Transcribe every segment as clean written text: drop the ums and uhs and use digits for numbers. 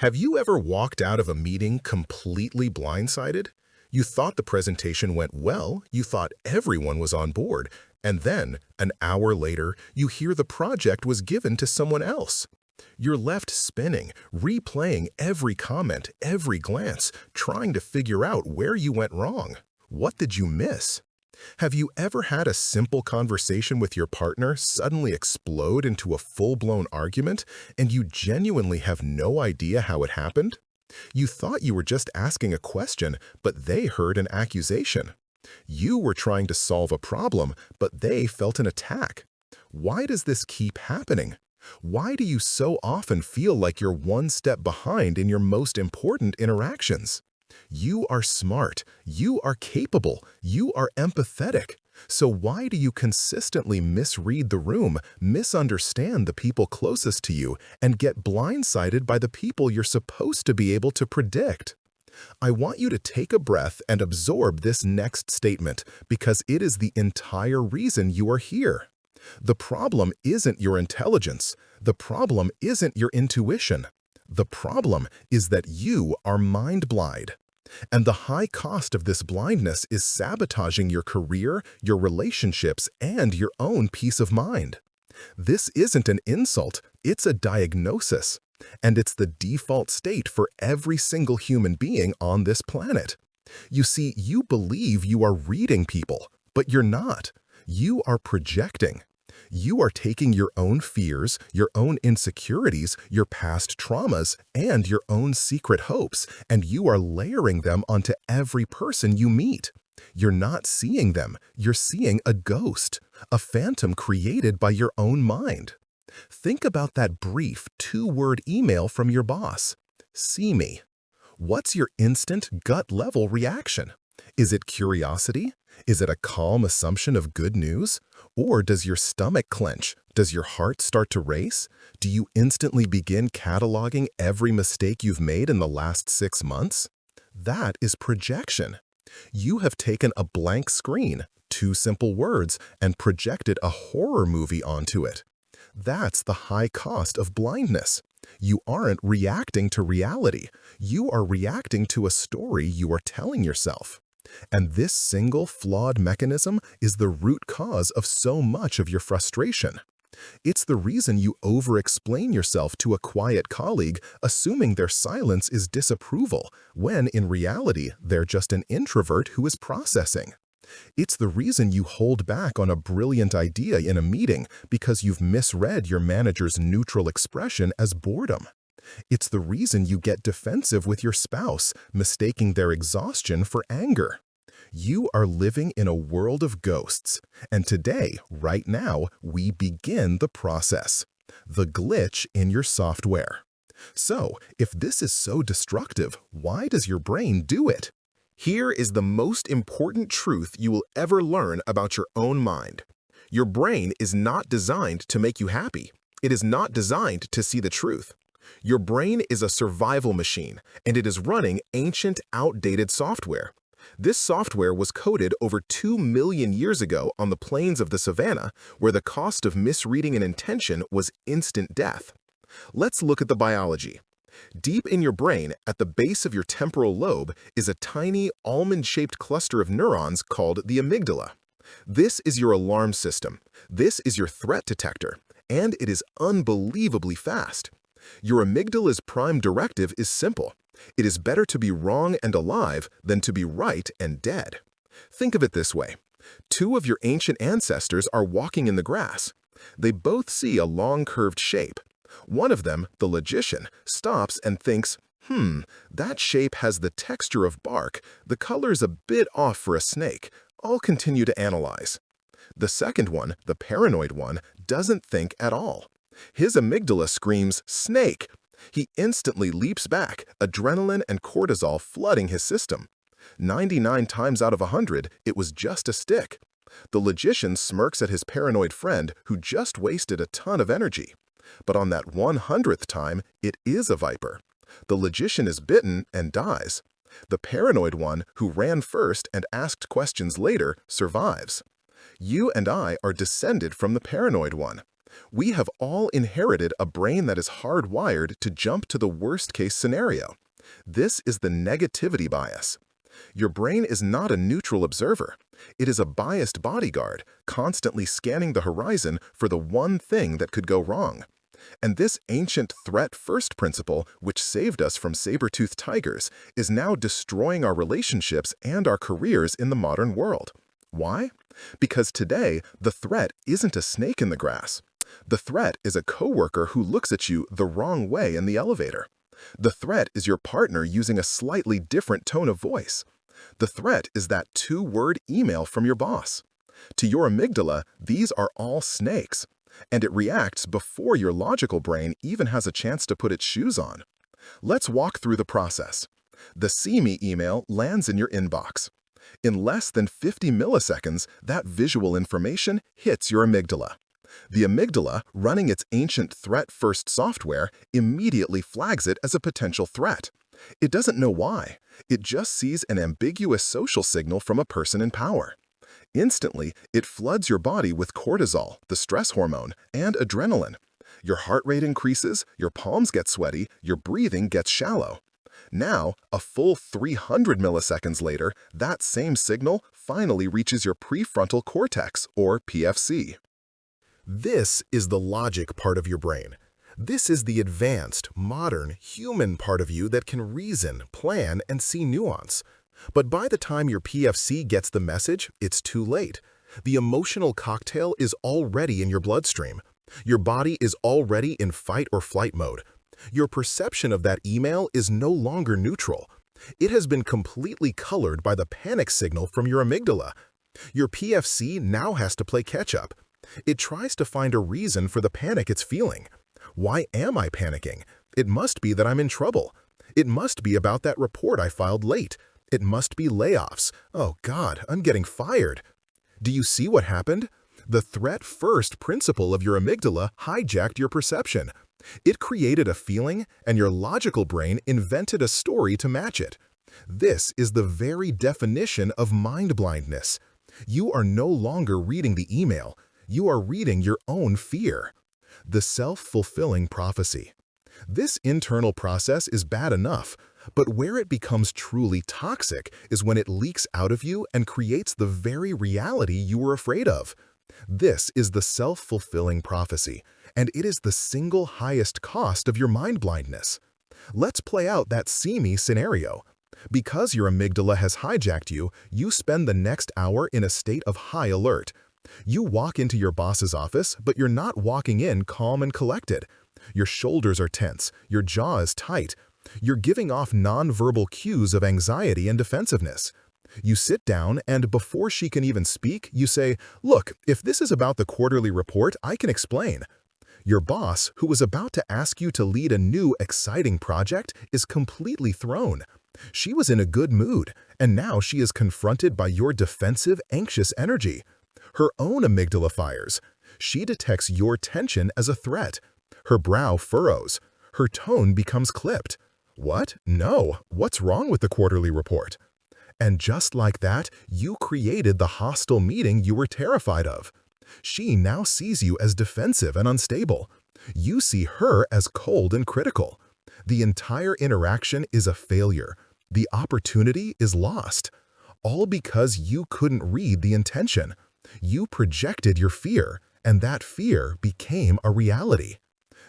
Have you ever walked out of a meeting completely blindsided? You thought the presentation went well, you thought everyone was on board, and then, an hour later, you hear the project was given to someone else. You're left spinning, replaying every comment, every glance, trying to figure out where you went wrong. What did you miss? Have you ever had a simple conversation with your partner suddenly explode into a full-blown argument, and you genuinely have no idea how it happened? You thought you were just asking a question, but they heard an accusation. You were trying to solve a problem, but they felt an attack. Why does this keep happening? Why do you so often feel like you're one step behind in your most important interactions? You are smart, you are capable, you are empathetic. So why do you consistently misread the room, misunderstand the people closest to you, and get blindsided by the people you're supposed to be able to predict? I want you to take a breath and absorb this next statement because it is the entire reason you are here. The problem isn't your intelligence. The problem isn't your intuition. The problem is that you are mind-blind. And the high cost of this blindness is sabotaging your career, your relationships, and your own peace of mind. This isn't an insult, it's a diagnosis. And it's the default state for every single human being on this planet. You see, you believe you are reading people, but you're not. You are projecting. You are taking your own fears, your own insecurities, your past traumas, and your own secret hopes, and you are layering them onto every person you meet. You're not seeing them, you're seeing a ghost, a phantom created by your own mind. Think about that brief two-word email from your boss. See me. What's your instant gut-level reaction? Is it curiosity? Is it a calm assumption of good news? Or does your stomach clench? Does your heart start to race? Do you instantly begin cataloging every mistake you've made in the last 6 months? That is projection. You have taken a blank screen, 2 simple words, and projected a horror movie onto it. That's the high cost of blindness. You aren't reacting to reality. You are reacting to a story you are telling yourself. And this single flawed mechanism is the root cause of so much of your frustration. It's the reason you over-explain yourself to a quiet colleague, assuming their silence is disapproval, when in reality they're just an introvert who is processing. It's the reason you hold back on a brilliant idea in a meeting because you've misread your manager's neutral expression as boredom. It's the reason you get defensive with your spouse, mistaking their exhaustion for anger. You are living in a world of ghosts, and today, right now, we begin the process, the glitch in your software. So, if this is so destructive, why does your brain do it? Here is the most important truth you will ever learn about your own mind. Your brain is not designed to make you happy. It is not designed to see the truth. Your brain is a survival machine, and it is running ancient, outdated software. This software was coded over 2 million years ago on the plains of the savannah, where the cost of misreading an intention was instant death. Let's look at the biology. Deep in your brain, at the base of your temporal lobe, is a tiny, almond-shaped cluster of neurons called the amygdala. This is your alarm system. This is your threat detector, and it is unbelievably fast. Your amygdala's prime directive is simple. It is better to be wrong and alive than to be right and dead. Think of it this way. 2 of your ancient ancestors are walking in the grass. They both see a long curved shape. One of them, the logician, stops and thinks, that shape has the texture of bark. The color's a bit off for a snake. I'll continue to analyze. The second one, the paranoid one, doesn't think at all. His amygdala screams, snake. He instantly leaps back, adrenaline and cortisol flooding his system. 99 times out of 100, it was just a stick. The logician smirks at his paranoid friend who just wasted a ton of energy. But on that 100th time, it is a viper. The logician is bitten and dies. The paranoid one, who ran first and asked questions later, survives. You and I are descended from the paranoid one. We have all inherited a brain that is hardwired to jump to the worst-case scenario. This is the negativity bias. Your brain is not a neutral observer. It is a biased bodyguard, constantly scanning the horizon for the one thing that could go wrong. And this ancient threat-first principle, which saved us from saber-toothed tigers, is now destroying our relationships and our careers in the modern world. Why? Because today, the threat isn't a snake in the grass. The threat is a coworker who looks at you the wrong way in the elevator. The threat is your partner using a slightly different tone of voice. The threat is that two-word email from your boss. To your amygdala, these are all snakes, and it reacts before your logical brain even has a chance to put its shoes on. Let's walk through the process. The "See Me" email lands in your inbox. In less than 50 milliseconds, that visual information hits your amygdala. The amygdala, running its ancient threat-first software, immediately flags it as a potential threat. It doesn't know why. It just sees an ambiguous social signal from a person in power. Instantly, it floods your body with cortisol, the stress hormone, and adrenaline. Your heart rate increases, your palms get sweaty, your breathing gets shallow. Now, a full 300 milliseconds later, that same signal finally reaches your prefrontal cortex, or PFC. This is the logic part of your brain. This is the advanced, modern, human part of you that can reason, plan, and see nuance. But by the time your PFC gets the message, it's too late. The emotional cocktail is already in your bloodstream. Your body is already in fight or flight mode. Your perception of that email is no longer neutral. It has been completely colored by the panic signal from your amygdala. Your PFC now has to play catch-up. It tries to find a reason for the panic it's feeling. Why am I panicking? It must be that I'm in trouble. It must be about that report I filed late. It must be layoffs. Oh God, I'm getting fired. Do you see what happened? The threat-first principle of your amygdala hijacked your perception. It created a feeling, and your logical brain invented a story to match it. This is the very definition of mind blindness. You are no longer reading the email. You are reading your own fear. The self-fulfilling prophecy. This internal process is bad enough, but where it becomes truly toxic is when it leaks out of you and creates the very reality you were afraid of. This is the self-fulfilling prophecy, and it is the single highest cost of your mind blindness. Let's play out that "See Me" scenario. Because your amygdala has hijacked you, you spend the next hour in a state of high alert. You walk into your boss's office, but you're not walking in calm and collected. Your shoulders are tense, your jaw is tight. You're giving off nonverbal cues of anxiety and defensiveness. You sit down, and before she can even speak, you say, "Look, if this is about the quarterly report, I can explain." Your boss, who was about to ask you to lead a new, exciting project, is completely thrown. She was in a good mood, and now she is confronted by your defensive, anxious energy. Her own amygdala fires. She detects your tension as a threat. Her brow furrows. Her tone becomes clipped. What? No. What's wrong with the quarterly report? And just like that, you created the hostile meeting you were terrified of. She now sees you as defensive and unstable. You see her as cold and critical. The entire interaction is a failure. The opportunity is lost. All because you couldn't read the intention. You projected your fear, and that fear became a reality.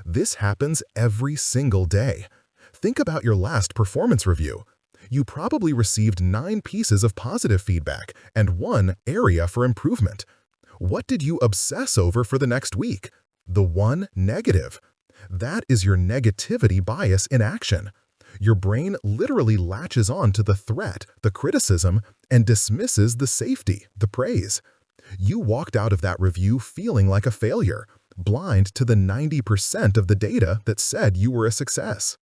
This happens every single day. Think about your last performance review. You probably received 9 pieces of positive feedback and 1 area for improvement. What did you obsess over for the next week? The 1 negative. That is your negativity bias in action. Your brain literally latches on to the threat, the criticism, and dismisses the safety, the praise. You walked out of that review feeling like a failure, blind to the 90% of the data that said you were a success.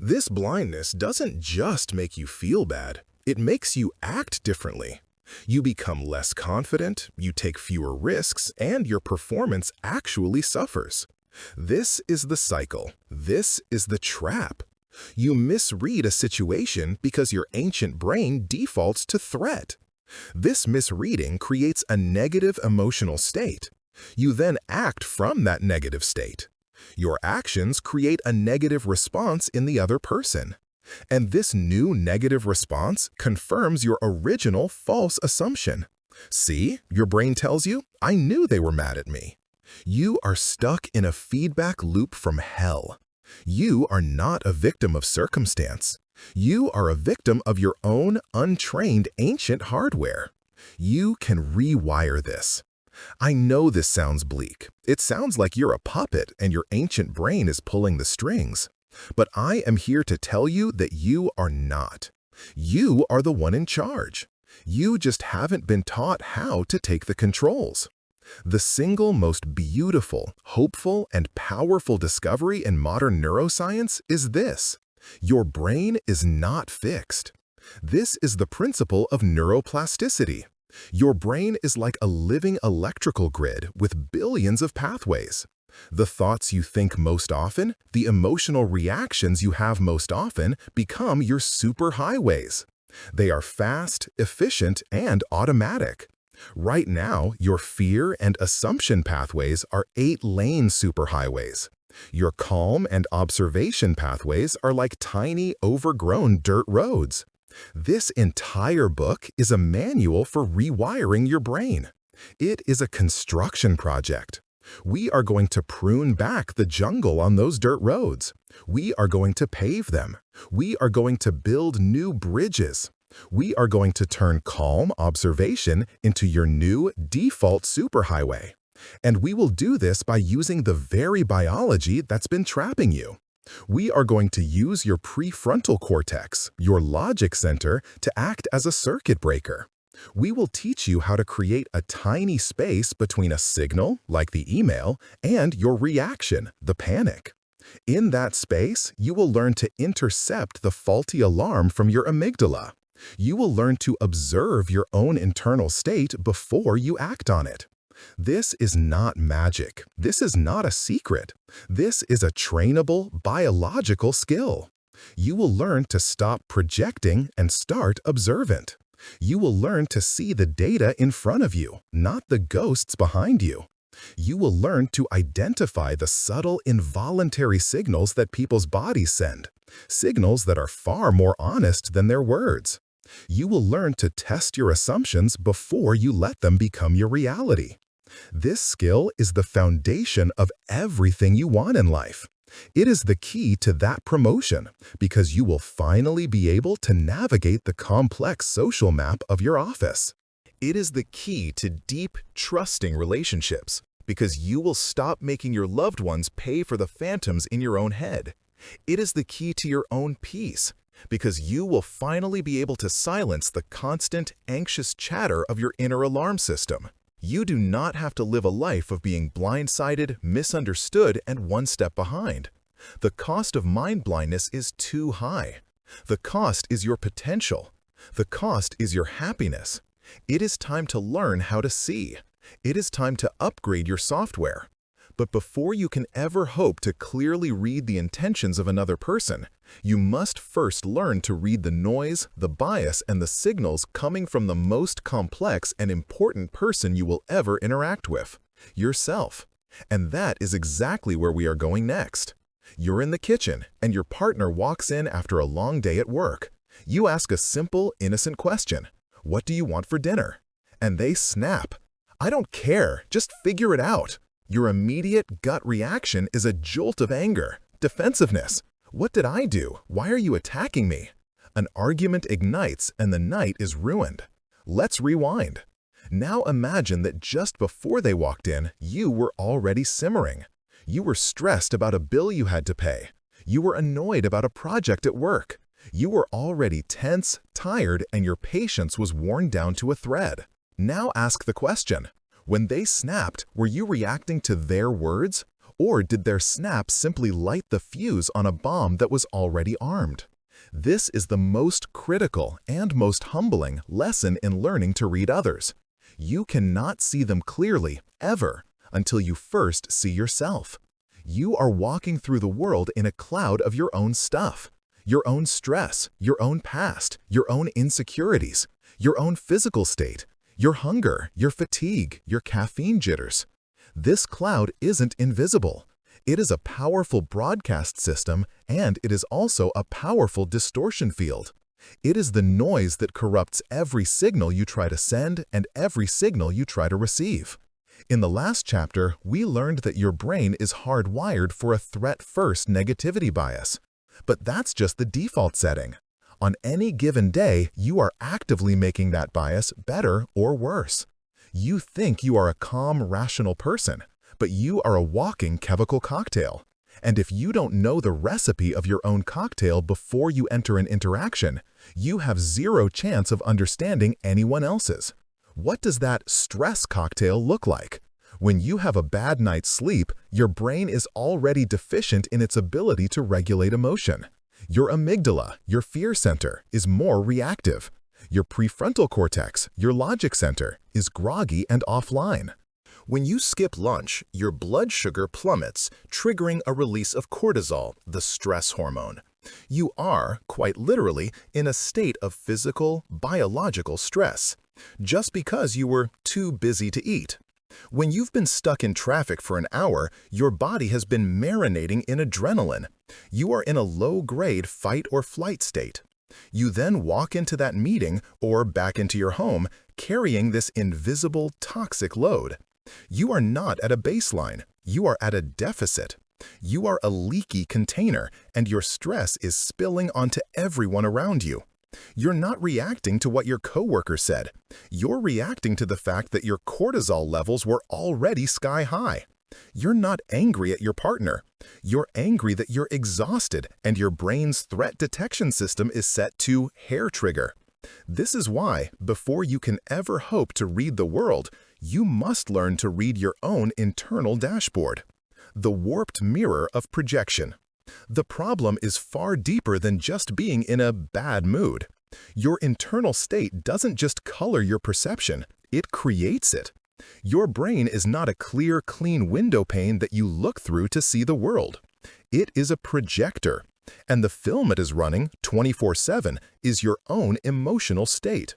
This blindness doesn't just make you feel bad, it makes you act differently. You become less confident, you take fewer risks, and your performance actually suffers. This is the cycle. This is the trap. You misread a situation because your ancient brain defaults to threat. This misreading creates a negative emotional state. You then act from that negative state. Your actions create a negative response in the other person. And this new negative response confirms your original false assumption. See, your brain tells you, I knew they were mad at me. You are stuck in a feedback loop from hell. You are not a victim of circumstance. You are a victim of your own untrained ancient hardware. You can rewire this. I know this sounds bleak. It sounds like you're a puppet and your ancient brain is pulling the strings. But I am here to tell you that you are not. You are the one in charge. You just haven't been taught how to take the controls. The single most beautiful, hopeful, and powerful discovery in modern neuroscience is this: your brain is not fixed. This is the principle of neuroplasticity. Your brain is like a living electrical grid with billions of pathways. The thoughts you think most often, the emotional reactions you have most often, become your superhighways. They are fast, efficient, and automatic. Right now, your fear and assumption pathways are 8-lane superhighways. Your calm and observation pathways are like tiny, overgrown dirt roads. This entire book is a manual for rewiring your brain. It is a construction project. We are going to prune back the jungle on those dirt roads. We are going to pave them. We are going to build new bridges. We are going to turn calm observation into your new default superhighway. And we will do this by using the very biology that's been trapping you. We are going to use your prefrontal cortex, your logic center, to act as a circuit breaker. We will teach you how to create a tiny space between a signal, like the email, and your reaction, the panic. In that space, you will learn to intercept the faulty alarm from your amygdala. You will learn to observe your own internal state before you act on it. This is not magic. This is not a secret. This is a trainable, biological skill. You will learn to stop projecting and start observant. You will learn to see the data in front of you, not the ghosts behind you. You will learn to identify the subtle, involuntary signals that people's bodies send, signals that are far more honest than their words. You will learn to test your assumptions before you let them become your reality. This skill is the foundation of everything you want in life. It is the key to that promotion because you will finally be able to navigate the complex social map of your office. It is the key to deep, trusting relationships because you will stop making your loved ones pay for the phantoms in your own head. It is the key to your own peace because you will finally be able to silence the constant, anxious chatter of your inner alarm system. You do not have to live a life of being blindsided, misunderstood, and one step behind. The cost of mind blindness is too high. The cost is your potential. The cost is your happiness. It is time to learn how to see. It is time to upgrade your software. But before you can ever hope to clearly read the intentions of another person, you must first learn to read the noise, the bias, and the signals coming from the most complex and important person you will ever interact with, yourself. And that is exactly where we are going next. You're in the kitchen, and your partner walks in after a long day at work. You ask a simple, innocent question. What do you want for dinner? And they snap. I don't care, just figure it out. Your immediate gut reaction is a jolt of anger, defensiveness. What did I do? Why are you attacking me? An argument ignites and the night is ruined. Let's rewind. Now imagine that just before they walked in, you were already simmering. You were stressed about a bill you had to pay. You were annoyed about a project at work. You were already tense, tired, and your patience was worn down to a thread. Now ask the question. When they snapped, were you reacting to their words? Or did their snap simply light the fuse on a bomb that was already armed? This is the most critical and most humbling lesson in learning to read others. You cannot see them clearly, ever, until you first see yourself. You are walking through the world in a cloud of your own stuff, your own stress, your own past, your own insecurities, your own physical state, your hunger, your fatigue, your caffeine jitters. This cloud isn't invisible. It is a powerful broadcast system, and it is also a powerful distortion field. It is the noise that corrupts every signal you try to send and every signal you try to receive. In the last chapter, we learned that your brain is hardwired for a threat-first negativity bias. But that's just the default setting. On any given day, you are actively making that bias better or worse. You think you are a calm, rational person, but you are a walking chemical cocktail. And if you don't know the recipe of your own cocktail before you enter an interaction, you have zero chance of understanding anyone else's. What does that stress cocktail look like? When you have a bad night's sleep, your brain is already deficient in its ability to regulate emotion. Your amygdala, your fear center, is more reactive. Your prefrontal cortex, your logic center, is groggy and offline. When you skip lunch, your blood sugar plummets, triggering a release of cortisol, the stress hormone. You are, quite literally, in a state of physical, biological stress, just because you were too busy to eat. When you've been stuck in traffic for an hour, your body has been marinating in adrenaline. You are in a low-grade fight or flight state. You then walk into that meeting or back into your home, carrying this invisible, toxic load. You are not at a baseline. You are at a deficit. You are a leaky container, and your stress is spilling onto everyone around you. You're not reacting to what your coworker said. You're reacting to the fact that your cortisol levels were already sky high. You're not angry at your partner. You're angry that you're exhausted and your brain's threat detection system is set to hair trigger. This is why, before you can ever hope to read the world, you must learn to read your own internal dashboard. The warped mirror of projection. The problem is far deeper than just being in a bad mood. Your internal state doesn't just color your perception, it creates it. Your brain is not a clear, clean window pane that you look through to see the world. It is a projector, and the film it is running 24/7 is your own emotional state.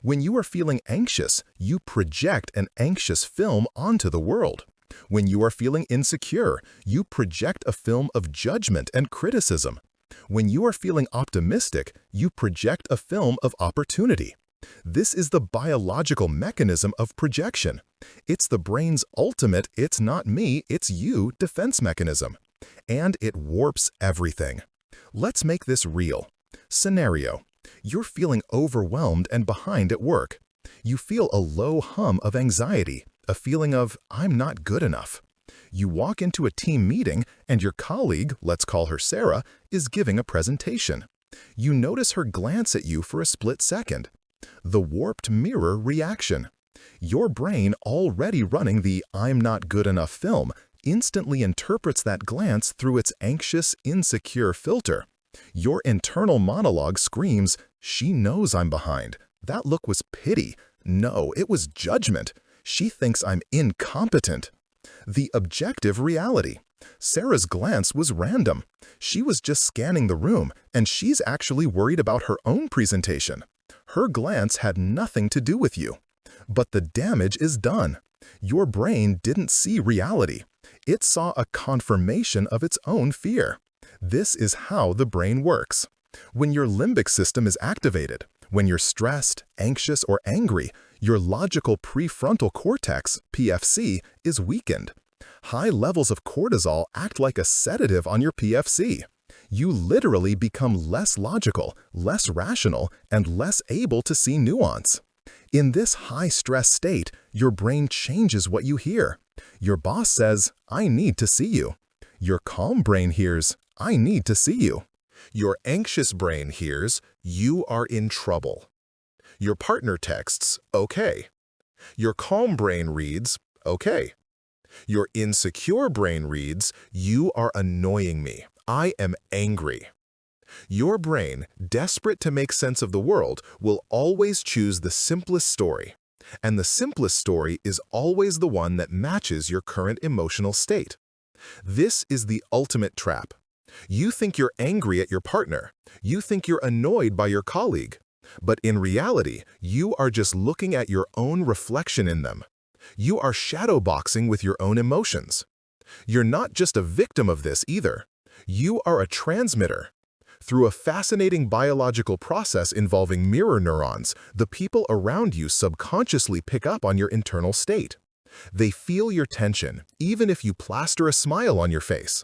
When you are feeling anxious, you project an anxious film onto the world. When you are feeling insecure, you project a film of judgment and criticism. When you are feeling optimistic, you project a film of opportunity. This is the biological mechanism of projection. It's the brain's ultimate "it's not me, it's you" defense mechanism. And it warps everything. Let's make this real. Scenario: you're feeling overwhelmed and behind at work. You feel a low hum of anxiety, a feeling of "I'm not good enough." You walk into a team meeting and your colleague, let's call her Sarah, is giving a presentation. You notice her glance at you for a split second. The warped mirror reaction. Your brain, already running the "I'm not good enough" film, instantly interprets that glance through its anxious, insecure filter. Your internal monologue screams, "She knows I'm behind. That look was pity. No, it was judgment. She thinks I'm incompetent." The objective reality. Sarah's glance was random. She was just scanning the room, and she's actually worried about her own presentation. Her glance had nothing to do with you. But the damage is done. Your brain didn't see reality. It saw a confirmation of its own fear. This is how the brain works. When your limbic system is activated, when you're stressed, anxious, or angry, your logical prefrontal cortex, PFC, is weakened. High levels of cortisol act like a sedative on your PFC. You literally become less logical, less rational, and less able to see nuance. In this high-stress state, your brain changes what you hear. Your boss says, "I need to see you." Your calm brain hears, "I need to see you." Your anxious brain hears, "You are in trouble." Your partner texts, "Okay." Your calm brain reads, "Okay." Your insecure brain reads, "You are annoying me. I am angry." Your brain, desperate to make sense of the world, will always choose the simplest story. And the simplest story is always the one that matches your current emotional state. This is the ultimate trap. You think you're angry at your partner. You think you're annoyed by your colleague. But in reality, you are just looking at your own reflection in them. You are shadowboxing with your own emotions. You're not just a victim of this either. You are a transmitter. Through a fascinating biological process involving mirror neurons, the people around you subconsciously pick up on your internal state. They feel your tension, even if you plaster a smile on your face.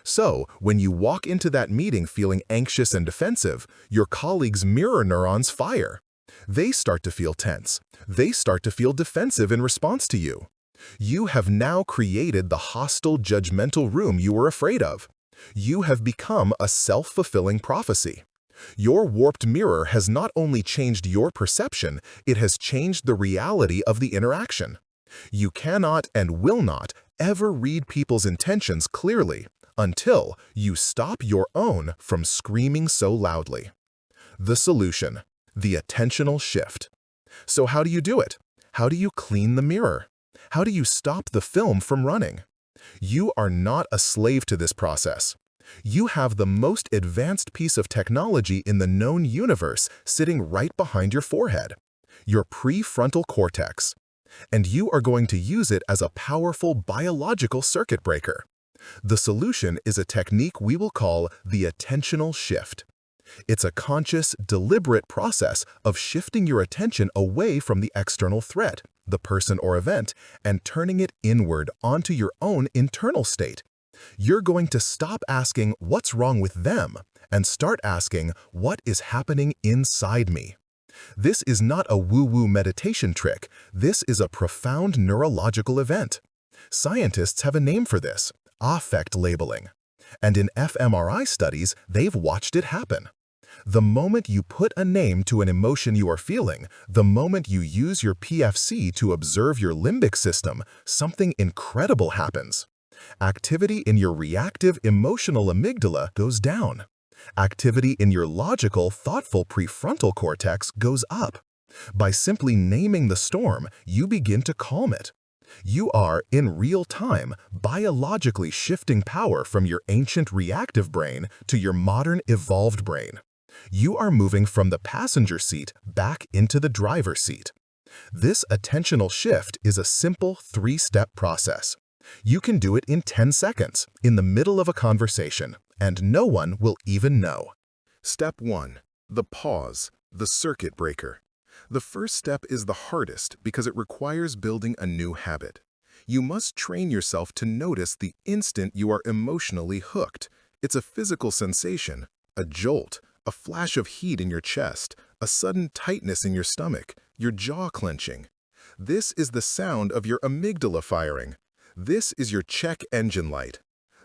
So, when you walk into that meeting feeling anxious and defensive, your colleagues' mirror neurons fire. They start to feel tense. They start to feel defensive in response to you. You have now created the hostile, judgmental room you were afraid of. You have become a self-fulfilling prophecy. Your warped mirror has not only changed your perception, it has changed the reality of the interaction. You cannot and will not ever read people's intentions clearly until you stop your own from screaming so loudly. The solution: the attentional shift. So how do you do it? How do you clean the mirror? How do you stop the film from running? You are not a slave to this process. You have the most advanced piece of technology in the known universe sitting right behind your forehead, your prefrontal cortex. And you are going to use it as a powerful biological circuit breaker. The solution is a technique we will call the attentional shift. It's a conscious, deliberate process of shifting your attention away from the external threat, the person or event, and turning it inward onto your own internal state. You're going to stop asking, "What's wrong with them?" and start asking, "What is happening inside me?" This is not a woo-woo meditation trick. This is a profound neurological event. Scientists have a name for this: affect labeling. And in fMRI studies, they've watched it happen. The moment you put a name to an emotion you are feeling, the moment you use your PFC to observe your limbic system, something incredible happens. Activity in your reactive emotional amygdala goes down. Activity in your logical, thoughtful prefrontal cortex goes up. By simply naming the storm, you begin to calm it. You are, in real time, biologically shifting power from your ancient reactive brain to your modern evolved brain. You are moving from the passenger seat back into the driver's seat. This attentional shift is a simple three-step process. You can do it in 10 seconds, in the middle of a conversation, and no one will even know. Step 1. The pause, the circuit breaker. The first step is the hardest because it requires building a new habit. You must train yourself to notice the instant you are emotionally hooked. It's a physical sensation, a jolt, a flash of heat in your chest, a sudden tightness in your stomach, your jaw clenching. This is the sound of your amygdala firing. This is your check engine light.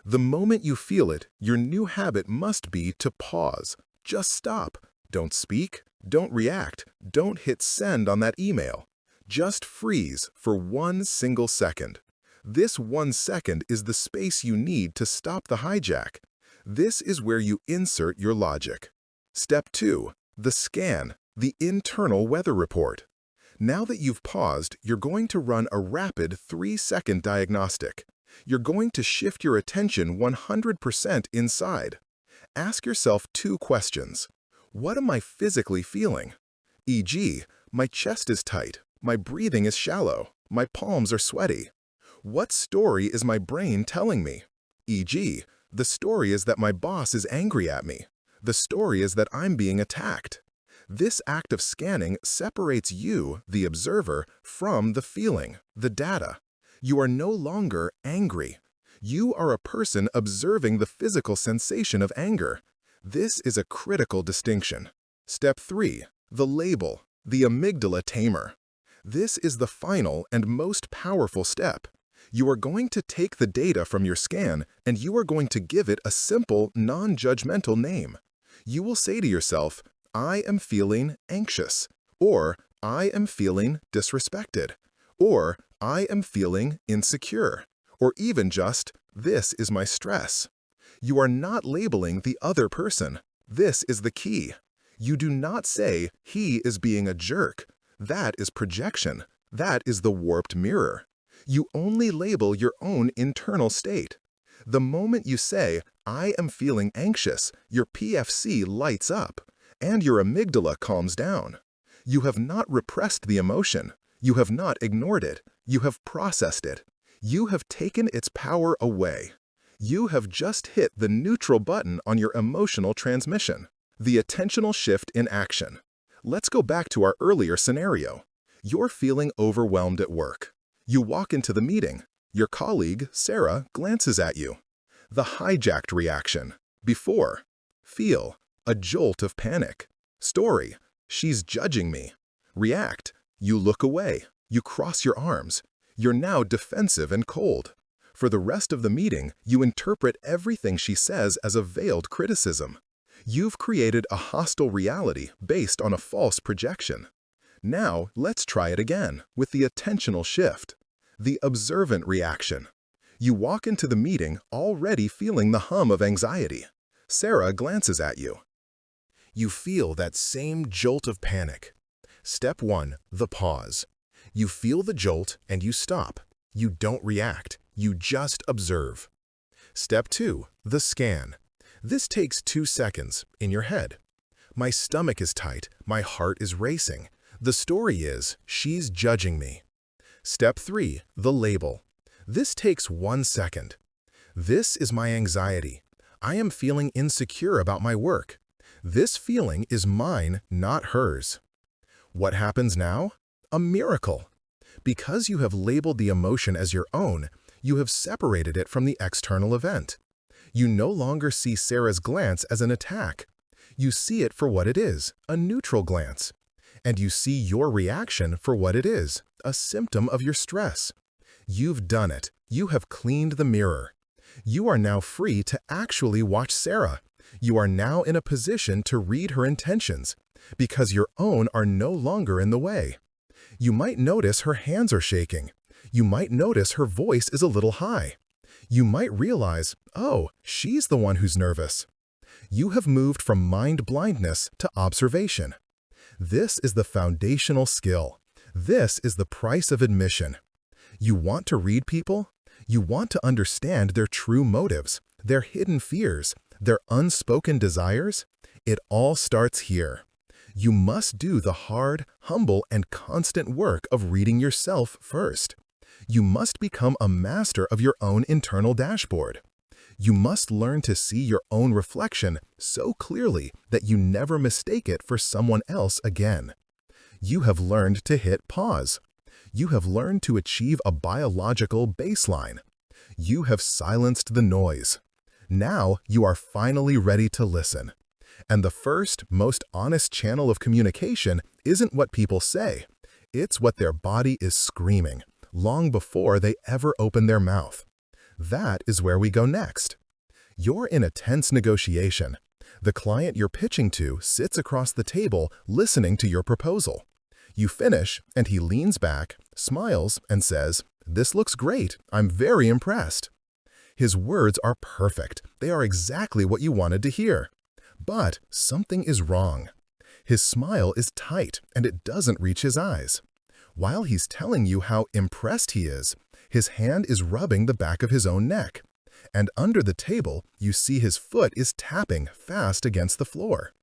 The moment you feel it, your new habit must be to pause. Just stop. Don't speak. Don't react. Don't hit send on that email. Just freeze for 1 single second. This 1 second is the space you need to stop the hijack. This is where you insert your logic. Step 2. The scan, the internal weather report. Now that you've paused, you're going to run a rapid 3-second diagnostic. You're going to shift your attention 100% inside. Ask yourself 2 questions. What am I physically feeling? E.g., my chest is tight, my breathing is shallow, my palms are sweaty. What story is my brain telling me? E.g., the story is that my boss is angry at me. The story is that I'm being attacked. This act of scanning separates you, the observer, from the feeling, the data. You are no longer angry. You are a person observing the physical sensation of anger. This is a critical distinction. Step 3. The label, the amygdala tamer. This is the final and most powerful step. You are going to take the data from your scan and you are going to give it a simple, non-judgmental name. You will say to yourself, "I am feeling anxious," or "I am feeling disrespected," or "I am feeling insecure," or even just, "This is my stress." You are not labeling the other person. This is the key. You do not say, "He is being a jerk." That is projection. That is the warped mirror. You only label your own internal state. The moment you say, "I am feeling anxious," your PFC lights up, and your amygdala calms down. You have not repressed the emotion. You have not ignored it. You have processed it. You have taken its power away. You have just hit the neutral button on your emotional transmission. The attentional shift in action. Let's go back to our earlier scenario. You're feeling overwhelmed at work. You walk into the meeting. Your colleague, Sarah, glances at you. The hijacked reaction. Before. Feel. A jolt of panic. Story. She's judging me. React. You look away. You cross your arms. You're now defensive and cold. For the rest of the meeting, you interpret everything she says as a veiled criticism. You've created a hostile reality based on a false projection. Now, let's try it again with the attentional shift. The observant reaction. You walk into the meeting already feeling the hum of anxiety. Sarah glances at you. You feel that same jolt of panic. Step 1, the pause. You feel the jolt and you stop. You don't react. You just observe. Step 2, the scan. This takes 2 seconds in your head. My stomach is tight. My heart is racing. The story is, she's judging me. Step 3, the label. This takes 1 second. This is my anxiety. I am feeling insecure about my work. This feeling is mine, not hers. What happens now? A miracle. Because you have labeled the emotion as your own, you have separated it from the external event. You no longer see Sarah's glance as an attack. You see it for what it is, a neutral glance. And you see your reaction for what it is, a symptom of your stress. You've done it. You have cleaned the mirror. You are now free to actually watch Sarah. You are now in a position to read her intentions, because your own are no longer in the way. You might notice her hands are shaking. You might notice her voice is a little high. You might realize, oh, she's the one who's nervous. You have moved from mind blindness to observation. This is the foundational skill. This is the price of admission. You want to read people? You want to understand their true motives, their hidden fears, their unspoken desires? It all starts here. You must do the hard, humble, and constant work of reading yourself first. You must become a master of your own internal dashboard. You must learn to see your own reflection so clearly that you never mistake it for someone else again. You have learned to hit pause. You have learned to achieve a biological baseline. You have silenced the noise. Now you are finally ready to listen. And the first, most honest channel of communication isn't what people say. It's what their body is screaming, long before they ever open their mouth. That is where we go next. You're in a tense negotiation. The client you're pitching to sits across the table listening to your proposal. You finish, and he leans back, smiles, and says, "This looks great. I'm very impressed." His words are perfect. They are exactly what you wanted to hear. But something is wrong. His smile is tight, and it doesn't reach his eyes. While he's telling you how impressed he is, his hand is rubbing the back of his own neck. And under the table, you see his foot is tapping fast against the floor.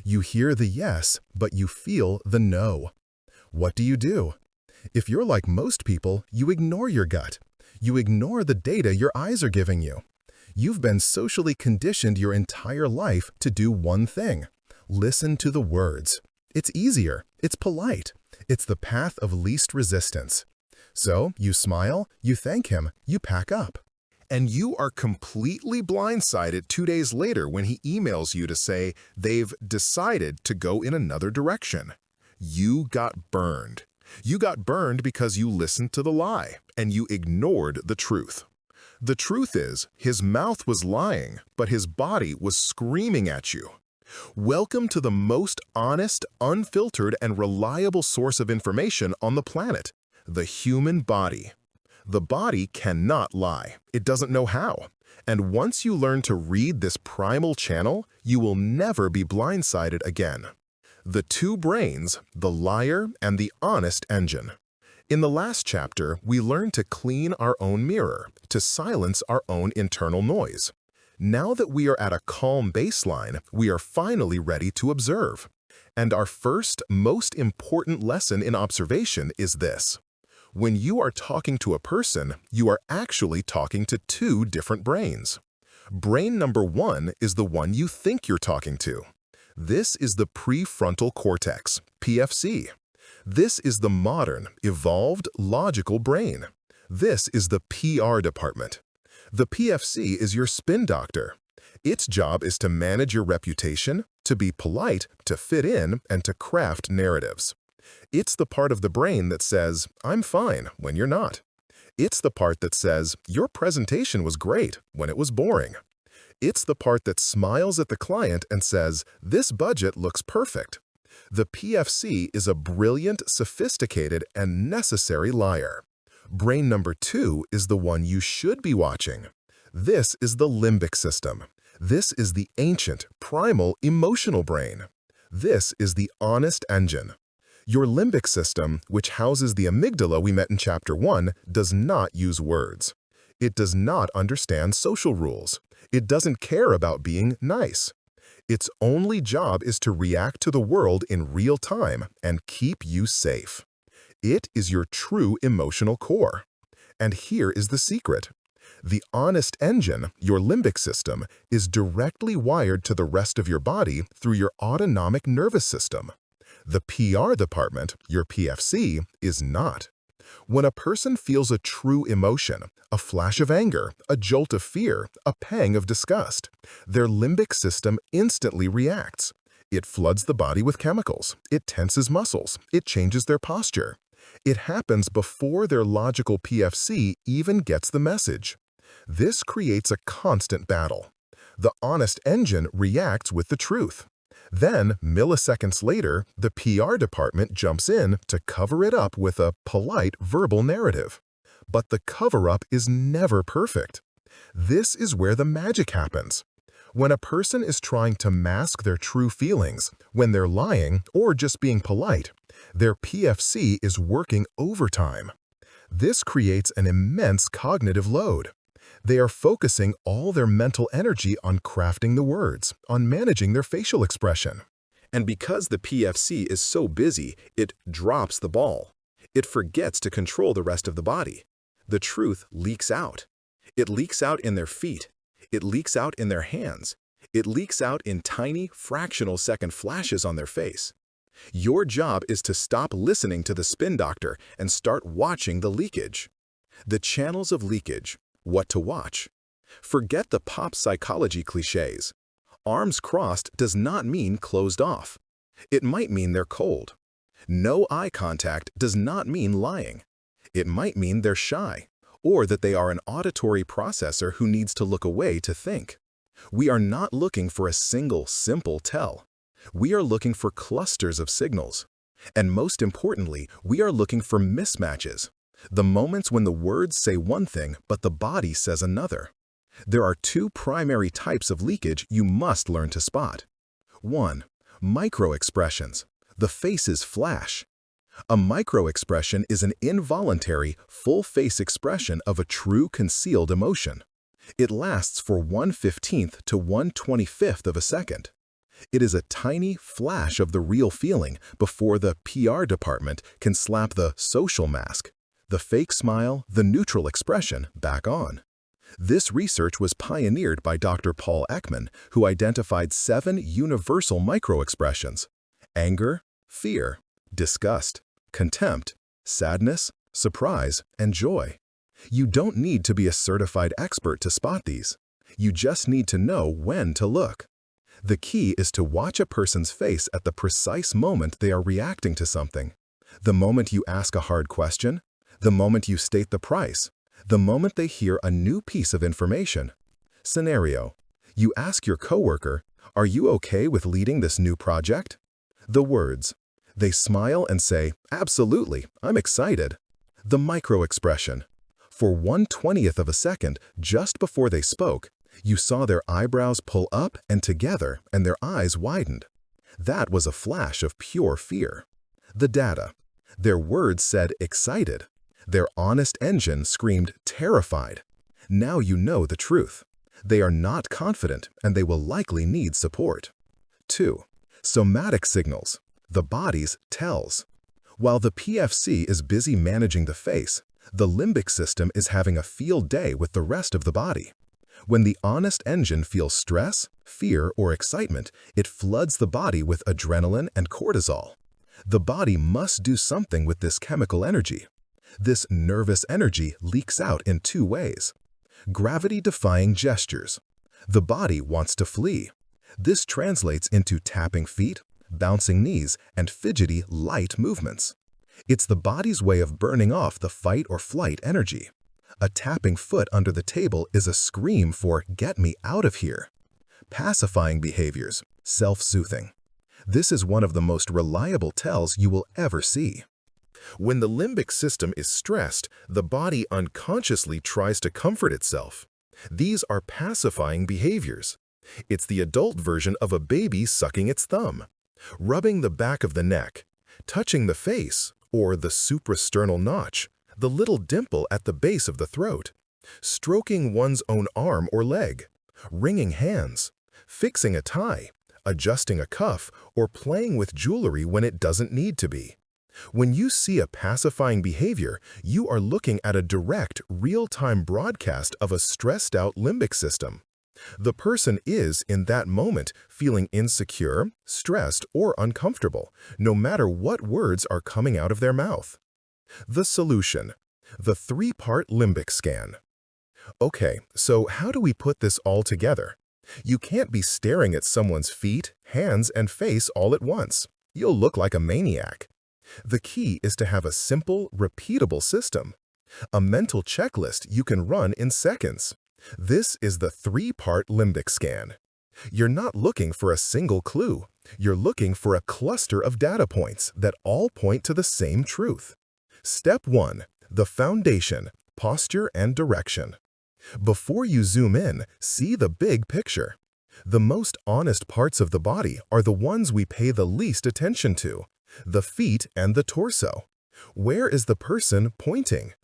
You hear the yes, but you feel the no. What do? If you're like most people, you ignore your gut. You ignore the data your eyes are giving you. You've been socially conditioned your entire life to do one thing: listen to the words. It's easier. It's polite. It's the path of least resistance. So you smile, you thank him, you pack up. And you are completely blindsided 2 days later when he emails you to say they've decided to go in another direction. You got burned. You got burned because you listened to the lie and you ignored the truth. The truth is, his mouth was lying, but his body was screaming at you. Welcome to the most honest, unfiltered, and reliable source of information on the planet, the human body. The body cannot lie. It doesn't know how. And once you learn to read this primal channel, you will never be blindsided again. The two brains, the liar and the honest engine. In the last chapter, we learned to clean our own mirror, to silence our own internal noise. Now that we are at a calm baseline, we are finally ready to observe. And our first, most important lesson in observation is this: When you are talking to a person, you are actually talking to two different brains. Brain number one is the one you think you're talking to. This is the prefrontal cortex, PFC. This is the modern, evolved, logical brain. This is the PR department. The PFC is your spin doctor. Its job is to manage your reputation, to be polite, to fit in, and to craft narratives. It's the part of the brain that says, "I'm fine," when you're not. It's the part that says, "Your presentation was great," when it was boring. It's the part that smiles at the client and says, "This budget looks perfect." The PFC is a brilliant, sophisticated, and necessary liar. Brain number two is the one you should be watching. This is the limbic system. This is the ancient, primal, emotional brain. This is the honest engine. Your limbic system, which houses the amygdala we met in Chapter 1, does not use words. It does not understand social rules. It doesn't care about being nice. Its only job is to react to the world in real time and keep you safe. It is your true emotional core. And here is the secret. The honest engine, your limbic system, is directly wired to the rest of your body through your autonomic nervous system. The PR department, your PFC, is not. When a person feels a true emotion, a flash of anger, a jolt of fear, a pang of disgust, their limbic system instantly reacts. It floods the body with chemicals. It tenses muscles. It changes their posture. It happens before their logical PFC even gets the message. This creates a constant battle. The honest engine reacts with the truth. Then, milliseconds later, the PR department jumps in to cover it up with a polite verbal narrative. But the cover-up is never perfect. This is where the magic happens. When a person is trying to mask their true feelings, when they're lying or just being polite, their PFC is working overtime. This creates an immense cognitive load. They are focusing all their mental energy on crafting the words, on managing their facial expression. And because the PFC is so busy, it drops the ball. It forgets to control the rest of the body. The truth leaks out. It leaks out in their feet. It leaks out in their hands. It leaks out in tiny, fractional second flashes on their face. Your job is to stop listening to the spin doctor and start watching the leakage. The channels of leakage. What to watch. Forget the pop psychology cliches. Arms crossed does not mean closed off. It might mean they're cold. No eye contact does not mean lying. It might mean they're shy, or that they are an auditory processor who needs to look away to think. We are not looking for a single, simple tell. We are looking for clusters of signals. And most importantly, we are looking for mismatches. The moments when the words say one thing, but the body says another. There are two primary types of leakage you must learn to spot. 1. Micro-expressions. The faces flash. A micro-expression is an involuntary, full-face expression of a true concealed emotion. It lasts for 1/15th to 1/25th of a second. It is a tiny flash of the real feeling before the PR department can slap the social mask, the fake smile, the neutral expression, back on. This research was pioneered by Dr. Paul Ekman, who identified 7 universal microexpressions: anger, fear, disgust, contempt, sadness, surprise, and joy. You don't need to be a certified expert to spot these. You just need to know when to look. The key is to watch a person's face at the precise moment they are reacting to something. The moment you ask a hard question, the moment you state the price, the moment they hear a new piece of information. Scenario: you ask your coworker, "Are you okay with leading this new project?" The words: they smile and say, "Absolutely, I'm excited." The micro-expression: for 1/20th of a second, just before they spoke, you saw their eyebrows pull up and together and their eyes widened. That was a flash of pure fear. The data: their words said excited. Their honest engine screamed terrified. Now you know the truth. They are not confident and they will likely need support. 2. Somatic signals. The body's tells. While the PFC is busy managing the face, the limbic system is having a field day with the rest of the body. When the honest engine feels stress, fear, or excitement, it floods the body with adrenaline and cortisol. The body must do something with this chemical energy. This nervous energy leaks out in two ways. Gravity-defying gestures. The body wants to flee. This translates into tapping feet, bouncing knees, and fidgety, light movements. It's the body's way of burning off the fight or flight energy. A tapping foot under the table is a scream for "get me out of here." Pacifying behaviors, self-soothing. This is one of the most reliable tells you will ever see. When the limbic system is stressed, the body unconsciously tries to comfort itself. These are pacifying behaviors. It's the adult version of a baby sucking its thumb, rubbing the back of the neck, touching the face, or the suprasternal notch, the little dimple at the base of the throat, stroking one's own arm or leg, wringing hands, fixing a tie, adjusting a cuff, or playing with jewelry when it doesn't need to be. When you see a pacifying behavior, you are looking at a direct, real-time broadcast of a stressed-out limbic system. The person is, in that moment, feeling insecure, stressed, or uncomfortable, no matter what words are coming out of their mouth. The solution: the three-part limbic scan. Okay, so how do we put this all together? You can't be staring at someone's feet, hands, and face all at once. You'll look like a maniac. The key is to have a simple, repeatable system. A mental checklist you can run in seconds. This is the three-part limbic scan. You're not looking for a single clue. You're looking for a cluster of data points that all point to the same truth. Step 1. The foundation, posture, and direction. Before you zoom in, see the big picture. The most honest parts of the body are the ones we pay the least attention to. The feet and the torso. Where is the person pointing?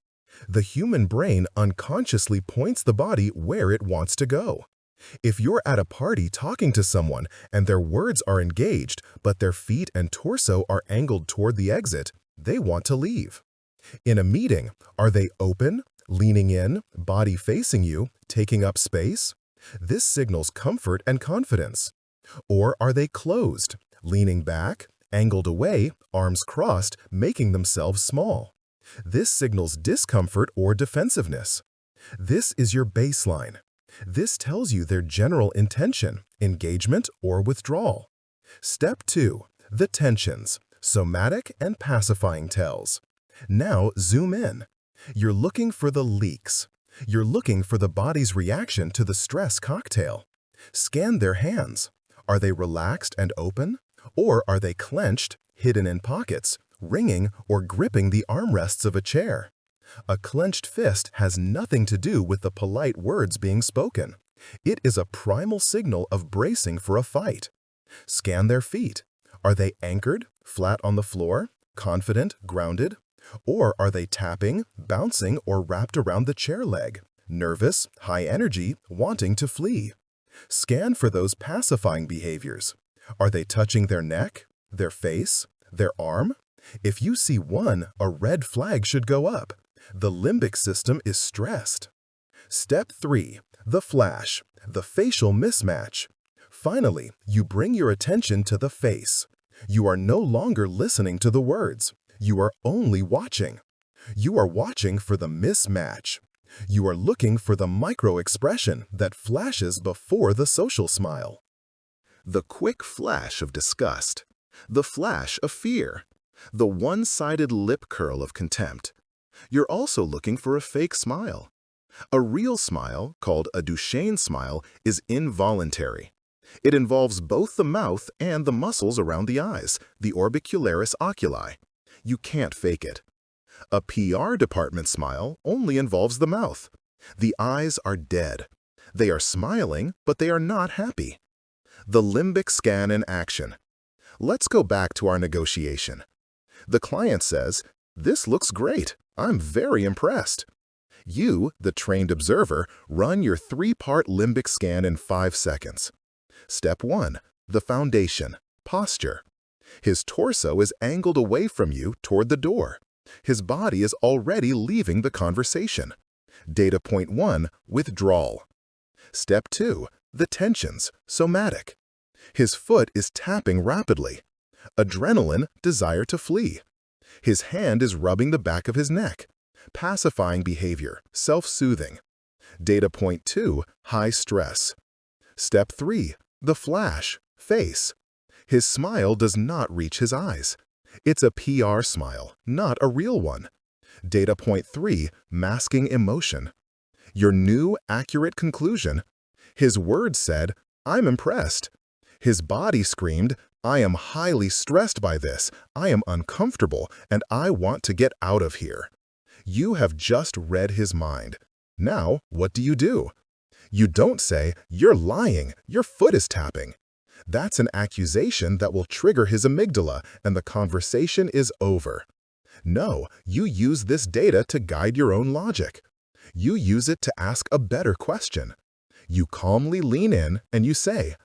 The human brain unconsciously points the body where it wants to go. If you're at a party talking to someone and their words are engaged, but their feet and torso are angled toward the exit, they want to leave. In a meeting, are they open, leaning in, body facing you, taking up space? This signals comfort and confidence. Or are they closed, leaning back, angled away, arms crossed, making themselves small? This signals discomfort or defensiveness. This is your baseline. This tells you their general intention, engagement, or withdrawal. Step 2. The tensions, somatic and pacifying tells. Now zoom in. You're looking for the leaks. You're looking for the body's reaction to the stress cocktail. Scan their hands. Are they relaxed and open? Or are they clenched, hidden in pockets, wringing, or gripping the armrests of a chair? A clenched fist has nothing to do with the polite words being spoken. It is a primal signal of bracing for a fight. Scan their feet. Are they anchored, flat on the floor, confident, grounded? Or are they tapping, bouncing, or wrapped around the chair leg, nervous, high energy, wanting to flee? Scan for those pacifying behaviors. Are they touching their neck, their face, their arm? If you see one, a red flag should go up. The limbic system is stressed. Step 3. The flash, the facial mismatch. Finally, you bring your attention to the face. You are no longer listening to the words. You are only watching. You are watching for the mismatch. You are looking for the micro-expression that flashes before the social smile. The quick flash of disgust. The flash of fear. The one-sided lip curl of contempt. You're also looking for a fake smile. A real smile, called a Duchenne smile, is involuntary. It involves both the mouth and the muscles around the eyes, the orbicularis oculi. You can't fake it. A PR department smile only involves the mouth. The eyes are dead. They are smiling, but they are not happy. The limbic scan in action. Let's go back to our negotiation. The client says, "This looks great. I'm very impressed." You, the trained observer, run your three-part limbic scan in 5 seconds. Step 1. The foundation, posture. His torso is angled away from you toward the door. His body is already leaving the conversation. Data point 1, withdrawal. Step 2, the tensions, somatic. His foot is tapping rapidly. Adrenaline, desire to flee. His hand is rubbing the back of his neck. Pacifying behavior, self-soothing. Data point 2, high stress. Step 3, the flash, face. His smile does not reach his eyes. It's a PR smile, not a real one. Data point 3, masking emotion. Your new, accurate conclusion. His words said, "I'm impressed." His body screamed, "I am highly stressed by this, I am uncomfortable, and I want to get out of here." You have just read his mind. Now, what do? You don't say, "You're lying, your foot is tapping." That's an accusation that will trigger his amygdala, and the conversation is over. No, you use this data to guide your own logic. You use it to ask a better question. You calmly lean in and you say,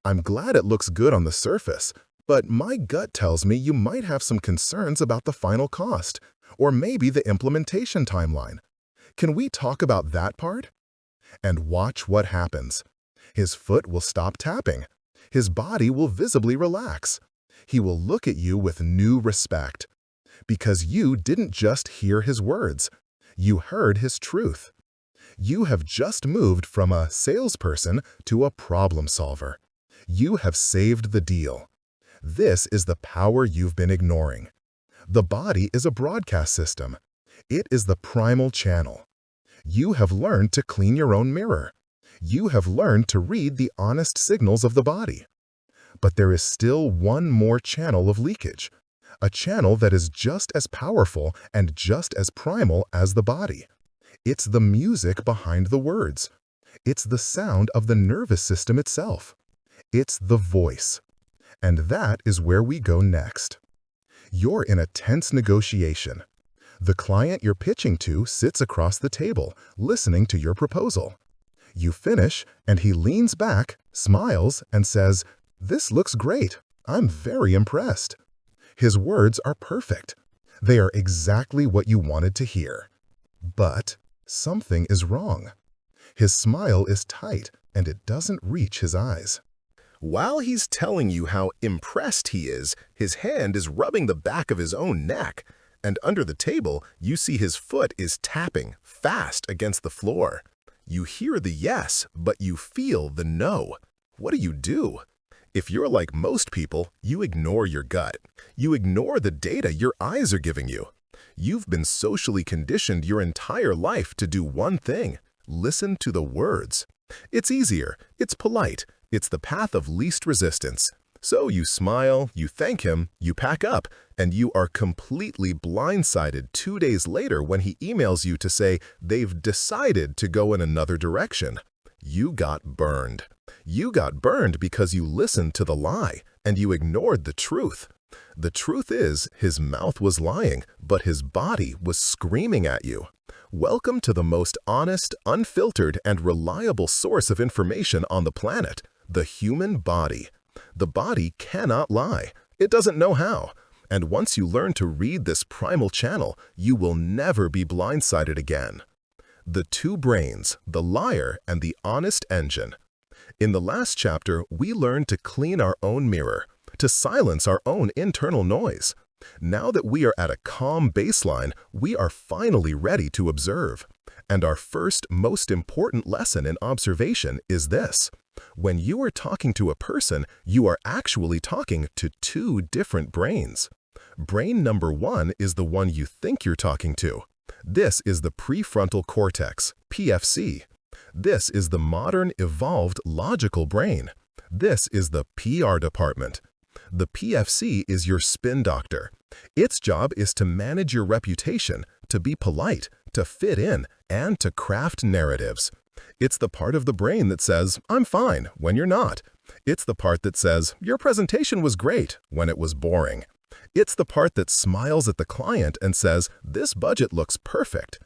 "I'm glad it looks good on the surface, but my gut tells me you might have some concerns about the final cost, or maybe the implementation timeline. Can we talk about that part?" And watch what happens. His foot will stop tapping. His body will visibly relax. He will look at you with new respect. Because you didn't just hear his words. You heard his truth. You have just moved from a salesperson to a problem solver. You have saved the deal. This is the power you've been ignoring. The body is a broadcast system. It is the primal channel. You have learned to clean your own mirror. You have learned to read the honest signals of the body. But there is still one more channel of leakage, a channel that is just as powerful and just as primal as the body. It's the music behind the words. It's the sound of the nervous system itself. It's the voice. And that is where we go next. You're in a tense negotiation. The client you're pitching to sits across the table, listening to your proposal. You finish, and he leans back, smiles, and says, "This looks great. I'm very impressed." His words are perfect. They are exactly what you wanted to hear. But something is wrong. His smile is tight, and it doesn't reach his eyes. While he's telling you how impressed he is, his hand is rubbing the back of his own neck, and under the table, you see his foot is tapping fast against the floor. You hear the yes, but you feel the no. What do? If you're like most people, you ignore your gut. You ignore the data your eyes are giving you. You've been socially conditioned your entire life to do one thing: listen to the words. It's easier, it's polite, it's the path of least resistance. So you smile, you thank him, you pack up, and you are completely blindsided 2 days later when he emails you to say they've decided to go in another direction. You got burned. You got burned because you listened to the lie and you ignored the truth. The truth is, his mouth was lying, but his body was screaming at you. Welcome to the most honest, unfiltered, and reliable source of information on the planet, the human body. The body cannot lie. It doesn't know how. And once you learn to read this primal channel, you will never be blindsided again. The two brains, the liar and the honest engine. In the last chapter, we learned to clean our own mirror, to silence our own internal noise. Now that we are at a calm baseline, we are finally ready to observe. And our first, most important lesson in observation is this: when you are talking to a person, you are actually talking to two different brains. Brain number 1 is the one you think you're talking to. This is the prefrontal cortex, PFC. This is the modern, evolved, logical brain. This is the PR department. The PFC is your spin doctor. Its job is to manage your reputation, to be polite, to fit in, and to craft narratives. It's the part of the brain that says, "I'm fine," when you're not. It's the part that says, "Your presentation was great," when it was boring. It's the part that smiles at the client and says, "This budget looks perfect."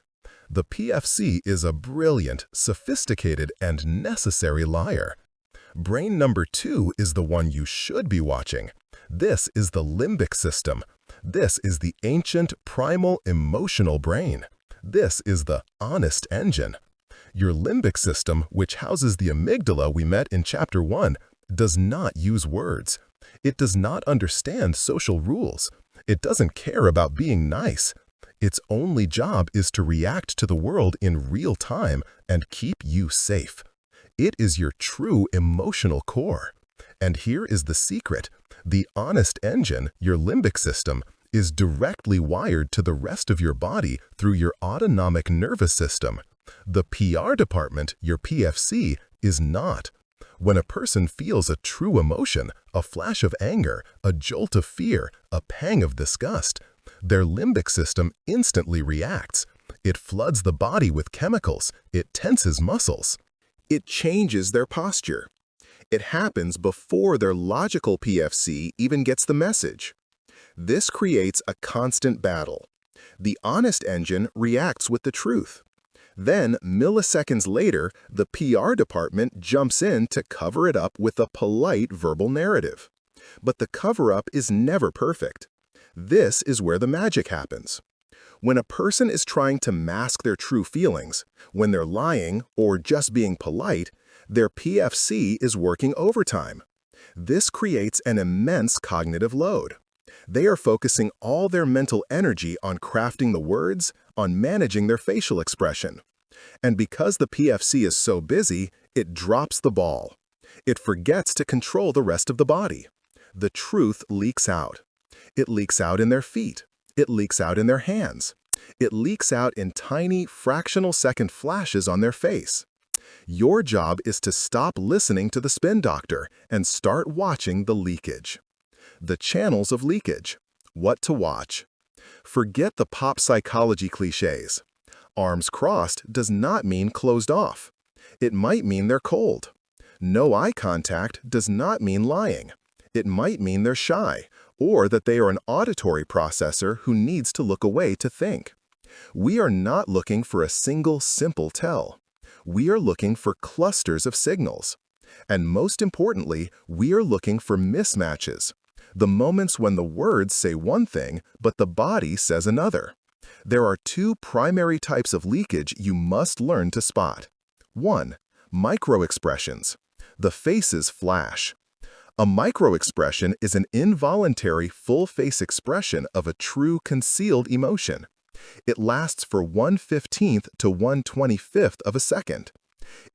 The PFC is a brilliant, sophisticated, and necessary liar. Brain number 2 is the one you should be watching. This is the limbic system. This is the ancient, primal, emotional brain. This is the honest engine. Your limbic system, which houses the amygdala we met in Chapter 1, does not use words. It does not understand social rules. It doesn't care about being nice. Its only job is to react to the world in real time and keep you safe. It is your true emotional core. And here is the secret. The honest engine, your limbic system, is directly wired to the rest of your body through your autonomic nervous system. The PR department, your PFC, is not. When a person feels a true emotion, a flash of anger, a jolt of fear, a pang of disgust, their limbic system instantly reacts. It floods the body with chemicals. It tenses muscles. It changes their posture. It happens before their logical PFC even gets the message. This creates a constant battle. The honest engine reacts with the truth. Then, milliseconds later, the PR department jumps in to cover it up with a polite verbal narrative. But the cover-up is never perfect. This is where the magic happens. When a person is trying to mask their true feelings, when they're lying or just being polite, their PFC is working overtime. This creates an immense cognitive load. They are focusing all their mental energy on crafting the words, on managing their facial expression. And because the PFC is so busy, it drops the ball. It forgets to control the rest of the body. The truth leaks out. It leaks out in their feet. It leaks out in their hands. It leaks out in tiny, fractional second flashes on their face. Your job is to stop listening to the spin doctor and start watching the leakage. The channels of leakage. What to watch. Forget the pop psychology cliches. Arms crossed does not mean closed off. It might mean they're cold. No eye contact does not mean lying. It might mean they're shy, or that they are an auditory processor who needs to look away to think. We are not looking for a single simple tell. We are looking for clusters of signals. And most importantly, we are looking for mismatches. The moments when the words say one thing, but the body says another. There are two primary types of leakage you must learn to spot. 1. Microexpressions. The faces flash. A microexpression is an involuntary full-face expression of a true concealed emotion. It lasts for 1/15th to 1/25th of a second.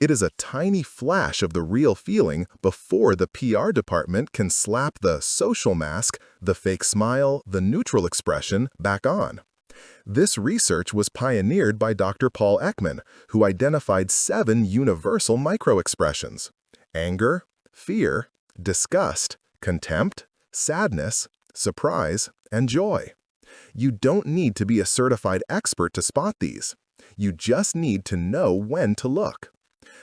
It is a tiny flash of the real feeling before the PR department can slap the social mask, the fake smile, the neutral expression back on. This research was pioneered by Dr. Paul Ekman, who identified 7 universal microexpressions: anger, fear, disgust, contempt, sadness, surprise, and joy. You don't need to be a certified expert to spot these. You just need to know when to look.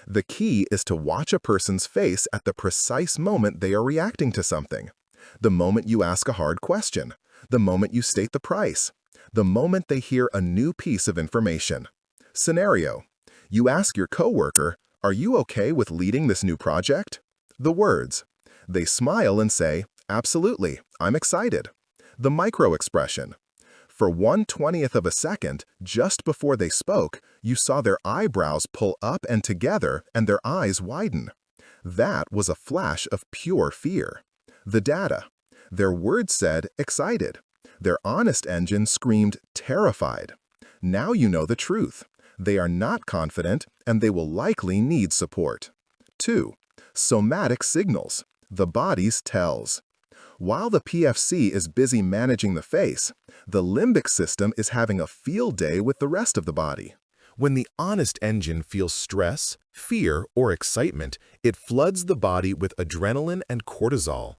The key is to watch a person's face at the precise moment they are reacting to something. The moment you ask a hard question. The moment you state the price. The moment they hear a new piece of information. Scenario: you ask your coworker, "Are you okay with leading this new project?" The words. They smile and say, "Absolutely, I'm excited." The microexpression. For 1/20th of a second, just before they spoke, you saw their eyebrows pull up and together and their eyes widen. That was a flash of pure fear. The data. Their words said, "excited." Their honest engine screamed, "terrified." Now you know the truth. They are not confident, and they will likely need support. 2. Somatic signals. The body's tells. While the PFC is busy managing the face, the limbic system is having a field day with the rest of the body. When the honest engine feels stress, fear, or excitement, it floods the body with adrenaline and cortisol.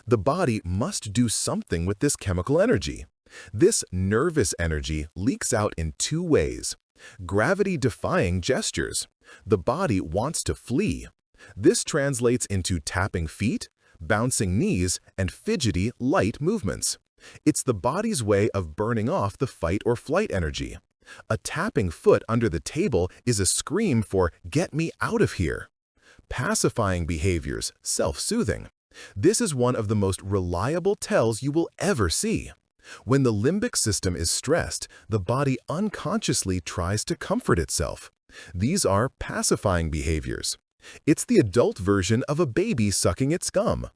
The body must do something with this chemical energy. This nervous energy leaks out in 2 ways. Gravity-defying gestures. The body wants to flee. This translates into tapping feet, bouncing knees, and fidgety, light movements. It's the body's way of burning off the fight or flight energy. A tapping foot under the table is a scream for "get me out of here." Pacifying behaviors, self-soothing. This is one of the most reliable tells you will ever see. When the limbic system is stressed, the body unconsciously tries to comfort itself. These are pacifying behaviors. It's the adult version of a baby sucking its gum,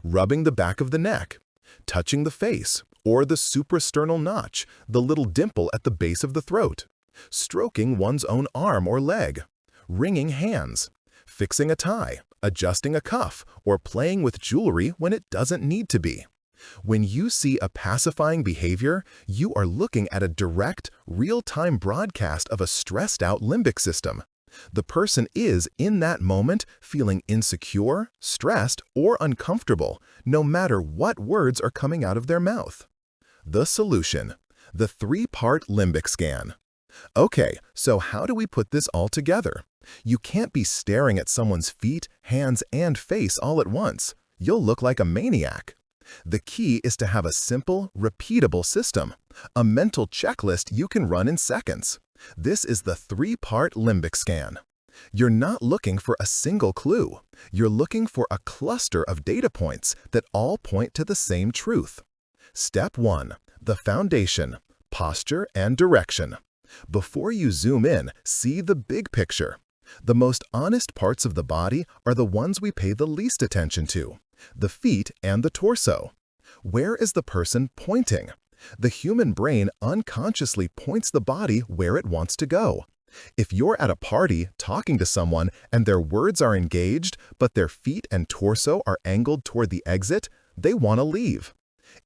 rubbing the back of the neck, touching the face, or the suprasternal notch, the little dimple at the base of the throat, stroking one's own arm or leg, wringing hands, fixing a tie, adjusting a cuff, or playing with jewelry when it doesn't need to be. When you see a pacifying behavior, you are looking at a direct, real-time broadcast of a stressed-out limbic system. The person is, in that moment, feeling insecure, stressed, or uncomfortable, no matter what words are coming out of their mouth. The solution: the 3-part limbic scan. Okay, so how do we put this all together? You can't be staring at someone's feet, hands, and face all at once. You'll look like a maniac. The key is to have a simple, repeatable system, a mental checklist you can run in seconds. This is the 3-part limbic scan. You're not looking for a single clue. You're looking for a cluster of data points that all point to the same truth. Step 1. The foundation, posture, and direction. Before you zoom in, see the big picture. The most honest parts of the body are the ones we pay the least attention to: the feet and the torso. Where is the person pointing? The human brain unconsciously points the body where it wants to go. If you're at a party talking to someone and their words are engaged, but their feet and torso are angled toward the exit, they want to leave.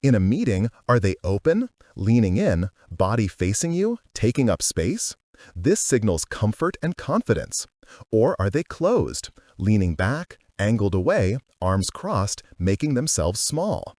In a meeting, are they open, leaning in, body facing you, taking up space? This signals comfort and confidence. Or are they closed, leaning back, angled away, arms crossed, making themselves small?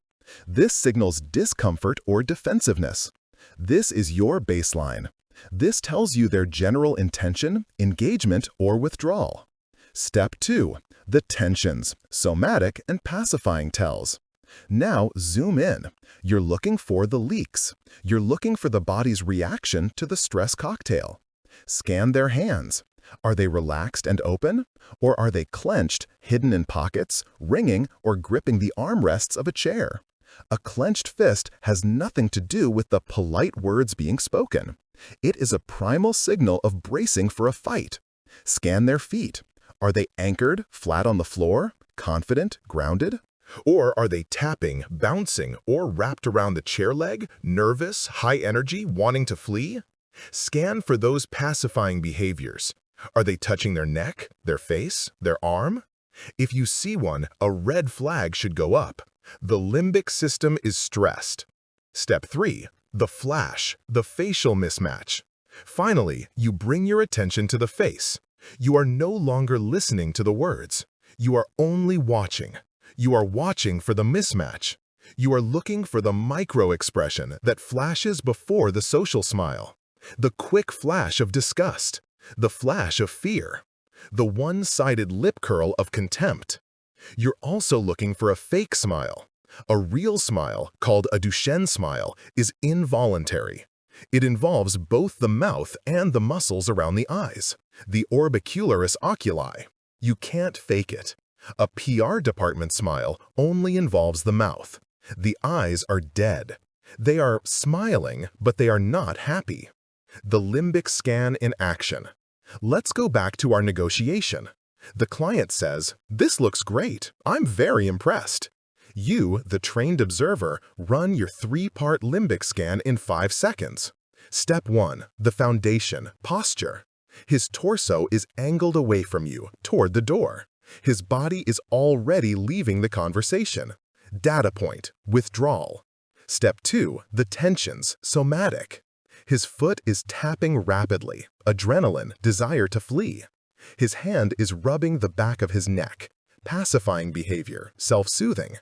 This signals discomfort or defensiveness. This is your baseline. This tells you their general intention, engagement, or withdrawal. Step 2. The tensions, somatic and pacifying tells. Now zoom in. You're looking for the leaks. You're looking for the body's reaction to the stress cocktail. Scan their hands. Are they relaxed and open? Or are they clenched, hidden in pockets, wringing, or gripping the armrests of a chair? A clenched fist has nothing to do with the polite words being spoken. It is a primal signal of bracing for a fight. Scan their feet. Are they anchored, flat on the floor, confident, grounded? Or are they tapping, bouncing, or wrapped around the chair leg, nervous, high energy, wanting to flee? Scan for those pacifying behaviors. Are they touching their neck, their face, their arm? If you see one, a red flag should go up. The limbic system is stressed. Step 3. The flash, the facial mismatch. Finally, you bring your attention to the face. You are no longer listening to the words. You are only watching. You are watching for the mismatch. You are looking for the micro-expression that flashes before the social smile. The quick flash of disgust. The flash of fear. The one-sided lip curl of contempt. You're also looking for a fake smile. A real smile, called a Duchenne smile, is involuntary. It involves both the mouth and the muscles around the eyes, the orbicularis oculi. You can't fake it. A PR department smile only involves the mouth. The eyes are dead. They are smiling, but they are not happy. The limbic scan in action. Let's go back to our negotiation. The client says, "This looks great. I'm very impressed." You, the trained observer, run your 3-part limbic scan in 5 seconds. Step 1. The foundation, posture. His torso is angled away from you, toward the door. His body is already leaving the conversation. Data point, withdrawal. Step 2. The tensions, somatic. His foot is tapping rapidly, adrenaline, desire to flee. His hand is rubbing the back of his neck, pacifying behavior, self-soothing.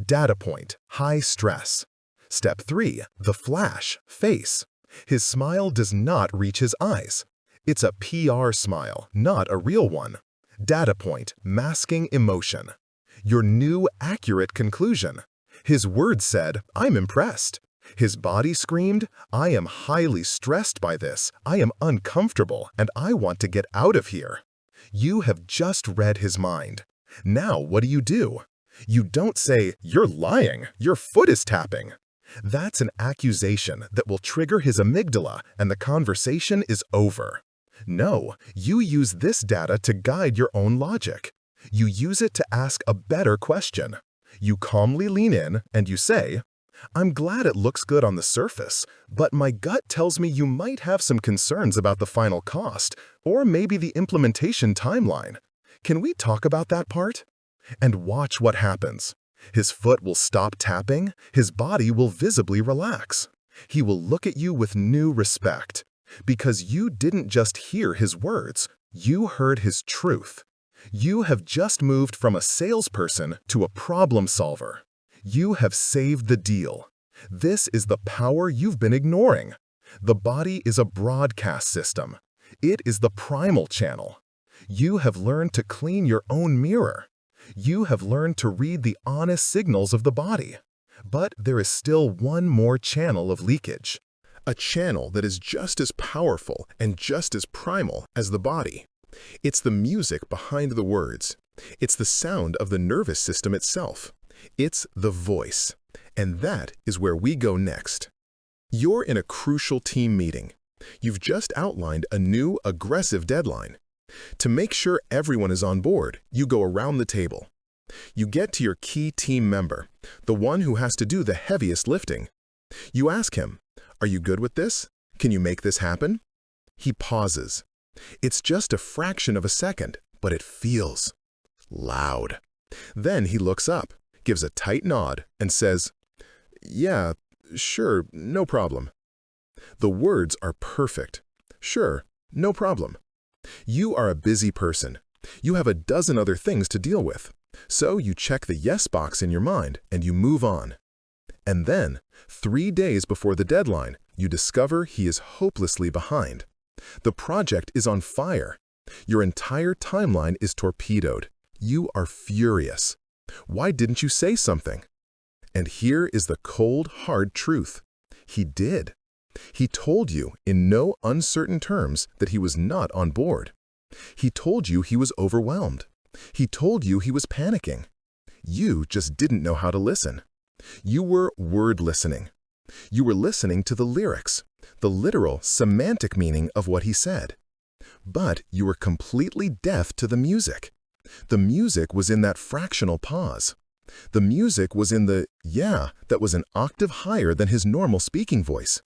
Data point, high stress. Step 3. The flash, face. His smile does not reach his eyes. It's a PR smile, not a real one. Data point, masking emotion. Your new, accurate conclusion. His words said, "I'm impressed." His body screamed, "I am highly stressed by this. I am uncomfortable, and I want to get out of here." You have just read his mind. Now what do? You don't say, "You're lying, your foot is tapping." That's an accusation that will trigger his amygdala and the conversation is over. No, you use this data to guide your own logic. You use it to ask a better question. You calmly lean in and you say, "I'm glad it looks good on the surface, but my gut tells me you might have some concerns about the final cost, or maybe the implementation timeline. Can we talk about that part?" And watch what happens. His foot will stop tapping, his body will visibly relax. He will look at you with new respect. Because you didn't just hear his words, you heard his truth. You have just moved from a salesperson to a problem solver. You have saved the deal. This is the power you've been ignoring. The body is a broadcast system. It is the primal channel. You have learned to clean your own mirror. You have learned to read the honest signals of the body. But there is still one more channel of leakage. A channel that is just as powerful and just as primal as the body. It's the music behind the words. It's the sound of the nervous system itself. It's the voice. And that is where we go next. You're in a crucial team meeting. You've just outlined a new, aggressive deadline. To make sure everyone is on board, you go around the table. You get to your key team member, the one who has to do the heaviest lifting. You ask him, "Are you good with this? Can you make this happen?" He pauses. It's just a fraction of a second, but it feels loud. Then he looks up, gives a tight nod, and says, "Yeah, sure, no problem." The words are perfect. Sure, no problem. You are a busy person. You have a dozen other things to deal with. So you check the yes box in your mind and you move on. And then, 3 days before the deadline, you discover he is hopelessly behind. The project is on fire. Your entire timeline is torpedoed. You are furious. Why didn't you say something? And here is the cold, hard truth. He did. He told you in no uncertain terms that he was not on board. He told you he was overwhelmed. He told you he was panicking. You just didn't know how to listen. You were word listening. You were listening to the lyrics, the literal, semantic meaning of what he said. But you were completely deaf to the music. The music was in that fractional pause. The music was in the "yeah" that was an octave higher than his normal speaking voice.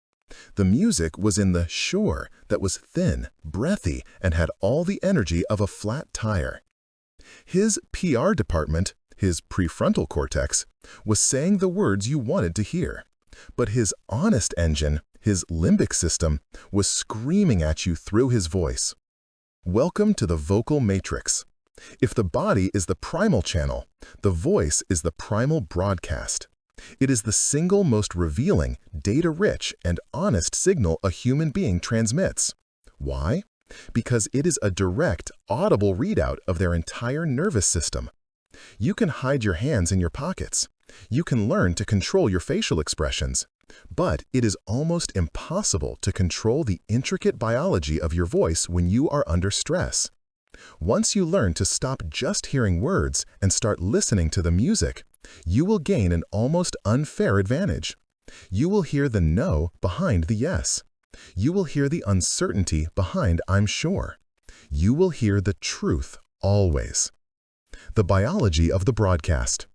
The music was in the "sure" that was thin, breathy, and had all the energy of a flat tire. His PR department, his prefrontal cortex, was saying the words you wanted to hear. But his honest engine, his limbic system, was screaming at you through his voice. Welcome to the vocal matrix. If the body is the primal channel, the voice is the primal broadcast. It is the single most revealing, data-rich, and honest signal a human being transmits. Why? Because it is a direct, audible readout of their entire nervous system. You can hide your hands in your pockets. You can learn to control your facial expressions. But it is almost impossible to control the intricate biology of your voice when you are under stress. Once you learn to stop just hearing words and start listening to the music, you will gain an almost unfair advantage. You will hear the no behind the yes. You will hear the uncertainty behind "I'm sure." You will hear the truth always. The biology of the broadcast.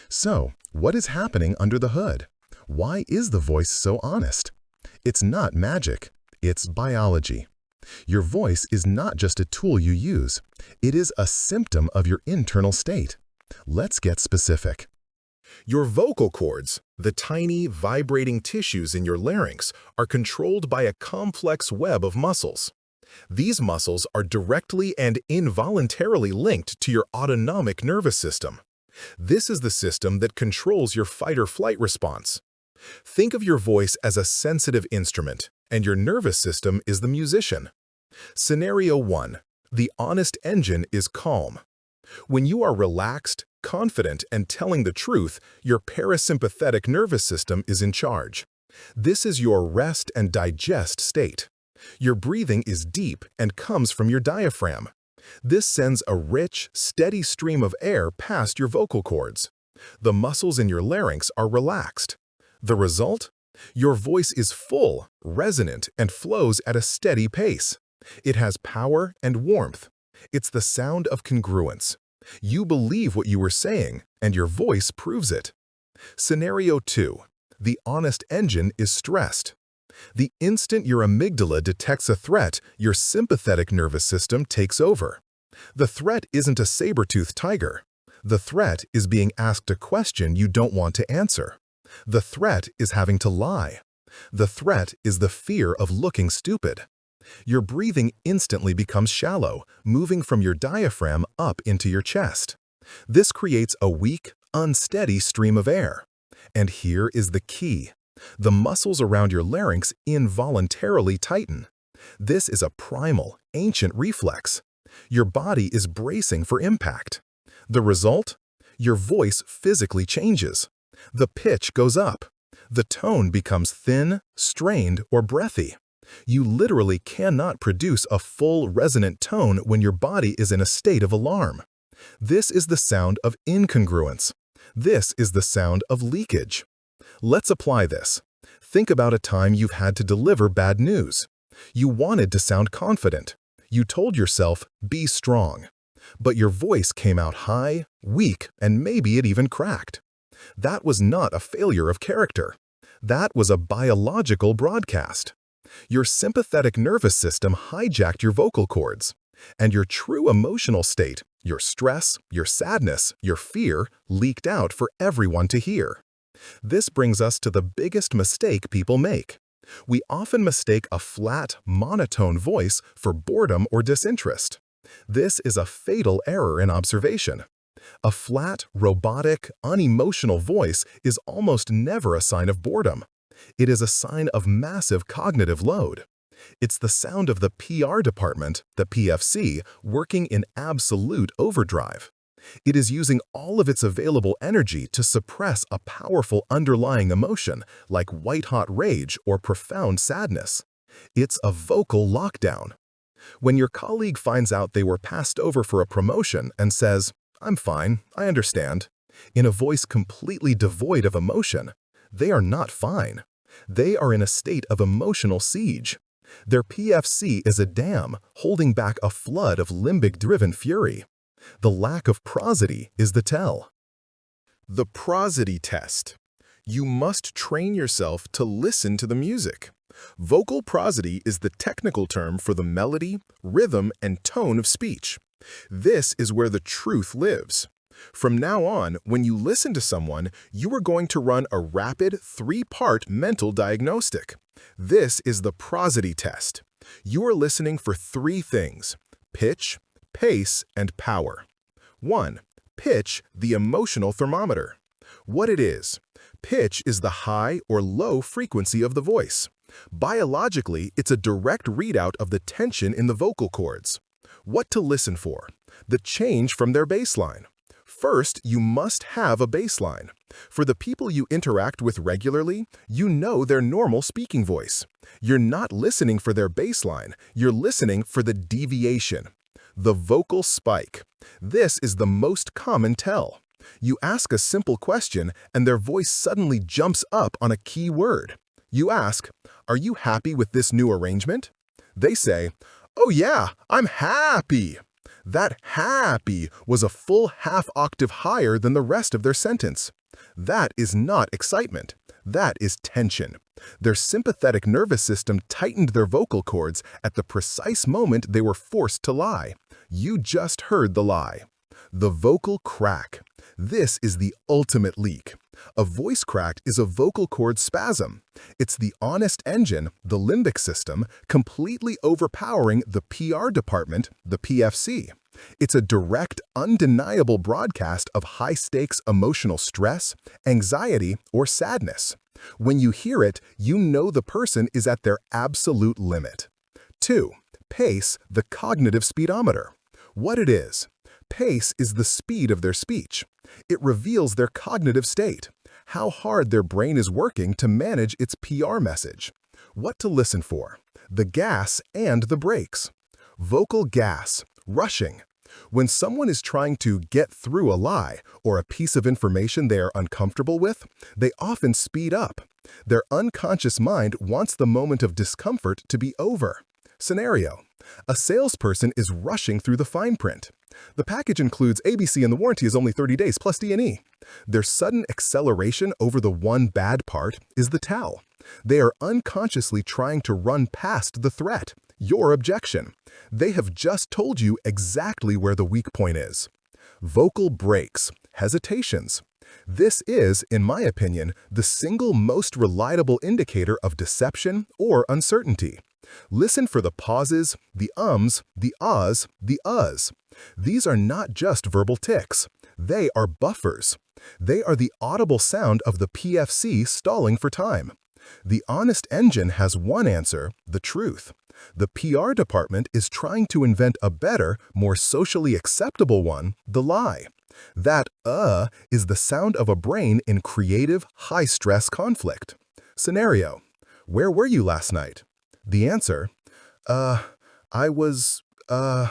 So, what is happening under the hood? Why is the voice so honest? It's not magic. It's biology. Your voice is not just a tool you use. It is a symptom of your internal state. Let's get specific. Your vocal cords, the tiny, vibrating tissues in your larynx, are controlled by a complex web of muscles. These muscles are directly and involuntarily linked to your autonomic nervous system. This is the system that controls your fight-or-flight response. Think of your voice as a sensitive instrument, and your nervous system is the musician. Scenario 1. The honest engine is calm. When you are relaxed, confident, and telling the truth, your parasympathetic nervous system is in charge. This is your rest and digest state. Your breathing is deep and comes from your diaphragm. This sends a rich, steady stream of air past your vocal cords. The muscles in your larynx are relaxed. The result? Your voice is full, resonant, and flows at a steady pace. It has power and warmth. It's the sound of congruence. You believe what you were saying, and your voice proves it. Scenario 2. The honest engine is stressed. The instant your amygdala detects a threat, your sympathetic nervous system takes over. The threat isn't a saber-toothed tiger. The threat is being asked a question you don't want to answer. The threat is having to lie. The threat is the fear of looking stupid. Your breathing instantly becomes shallow, moving from your diaphragm up into your chest. This creates a weak, unsteady stream of air. And here is the key. The muscles around your larynx involuntarily tighten. This is a primal, ancient reflex. Your body is bracing for impact. The result? Your voice physically changes. The pitch goes up. The tone becomes thin, strained, or breathy. You literally cannot produce a full, resonant tone when your body is in a state of alarm. This is the sound of incongruence. This is the sound of leakage. Let's apply this. Think about a time you've had to deliver bad news. You wanted to sound confident. You told yourself, be strong. But your voice came out high, weak, and maybe it even cracked. That was not a failure of character. That was a biological broadcast. Your sympathetic nervous system hijacked your vocal cords. And your true emotional state, your stress, your sadness, your fear, leaked out for everyone to hear. This brings us to the biggest mistake people make. We often mistake a flat, monotone voice for boredom or disinterest. This is a fatal error in observation. A flat, robotic, unemotional voice is almost never a sign of boredom. It is a sign of massive cognitive load. It's the sound of the PR department, the PFC, working in absolute overdrive. It is using all of its available energy to suppress a powerful underlying emotion like white-hot rage or profound sadness. It's a vocal lockdown. When your colleague finds out they were passed over for a promotion and says, "I'm fine, I understand," in a voice completely devoid of emotion, they are not fine. They are in a state of emotional siege. Their PFC is a dam holding back a flood of limbic-driven fury. The lack of prosody is the tell. The prosody test. You must train yourself to listen to the music. Vocal prosody is the technical term for the melody, rhythm, and tone of speech. This is where the truth lives. From now on, when you listen to someone, you are going to run a rapid, 3-part mental diagnostic. This is the prosody test. You are listening for 3 things: pitch, pace, and power. 1. Pitch, the emotional thermometer. What it is. Pitch is the high or low frequency of the voice. Biologically, it's a direct readout of the tension in the vocal cords. What to listen for? The change from their baseline. First, you must have a baseline. For the people you interact with regularly, you know their normal speaking voice. You're not listening for their baseline, you're listening for the deviation. The vocal spike. This is the most common tell. You ask a simple question and their voice suddenly jumps up on a key word. You ask, "Are you happy with this new arrangement?" They say, "Oh yeah, I'm happy." That happy was a full half-octave higher than the rest of their sentence. That is not excitement. That is tension. Their sympathetic nervous system tightened their vocal cords at the precise moment they were forced to lie. You just heard the lie. The vocal crack. This is the ultimate leak. A voice crack is a vocal cord spasm. It's the honest engine, the limbic system, completely overpowering the PR department, the PFC. It's a direct, undeniable broadcast of high-stakes emotional stress, anxiety, or sadness. When you hear it, you know the person is at their absolute limit. 2. Pace, the cognitive speedometer. What it is. Pace is the speed of their speech. It reveals their cognitive state, how hard their brain is working to manage its PR message. What to listen for. The gas and the brakes. Vocal gas. Rushing. When someone is trying to get through a lie or a piece of information they are uncomfortable with, they often speed up. Their unconscious mind wants the moment of discomfort to be over. Scenario. A salesperson is rushing through the fine print. The package includes ABC and the warranty is only 30 days plus D&E. Their sudden acceleration over the one bad part is the tell. They are unconsciously trying to run past the threat, your objection. They have just told you exactly where the weak point is. Vocal breaks, hesitations. This is, in my opinion, the single most reliable indicator of deception or uncertainty. Listen for the pauses, the ums, the ahs, the uhs. These are not just verbal tics. They are buffers. They are the audible sound of the PFC stalling for time. The honest engine has one answer, the truth. The PR department is trying to invent a better, more socially acceptable one, the lie. That is the sound of a brain in creative, high-stress conflict. Scenario. Where were you last night? The answer, I was, I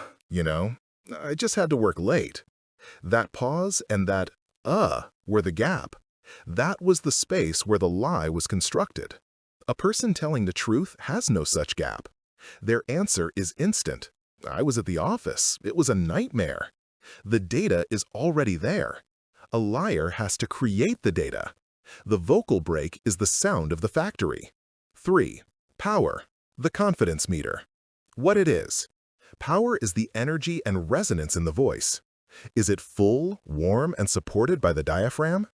just had to work late. That pause and that, were the gap. That was the space where the lie was constructed. A person telling the truth has no such gap. Their answer is instant. I was at the office. It was a nightmare. The data is already there. A liar has to create the data. The vocal break is the sound of the factory. 3. Power, the confidence meter. What it is. Power is the energy and resonance in the voice. Is it full, warm, and supported by the diaphragm?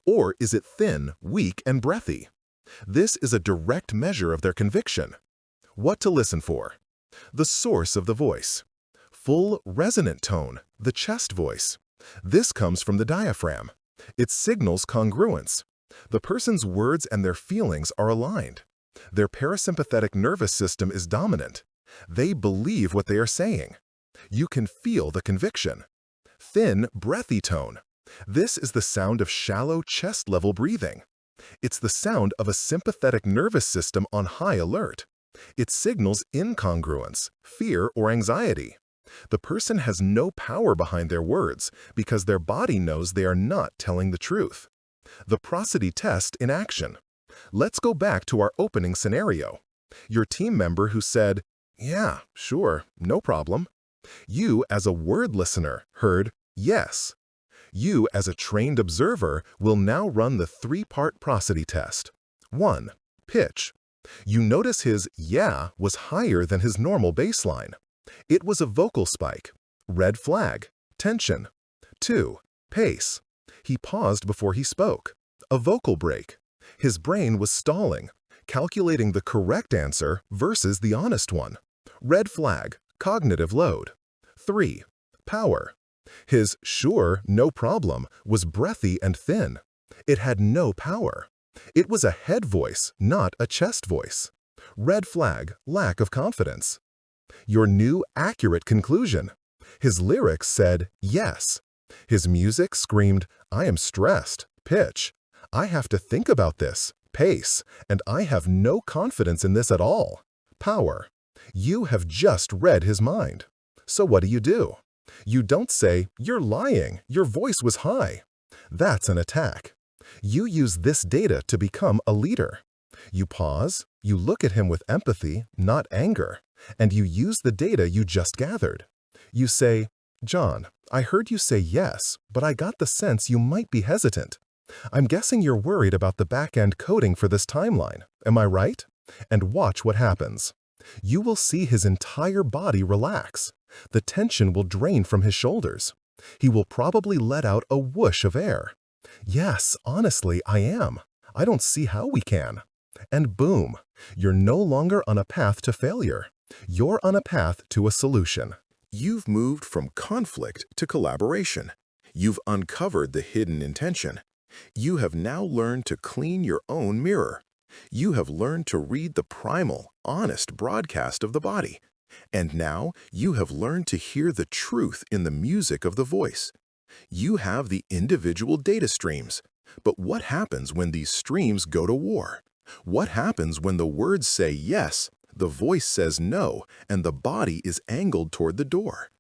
Or is it thin, weak, and breathy? This is a direct measure of their conviction. What to listen for. The source of the voice. Full, resonant tone, the chest voice. This comes from the diaphragm. It signals congruence. The person's words and their feelings are aligned. Their parasympathetic nervous system is dominant. They believe what they are saying. You can feel the conviction. Thin, breathy tone. This is the sound of shallow chest-level breathing. It's the sound of a sympathetic nervous system on high alert. It signals incongruence, fear, or anxiety. The person has no power behind their words because their body knows they are not telling the truth. The prosody test in action. Let's go back to our opening scenario. Your team member who said, "Yeah, sure, no problem." You, as a word listener, heard, "Yes." You, as a trained observer, will now run the 3-part prosody test. 1. Pitch. You notice his "yeah" was higher than his normal baseline. It was a vocal spike. Red flag. Tension. 2. Pace. He paused before he spoke. A vocal break. His brain was stalling, calculating the correct answer versus the honest one. Red flag. Cognitive load. 3. Power. His "sure, no problem" was breathy and thin. It had no power. It was a head voice, not a chest voice. Red flag, lack of confidence. Your new accurate conclusion. His lyrics said, "yes." His music screamed, "I am stressed." Pitch. "I have to think about this." Pace. "And I have no confidence in this at all." Power. You have just read his mind. So what do? You don't say, "You're lying, your voice was high." That's an attack. You use this data to become a leader. You pause, you look at him with empathy, not anger, and you use the data you just gathered. You say, "John, I heard you say yes, but I got the sense you might be hesitant. I'm guessing you're worried about the back-end coding for this timeline. Am I right?" And watch what happens. You will see his entire body relax. The tension will drain from his shoulders. He will probably let out a whoosh of air. "Yes, honestly, I am. I don't see how we can." And boom, you're no longer on a path to failure. You're on a path to a solution. You've moved from conflict to collaboration. You've uncovered the hidden intention. You have now learned to clean your own mirror. You have learned to read the primal, honest broadcast of the body. And now you have learned to hear the truth in the music of the voice. You have the individual data streams. But what happens when these streams go to war? What happens when the words say yes, the voice says no, and the body is angled toward the door?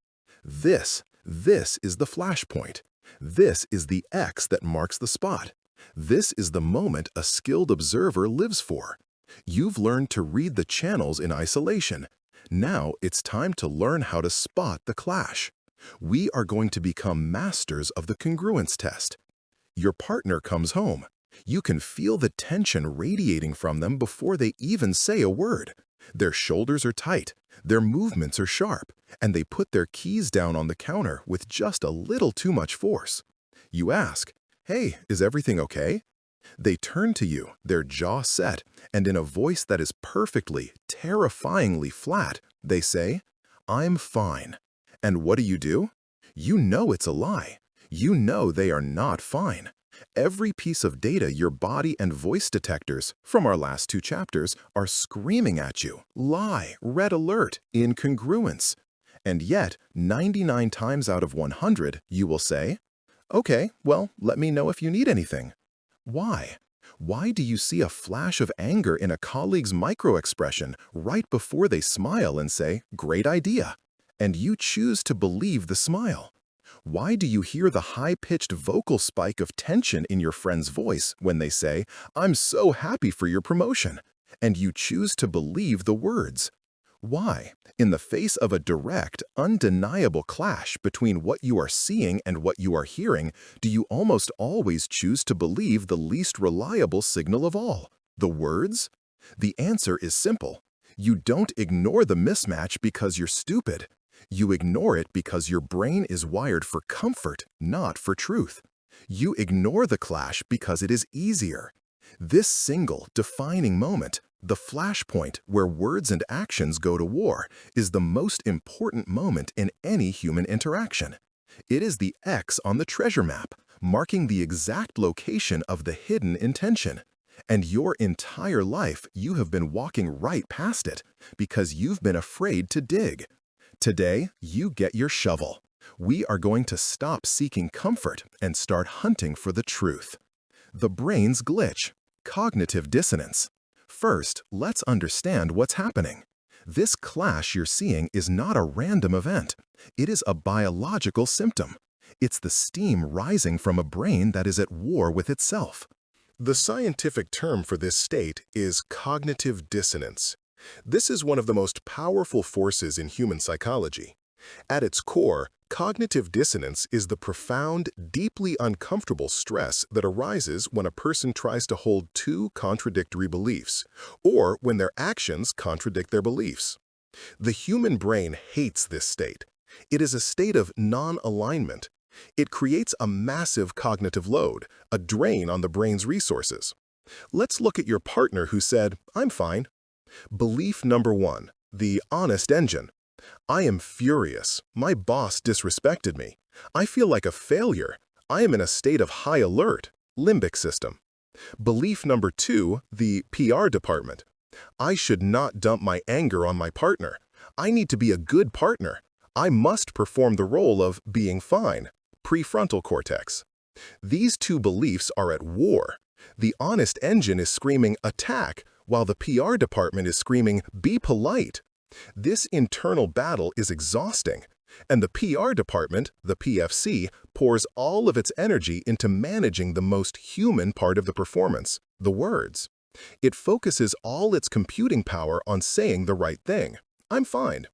This is the flashpoint. This is the X that marks the spot. This is the moment a skilled observer lives for. You've learned to read the channels in isolation. Now it's time to learn how to spot the clash. We are going to become masters of the congruence test. Your partner comes home. You can feel the tension radiating from them before they even say a word. Their shoulders are tight, their movements are sharp, and they put their keys down on the counter with just a little too much force. You ask, "Hey, is everything okay?" They turn to you, their jaw set, and in a voice that is perfectly, terrifyingly flat, they say, "I'm fine." And what do? You know it's a lie. You know they are not fine. Every piece of data your body and voice detectors, from our last 2 chapters, are screaming at you. Lie, red alert, incongruence. And yet, 99 times out of 100, you will say, "Okay, well, let me know if you need anything." Why? Why do you see a flash of anger in a colleague's microexpression right before they smile and say, "Great idea," and you choose to believe the smile? Why do you hear the high-pitched vocal spike of tension in your friend's voice when they say, "I'm so happy for your promotion," and you choose to believe the words? Why, in the face of a direct, undeniable clash between what you are seeing and what you are hearing, do you almost always choose to believe the least reliable signal of all, the words? The answer is simple. You don't ignore the mismatch because you're stupid. You ignore it because your brain is wired for comfort, not for truth. You ignore the clash because it is easier. This single, defining moment, the flashpoint where words and actions go to war, is the most important moment in any human interaction. It is the X on the treasure map, marking the exact location of the hidden intention. And your entire life, you have been walking right past it because you've been afraid to dig. Today, you get your shovel. We are going to stop seeking comfort and start hunting for the truth. The brain's glitch, cognitive dissonance. First, let's understand what's happening. This clash you're seeing is not a random event. It is a biological symptom. It's the steam rising from a brain that is at war with itself. The scientific term for this state is cognitive dissonance. This is one of the most powerful forces in human psychology. At its core, cognitive dissonance is the profound, deeply uncomfortable stress that arises when a person tries to hold 2 contradictory beliefs, or when their actions contradict their beliefs. The human brain hates this state. It is a state of non-alignment. It creates a massive cognitive load, a drain on the brain's resources. Let's look at your partner who said, "I'm fine." Belief number 1, the honest engine. I am furious. My boss disrespected me. I feel like a failure. I am in a state of high alert, limbic system. Belief number 2, the PR department. I should not dump my anger on my partner. I need to be a good partner. I must perform the role of being fine, prefrontal cortex. These 2 beliefs are at war. The honest engine is screaming attack, while the PR department is screaming be polite. This internal battle is exhausting, and the PR department, the PFC, pours all of its energy into managing the most human part of the performance, the words. It focuses all its computing power on saying the right thing. I'm fine.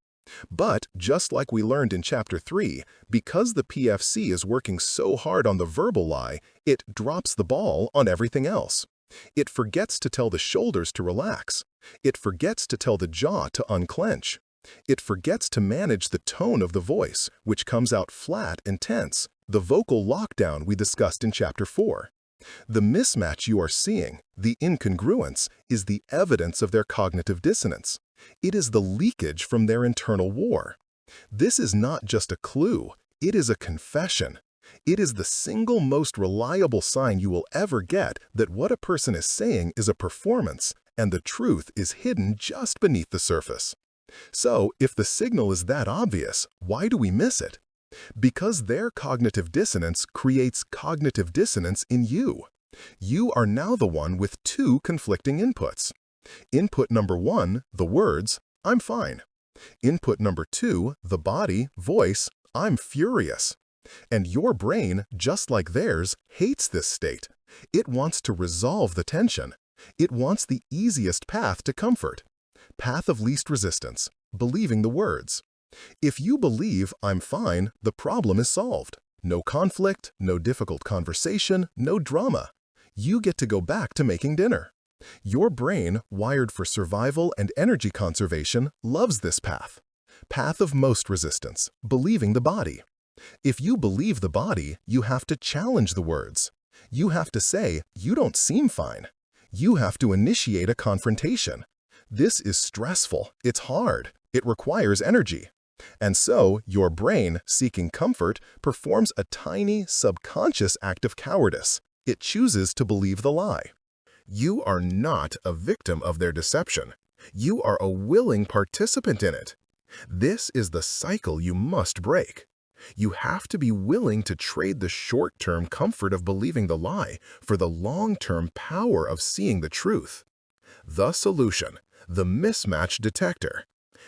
But, just like we learned in Chapter 3, because the PFC is working so hard on the verbal lie, it drops the ball on everything else. It forgets to tell the shoulders to relax. It forgets to tell the jaw to unclench. It forgets to manage the tone of the voice, which comes out flat and tense, the vocal lockdown we discussed in Chapter 4. The mismatch you are seeing, the incongruence, is the evidence of their cognitive dissonance. It is the leakage from their internal war. This is not just a clue, it is a confession. It is the single most reliable sign you will ever get that what a person is saying is a performance, and the truth is hidden just beneath the surface. So, if the signal is that obvious, why do we miss it? Because their cognitive dissonance creates cognitive dissonance in you. You are now the one with 2 conflicting inputs. Input number 1, the words, "I'm fine." Input number 2, the body, voice, I'm furious. And your brain, just like theirs, hates this state. It wants to resolve the tension. It wants the easiest path to comfort. Path of least resistance, believing the words. If you believe I'm fine, the problem is solved. No conflict, no difficult conversation, no drama. You get to go back to making dinner. Your brain, wired for survival and energy conservation, loves this path. Path of most resistance, believing the body. If you believe the body, you have to challenge the words. You have to say, you don't seem fine. You have to initiate a confrontation. This is stressful, it's hard, it requires energy. And so, your brain, seeking comfort, performs a tiny, subconscious act of cowardice. It chooses to believe the lie. You are not a victim of their deception. You are a willing participant in it. This is the cycle you must break. You have to be willing to trade the short-term comfort of believing the lie for the long-term power of seeing the truth. The solution, the mismatch detector.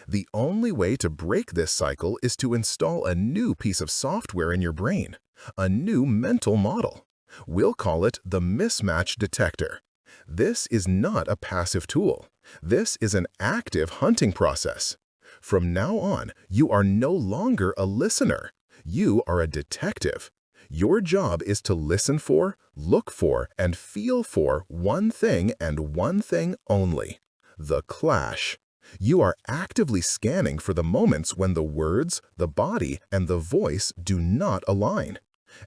The only way to break this cycle is to install a new piece of software in your brain, a new mental model. We'll call it the mismatch detector. This is not a passive tool. This is an active hunting process. From now on, you are no longer a listener. You are a detective. Your job is to listen for, look for, and feel for one thing and one thing only: the clash. You are actively scanning for the moments when the words, the body, and the voice do not align.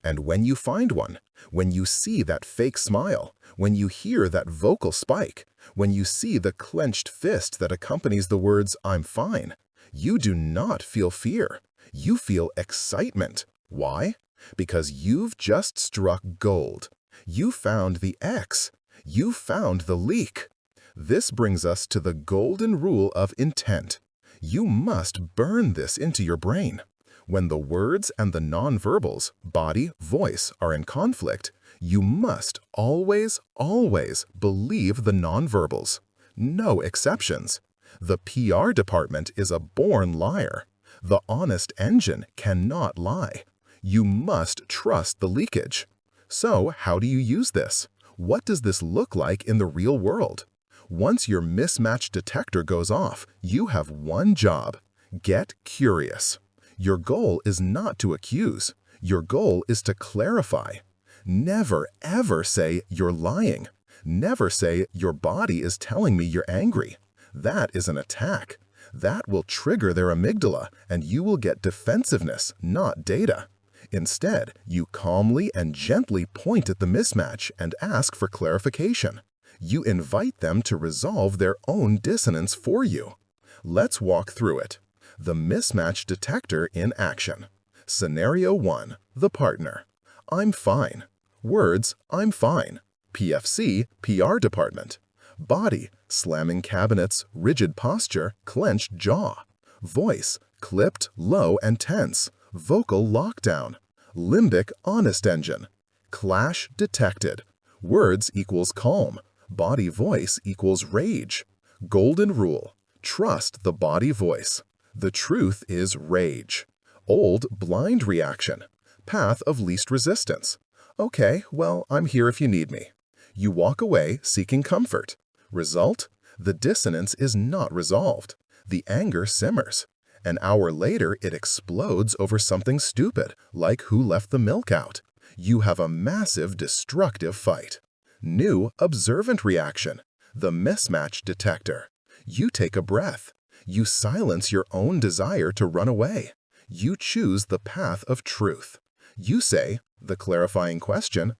And when you find one, when you see that fake smile, when you hear that vocal spike, when you see the clenched fist that accompanies the words, "I'm fine," you do not feel fear. You feel excitement. Why? Because you've just struck gold. You found the X. You found the leak. This brings us to the golden rule of intent. You must burn this into your brain. When the words and the nonverbals, body, voice, are in conflict, you must always, always believe the nonverbals. No exceptions. The PR department is a born liar. The honest engine cannot lie. You must trust the leakage. So, how do you use this? What does this look like in the real world? Once your mismatch detector goes off, you have one job: get curious. Your goal is not to accuse. Your goal is to clarify. Never, ever say you're lying. Never say your body is telling me you're angry. That is an attack. That will trigger their amygdala, and you will get defensiveness, not data. Instead, you calmly and gently point at the mismatch and ask for clarification. You invite them to resolve their own dissonance for you. Let's walk through it. The mismatch detector in action. Scenario 1. The partner. I'm fine. Words, I'm fine. PFC, PR department. Body, slamming cabinets, rigid posture, clenched jaw. Voice, clipped, low and tense. Vocal lockdown. Limbic, honest engine. Clash detected. Words equals calm. Body voice equals rage. Golden rule. Trust the body voice. The truth is rage. Old blind reaction. Path of least resistance. Okay, well, I'm here if you need me. You walk away seeking comfort. Result? The dissonance is not resolved. The anger simmers. An hour later, it explodes over something stupid, like who left the milk out. You have a massive destructive fight. New observant reaction. The mismatch detector. You take a breath. You silence your own desire to run away. You choose the path of truth. You say, the clarifying question,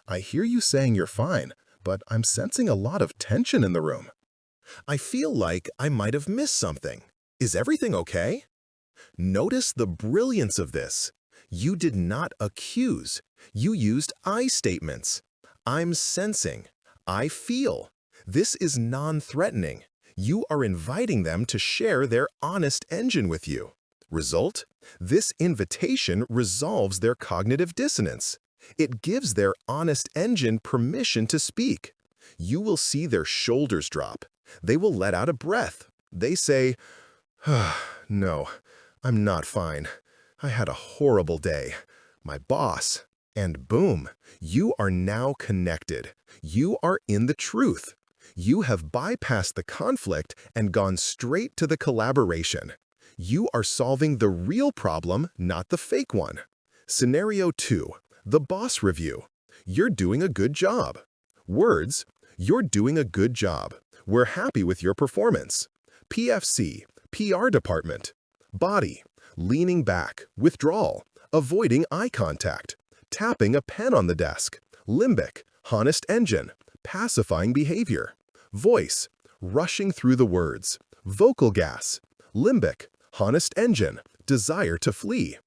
I hear you saying you're fine, but I'm sensing a lot of tension in the room. I feel like I might have missed something. Is everything okay? Notice the brilliance of this. You did not accuse. You used I statements. I'm sensing. I feel. This is non-threatening. You are inviting them to share their honest engine with you. Result? This invitation resolves their cognitive dissonance. It gives their honest engine permission to speak. You will see their shoulders drop. They will let out a breath. They say, no, I'm not fine. I had a horrible day. My boss. And boom, you are now connected. You are in the truth. You have bypassed the conflict and gone straight to the collaboration. You are solving the real problem, not the fake one. Scenario 2, the boss review. You're doing a good job. Words, you're doing a good job. We're happy with your performance. PFC, PR department. Body, leaning back, withdrawal, avoiding eye contact, tapping a pen on the desk. Limbic, honest engine, pacifying behavior. Voice, rushing through the words. Vocal gas. Limbic, honest engine, desire to flee.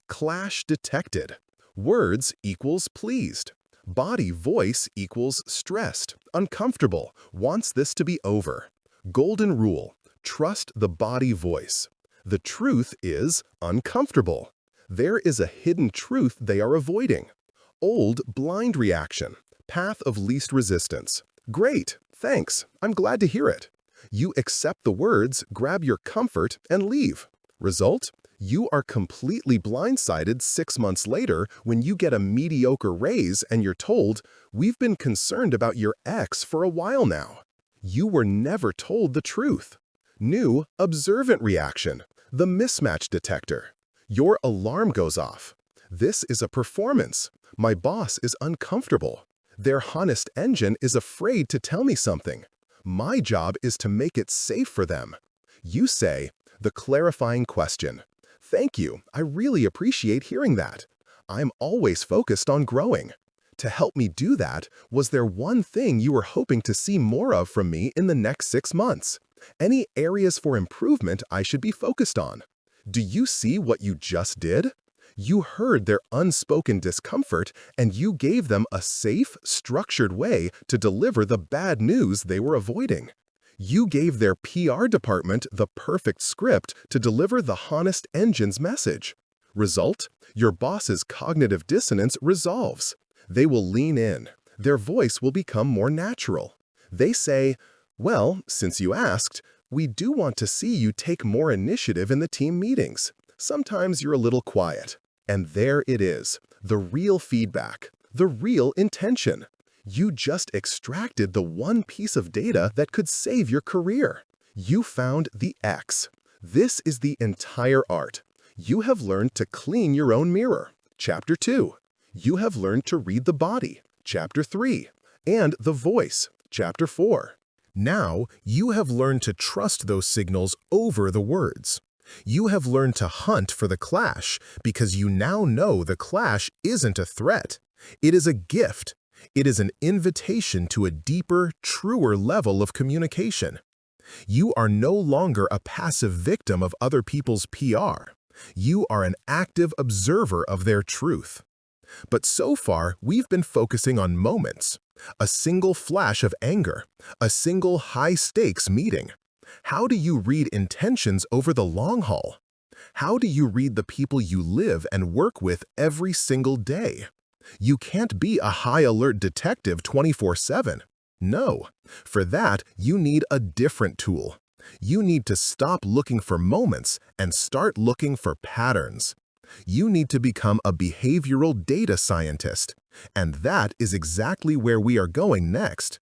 Clash detected. Words equals pleased. Body voice equals stressed, uncomfortable, wants this to be over. Golden rule, trust the body voice. The truth is uncomfortable. There is a hidden truth they are avoiding. Old blind reaction, path of least resistance. Great, thanks, I'm glad to hear it. You accept the words, grab your comfort, and leave. Result? You are completely blindsided 6 months later when you get a mediocre raise and you're told, "We've been concerned about your ex for a while now." You were never told the truth. New, observant reaction, the mismatch detector. Your alarm goes off. This is a performance. My boss is uncomfortable. Their honest engine is afraid to tell me something. My job is to make it safe for them. You say, the clarifying question. Thank you, I really appreciate hearing that. I'm always focused on growing. To help me do that, was there one thing you were hoping to see more of from me in the next 6 months? Any areas for improvement I should be focused on? Do you see what you just did? You heard their unspoken discomfort and you gave them a safe, structured way to deliver the bad news they were avoiding. You gave their PR department the perfect script to deliver the honest engine's message. Result? Your boss's cognitive dissonance resolves. They will lean in. Their voice will become more natural. They say, "Well, since you asked, we do want to see you take more initiative in the team meetings. Sometimes you're a little quiet." And there it is, the real feedback, the real intention. You just extracted the one piece of data that could save your career. You found the X. This is the entire art. You have learned to clean your own mirror. Chapter 2. You have learned to read the body. Chapter 3. And the voice. Chapter 4. Now, you have learned to trust those signals over the words. You have learned to hunt for the clash because you now know the clash isn't a threat. It is a gift. It is an invitation to a deeper, truer level of communication. You are no longer a passive victim of other people's PR. You are an active observer of their truth. But so far, we've been focusing on moments. A single flash of anger, a single high-stakes meeting. How do you read intentions over the long haul? How do you read the people you live and work with every single day? You can't be a high-alert detective 24/7. No, for that, you need a different tool. You need to stop looking for moments and start looking for patterns. You need to become a behavioral data scientist, and that is exactly where we are going next.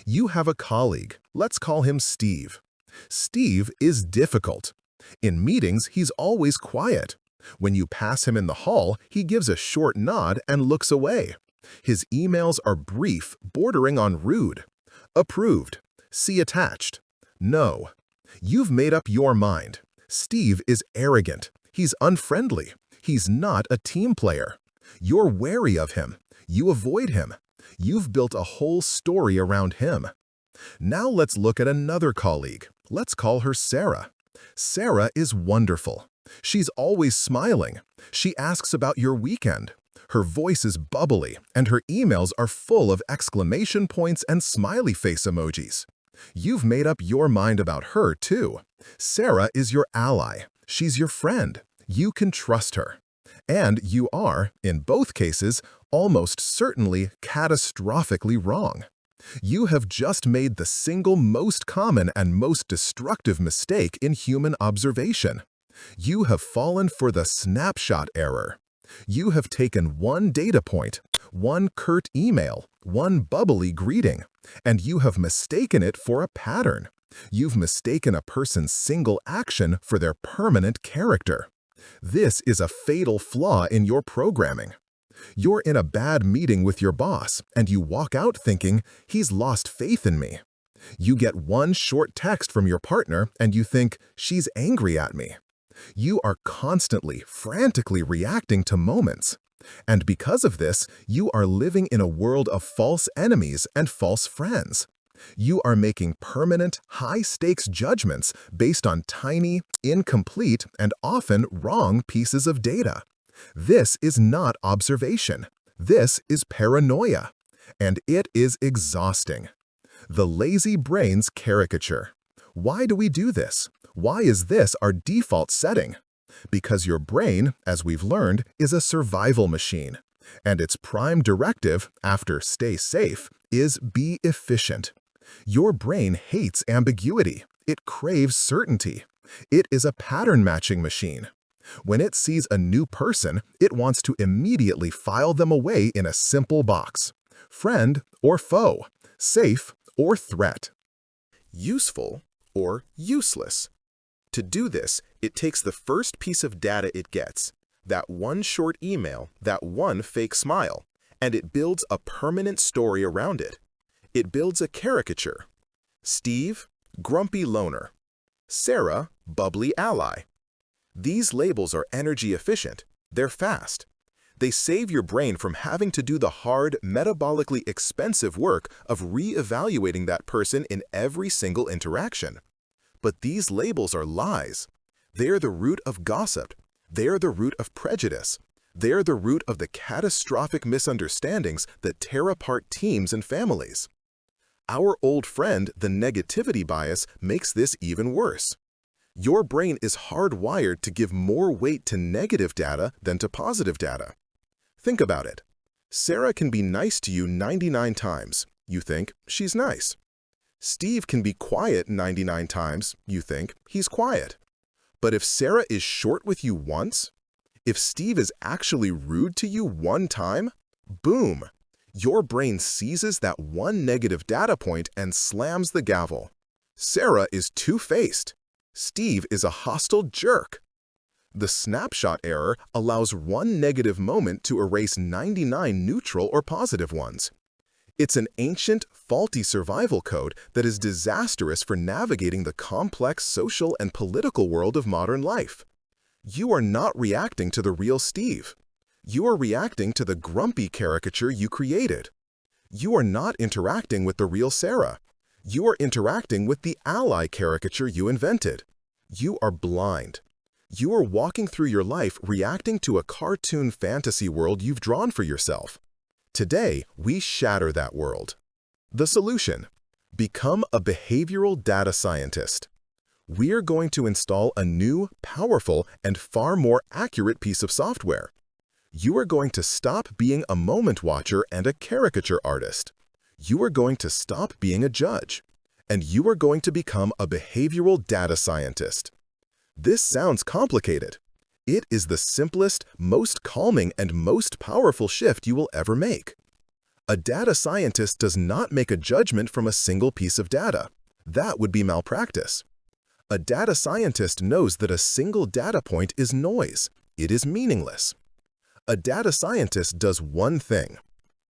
You have a colleague, let's call him Steve. Steve is difficult. In meetings, he's always quiet. When you pass him in the hall, he gives a short nod and looks away. His emails are brief, bordering on rude. Approved. See attached. No. You've made up your mind. Steve is arrogant. He's unfriendly. He's not a team player. You're wary of him. You avoid him. You've built a whole story around him. Now let's look at another colleague. Let's call her Sarah. Sarah is wonderful. She's always smiling. She asks about your weekend. Her voice is bubbly, and her emails are full of exclamation points and smiley face emojis. You've made up your mind about her, too. Sarah is your ally. She's your friend. You can trust her. And you are, in both cases, almost certainly catastrophically wrong. You have just made the single most common and most destructive mistake in human observation. You have fallen for the snapshot error. You have taken one data point, one curt email, one bubbly greeting, and you have mistaken it for a pattern. You've mistaken a person's single action for their permanent character. This is a fatal flaw in your programming. You're in a bad meeting with your boss, and you walk out thinking, "He's lost faith in me." You get one short text from your partner, and you think, "She's angry at me." You are constantly, frantically reacting to moments. And because of this, you are living in a world of false enemies and false friends. You are making permanent, high-stakes judgments based on tiny, incomplete, and often wrong pieces of data. This is not observation. This is paranoia. And it is exhausting. The lazy brain's caricature. Why do we do this? Why is this our default setting? Because your brain, as we've learned, is a survival machine. And its prime directive, after stay safe, is be efficient. Your brain hates ambiguity. It craves certainty. It is a pattern-matching machine. When it sees a new person, it wants to immediately file them away in a simple box. Friend or foe, safe or threat, useful or useless. To do this, it takes the first piece of data it gets, that one short email, that one fake smile, and it builds a permanent story around it. It builds a caricature. Steve, grumpy loner. Sarah, bubbly ally. These labels are energy efficient. They're fast. They save your brain from having to do the hard, metabolically expensive work of re-evaluating that person in every single interaction. But these labels are lies. They are the root of gossip. They are the root of prejudice. They are the root of the catastrophic misunderstandings that tear apart teams and families. Our old friend, the negativity bias, makes this even worse. Your brain is hardwired to give more weight to negative data than to positive data. Think about it. Sarah can be nice to you 99 times. You think she's nice. Steve can be quiet 99 times. You think he's quiet. But if Sarah is short with you once, if Steve is actually rude to you one time, boom, your brain seizes that one negative data point and slams the gavel. Sarah is two-faced. Steve is a hostile jerk. The snapshot error allows one negative moment to erase 99 neutral or positive ones. It's an ancient, faulty survival code that is disastrous for navigating the complex social and political world of modern life. You are not reacting to the real Steve. You are reacting to the grumpy caricature you created. You are not interacting with the real Sarah. You are interacting with the ally caricature you invented. You are blind. You are walking through your life reacting to a cartoon fantasy world you've drawn for yourself. Today, we shatter that world. The solution: become a behavioral data scientist. We're going to install a new, powerful, and far more accurate piece of software. You are going to stop being a moment watcher and a caricature artist. You are going to stop being a judge. And you are going to become a behavioral data scientist. This sounds complicated. It is the simplest, most calming, and most powerful shift you will ever make. A data scientist does not make a judgment from a single piece of data. That would be malpractice. A data scientist knows that a single data point is noise. It is meaningless. A data scientist does one thing.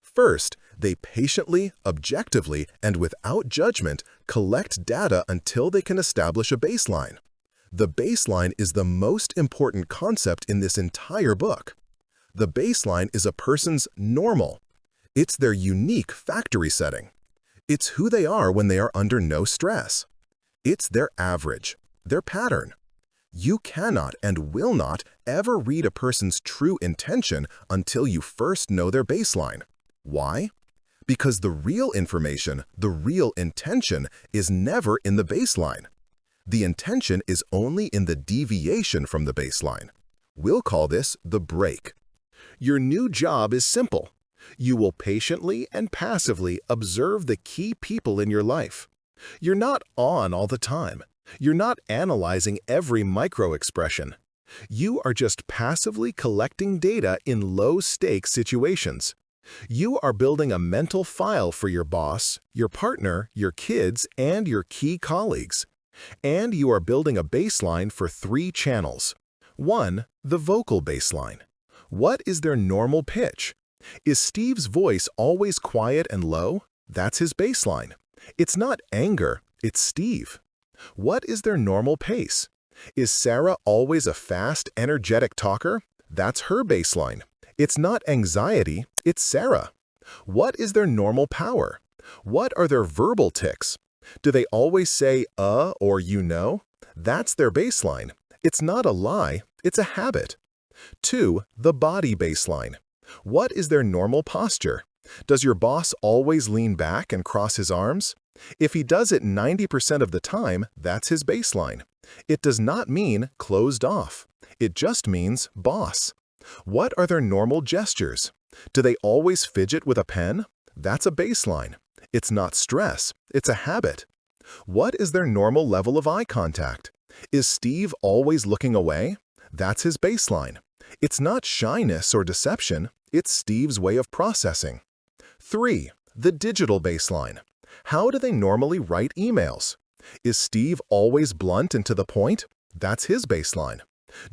First, they patiently, objectively, and without judgment collect data until they can establish a baseline. The baseline is the most important concept in this entire book. The baseline is a person's normal. It's their unique factory setting. It's who they are when they are under no stress. It's their average, their pattern. You cannot and will not ever read a person's true intention until you first know their baseline. Why? Because the real information, the real intention, is never in the baseline. The intention is only in the deviation from the baseline. We'll call this the break. Your new job is simple. You will patiently and passively observe the key people in your life. You're not on all the time. You're not analyzing every micro-expression. You are just passively collecting data in low-stakes situations. You are building a mental file for your boss, your partner, your kids, and your key colleagues. And you are building a baseline for 3 channels. 1. The vocal baseline. What is their normal pitch? Is Steve's voice always quiet and low? That's his baseline. It's not anger, it's Steve. What is their normal pace? Is Sarah always a fast, energetic talker? That's her baseline. It's not anxiety, it's Sarah. What is their normal power? What are their verbal tics? Do they always say, or you know? That's their baseline. It's not a lie, it's a habit. 2. The body baseline. What is their normal posture? Does your boss always lean back and cross his arms? If he does it 90% of the time, that's his baseline. It does not mean closed off. It just means boss. What are their normal gestures? Do they always fidget with a pen? That's a baseline. It's not stress, it's a habit. What is their normal level of eye contact? Is Steve always looking away? That's his baseline. It's not shyness or deception, it's Steve's way of processing. 3. The digital baseline. How do they normally write emails? Is Steve always blunt and to the point? That's his baseline.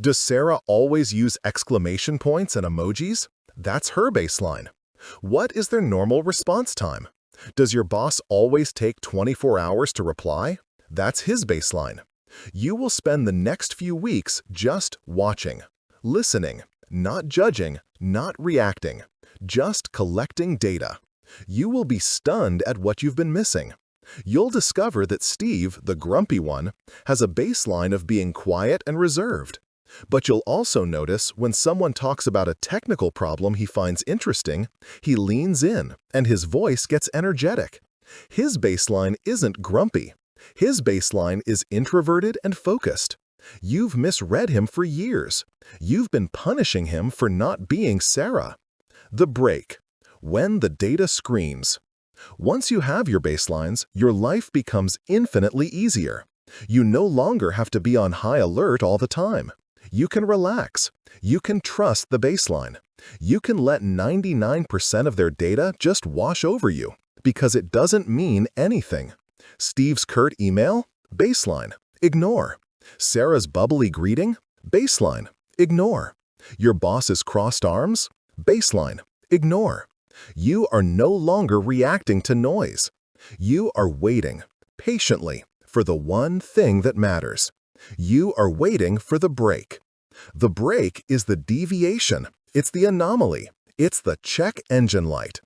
Does Sarah always use exclamation points and emojis? That's her baseline. What is their normal response time? Does your boss always take 24 hours to reply? That's his baseline. You will spend the next few weeks just watching, listening, not judging, not reacting, just collecting data. You will be stunned at what you've been missing. You'll discover that Steve, the grumpy one, has a baseline of being quiet and reserved. But you'll also notice when someone talks about a technical problem he finds interesting, he leans in and his voice gets energetic. His baseline isn't grumpy. His baseline is introverted and focused. You've misread him for years. You've been punishing him for not being Sarah. The break. When the data screams. Once you have your baselines, your life becomes infinitely easier. You no longer have to be on high alert all the time. You can relax. You can trust the baseline. You can let 99% of their data just wash over you because it doesn't mean anything. Steve's curt email? Baseline. Ignore. Sarah's bubbly greeting? Baseline. Ignore. Your boss's crossed arms? Baseline. Ignore. You are no longer reacting to noise. You are waiting, patiently, for the one thing that matters. You are waiting for the break. The break is the deviation. It's the anomaly. It's the check engine light.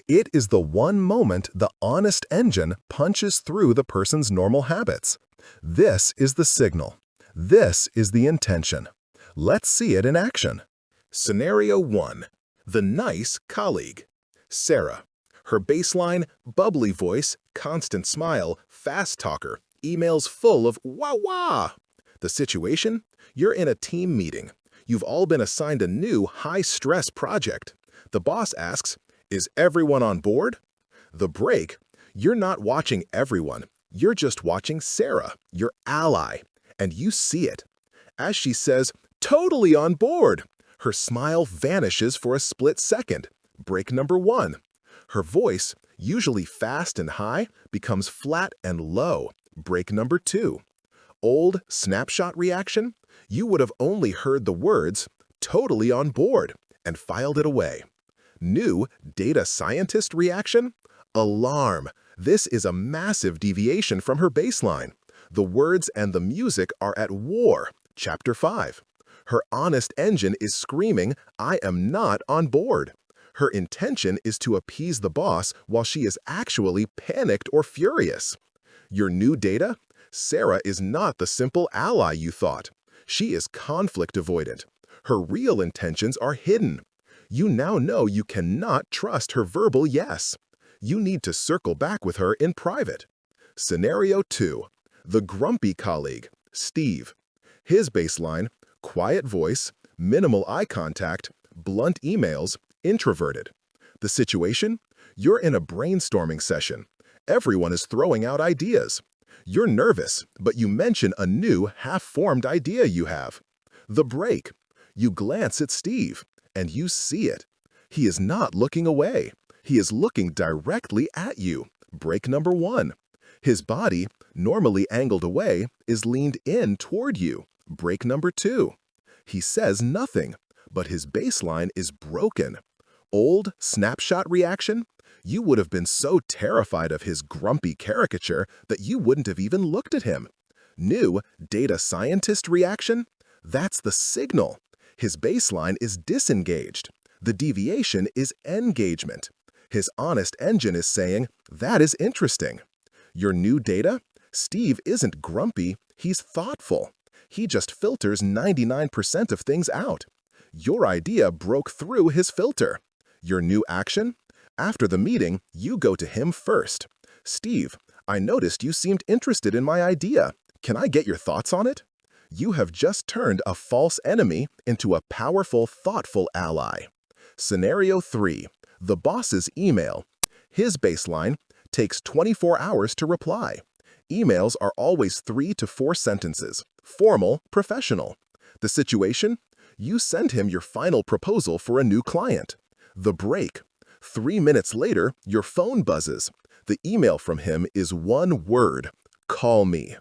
It is the one moment the honest engine punches through the person's normal habits. This is the signal. This is the intention. Let's see it in action. Scenario 1. The nice colleague. Sarah. Her baseline, bubbly voice, constant smile, fast talker, emails full of wah-wah. The situation? You're in a team meeting. You've all been assigned a new high-stress project. The boss asks, "Is everyone on board?" The break? You're not watching everyone. You're just watching Sarah, your ally, and you see it. As she says, "Totally on board," her smile vanishes for a split second. Break number 1. Her voice, usually fast and high, becomes flat and low. Break number 2. Old snapshot reaction? You would have only heard the words, "totally on board," and filed it away. New data scientist reaction? Alarm! This is a massive deviation from her baseline. The words and the music are at war. Chapter 5. Her honest engine is screaming, "I am not on board." Her intention is to appease the boss while she is actually panicked or furious. Your new data? Sarah is not the simple ally you thought. She is conflict avoidant. Her real intentions are hidden. You now know you cannot trust her verbal yes. You need to circle back with her in private. Scenario 2. The grumpy colleague, Steve. His baseline, quiet voice, minimal eye contact, blunt emails, introverted. The situation? You're in a brainstorming session. Everyone is throwing out ideas. You're nervous, but you mention a new, half-formed idea you have. The break. You glance at Steve, and you see it. He is not looking away. He is looking directly at you. Break number 1. His body, normally angled away, is leaned in toward you. Break number 2. He says nothing, but his baseline is broken. Old snapshot reaction? You would have been so terrified of his grumpy caricature that you wouldn't have even looked at him. New data scientist reaction? That's the signal. His baseline is disengaged. The deviation is engagement. His honest engine is saying, that is interesting. Your new data? Steve isn't grumpy, he's thoughtful. He just filters 99% of things out. Your idea broke through his filter. Your new action? After the meeting, you go to him first. Steve, I noticed you seemed interested in my idea. Can I get your thoughts on it? You have just turned a false enemy into a powerful, thoughtful ally. Scenario 3. The boss's email. His baseline takes 24 hours to reply. Emails are always 3 to 4 sentences. Formal, professional. The situation? You send him your final proposal for a new client. The break. 3 minutes later, your phone buzzes. The email from him is one word. Call me.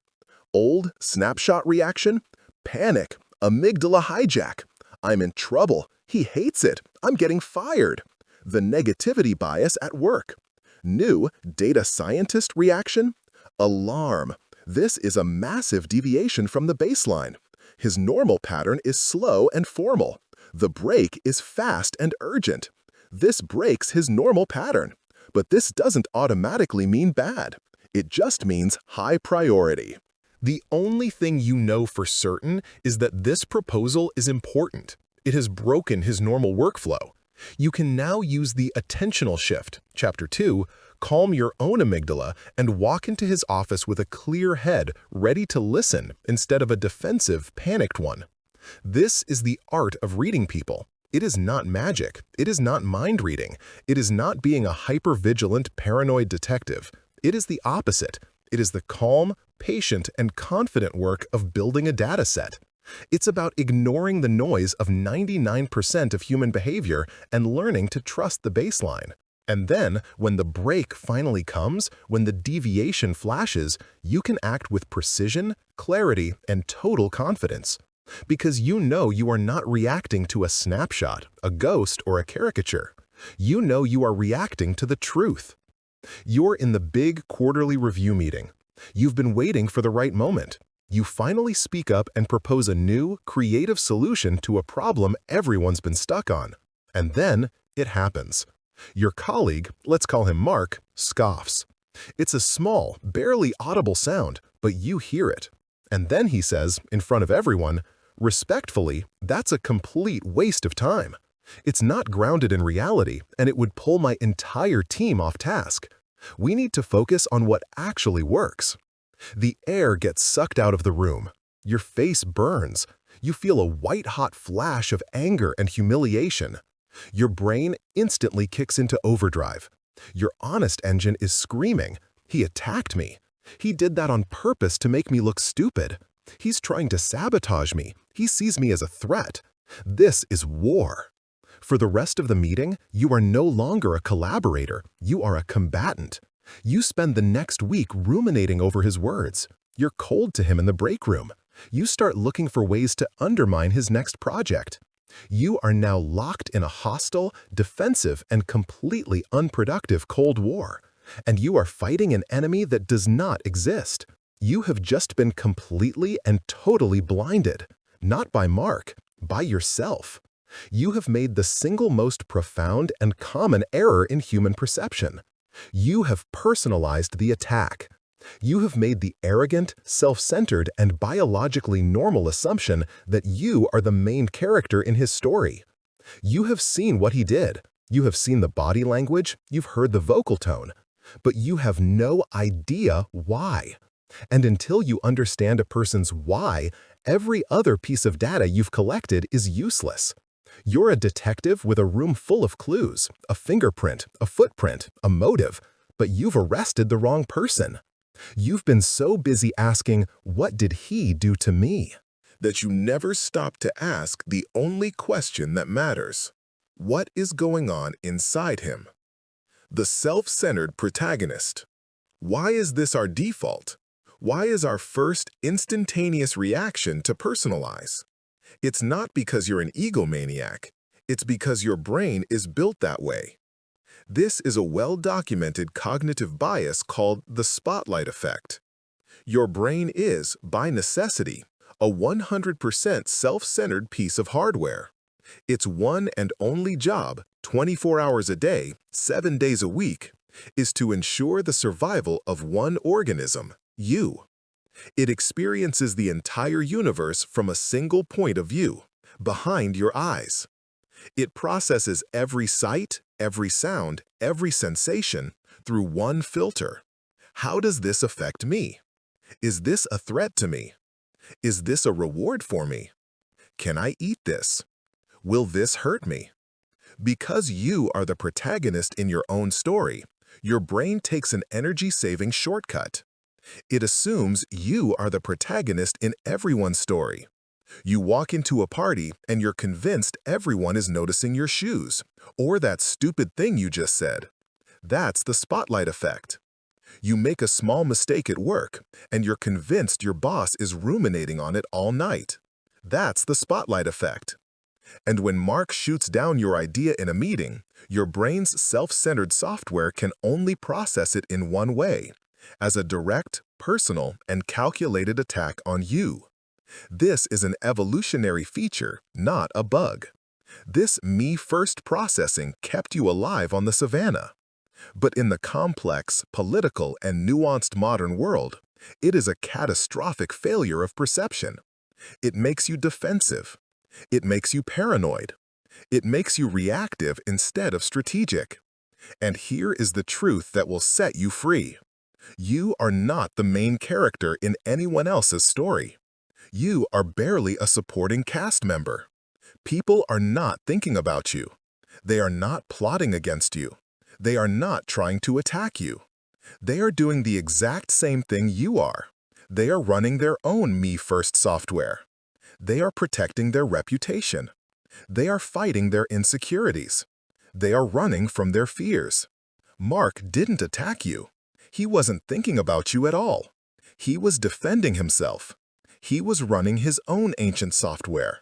Old snapshot reaction? Panic. Amygdala hijack. I'm in trouble. He hates it. I'm getting fired. The negativity bias at work. New data scientist reaction? Alarm. This is a massive deviation from the baseline. His normal pattern is slow and formal. The break is fast and urgent. This breaks his normal pattern. But this doesn't automatically mean bad. It just means high priority. The only thing you know for certain is that this proposal is important. It has broken his normal workflow. You can now use the attentional shift, Chapter 2, calm your own amygdala, and walk into his office with a clear head, ready to listen instead of a defensive, panicked one. This is the art of reading people. It is not magic. It is not mind reading. It is not being a hyper-vigilant, paranoid detective. It is the opposite. It is the calm, patient, and confident work of building a data set. It's about ignoring the noise of 99% of human behavior and learning to trust the baseline. And then, when the break finally comes, when the deviation flashes, you can act with precision, clarity, and total confidence. Because you know you are not reacting to a snapshot, a ghost, or a caricature. You know you are reacting to the truth. You're in the big quarterly review meeting. You've been waiting for the right moment. You finally speak up and propose a new, creative solution to a problem everyone's been stuck on. And then, it happens. Your colleague, let's call him Mark, scoffs. It's a small, barely audible sound, but you hear it. And then he says, in front of everyone, respectfully, that's a complete waste of time. It's not grounded in reality, and it would pull my entire team off task. We need to focus on what actually works. The air gets sucked out of the room. Your face burns. You feel a white-hot flash of anger and humiliation. Your brain instantly kicks into overdrive. Your honest engine is screaming, "He attacked me. He did that on purpose to make me look stupid. He's trying to sabotage me. He sees me as a threat. This is war." For the rest of the meeting, you are no longer a collaborator. You are a combatant. You spend the next week ruminating over his words. You're cold to him in the break room. You start looking for ways to undermine his next project. You are now locked in a hostile, defensive, and completely unproductive Cold War. And you are fighting an enemy that does not exist. You have just been completely and totally blinded. Not by Mark, by yourself. You have made the single most profound and common error in human perception. You have personalized the attack. You have made the arrogant, self-centered, and biologically normal assumption that you are the main character in his story. You have seen what he did. You have seen the body language. You've heard the vocal tone. But you have no idea why. And until you understand a person's why, every other piece of data you've collected is useless. You're a detective with a room full of clues, a fingerprint, a footprint, a motive, but you've arrested the wrong person. You've been so busy asking, "What did he do to me?" that you never stop to ask the only question that matters. What is going on inside him? The self-centered protagonist. Why is this our default? Why is our first instantaneous reaction to personalize? It's not because you're an egomaniac. It's because your brain is built that way. This is a well-documented cognitive bias called the spotlight effect. Your brain is, by necessity, a 100% self-centered piece of hardware. Its one and only job, 24 hours a day, 7 days a week, is to ensure the survival of one organism, you. It experiences the entire universe from a single point of view, behind your eyes. It processes every sight, every sound, every sensation through one filter. How does this affect me? Is this a threat to me? Is this a reward for me? Can I eat this? Will this hurt me? Because you are the protagonist in your own story, your brain takes an energy-saving shortcut. It assumes you are the protagonist in everyone's story. You walk into a party and you're convinced everyone is noticing your shoes, or that stupid thing you just said. That's the spotlight effect. You make a small mistake at work, and you're convinced your boss is ruminating on it all night. That's the spotlight effect. And when Mark shoots down your idea in a meeting, your brain's self-centered software can only process it in one way, as a direct, personal, and calculated attack on you. This is an evolutionary feature, not a bug. This me-first processing kept you alive on the savannah. But in the complex, political, and nuanced modern world, it is a catastrophic failure of perception. It makes you defensive. It makes you paranoid. It makes you reactive instead of strategic. And here is the truth that will set you free. You are not the main character in anyone else's story. You are barely a supporting cast member. People are not thinking about you. They are not plotting against you. They are not trying to attack you. They are doing the exact same thing you are. They are running their own me-first software. They are protecting their reputation. They are fighting their insecurities. They are running from their fears. Mark didn't attack you. He wasn't thinking about you at all. He was defending himself. He was running his own ancient software.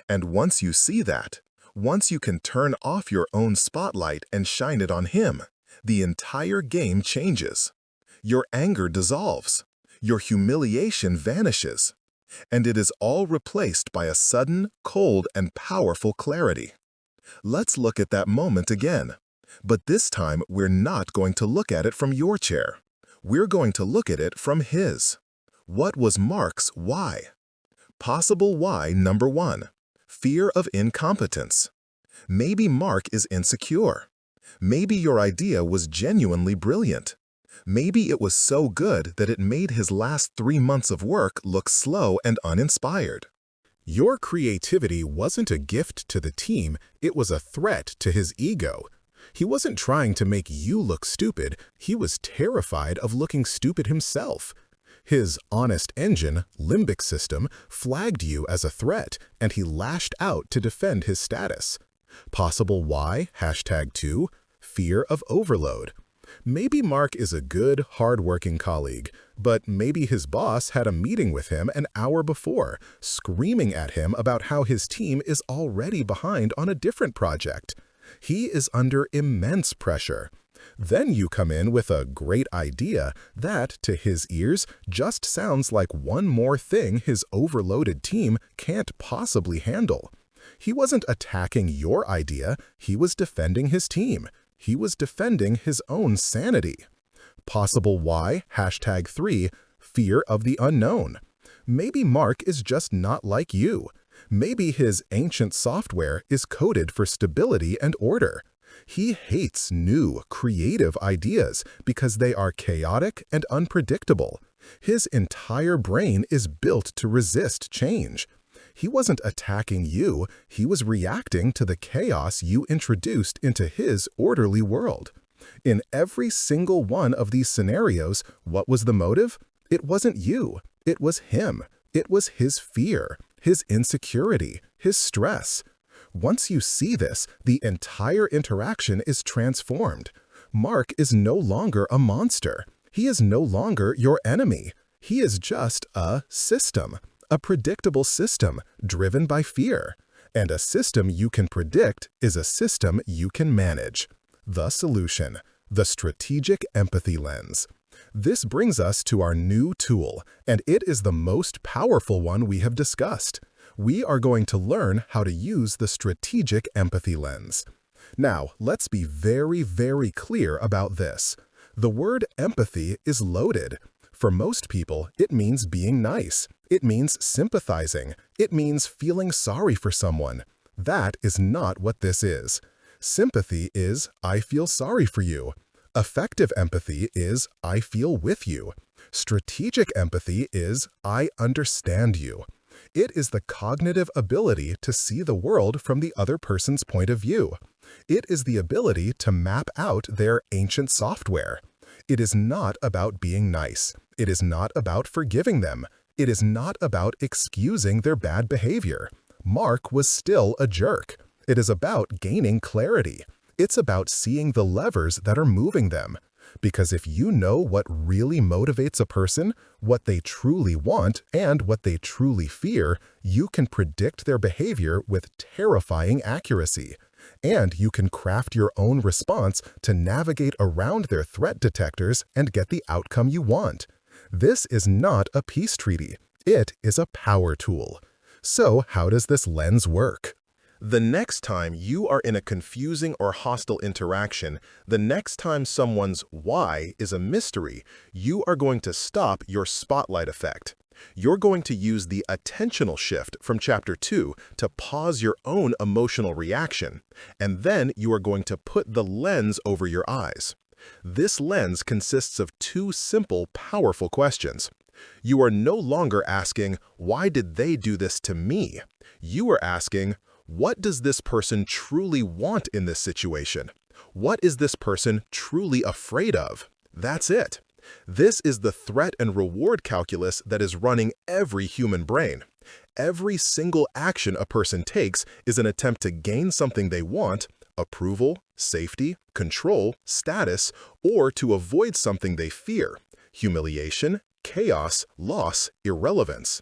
And once you see that, once you can turn off your own spotlight and shine it on him, the entire game changes. Your anger dissolves. Your humiliation vanishes. And it is all replaced by a sudden, cold, and powerful clarity. Let's look at that moment again. But this time, we're not going to look at it from your chair. We're going to look at it from his. What was Mark's why? Possible why number 1. Fear of incompetence. Maybe Mark is insecure. Maybe your idea was genuinely brilliant. Maybe it was so good that it made his last 3 months of work look slow and uninspired. Your creativity wasn't a gift to the team, it was a threat to his ego. He wasn't trying to make you look stupid, he was terrified of looking stupid himself. His honest engine, limbic system, flagged you as a threat, and he lashed out to defend his status. Possible why, #2, fear of overload. Maybe Mark is a good, hard-working colleague, but maybe his boss had a meeting with him an hour before, screaming at him about how his team is already behind on a different project. He is under immense pressure. Then you come in with a great idea that, to his ears, just sounds like one more thing his overloaded team can't possibly handle. He wasn't attacking your idea, he was defending his team. He was defending his own sanity. Possible why, #3, fear of the unknown. Maybe Mark is just not like you. Maybe his ancient software is coded for stability and order. He hates new, creative ideas because they are chaotic and unpredictable. His entire brain is built to resist change. He wasn't attacking you, he was reacting to the chaos you introduced into his orderly world. In every single one of these scenarios, what was the motive? It wasn't you. It was him. It was his fear, his insecurity, his stress. Once you see this, the entire interaction is transformed. Mark is no longer a monster. He is no longer your enemy. He is just a system, a predictable system driven by fear. And a system you can predict is a system you can manage. The solution, the strategic empathy lens. This brings us to our new tool, and it is the most powerful one we have discussed. We are going to learn how to use the strategic empathy lens. Now, let's be very, very clear about this. The word empathy is loaded. For most people, it means being nice. It means sympathizing. It means feeling sorry for someone. That is not what this is. Sympathy is, I feel sorry for you. Effective empathy is, I feel with you. Strategic empathy is, I understand you. It is the cognitive ability to see the world from the other person's point of view. It is the ability to map out their ancient software. It is not about being nice. It is not about forgiving them. It is not about excusing their bad behavior. Mark was still a jerk. It is about gaining clarity. It's about seeing the levers that are moving them. Because if you know what really motivates a person, what they truly want, and what they truly fear, you can predict their behavior with terrifying accuracy. And you can craft your own response to navigate around their threat detectors and get the outcome you want. This is not a peace treaty. It is a power tool. So how does this lens work? The next time you are in a confusing or hostile interaction, the next time someone's why is a mystery, you are going to stop your spotlight effect. You're going to use the attentional shift from Chapter 2 to pause your own emotional reaction, and then you are going to put the lens over your eyes. This lens consists of two simple, powerful questions. You are no longer asking, why did they do this to me? You are asking, what does this person truly want in this situation? What is this person truly afraid of? That's it. This is the threat and reward calculus that is running every human brain. Every single action a person takes is an attempt to gain something they want, approval, safety, control, status, or to avoid something they fear, humiliation, chaos, loss, irrelevance.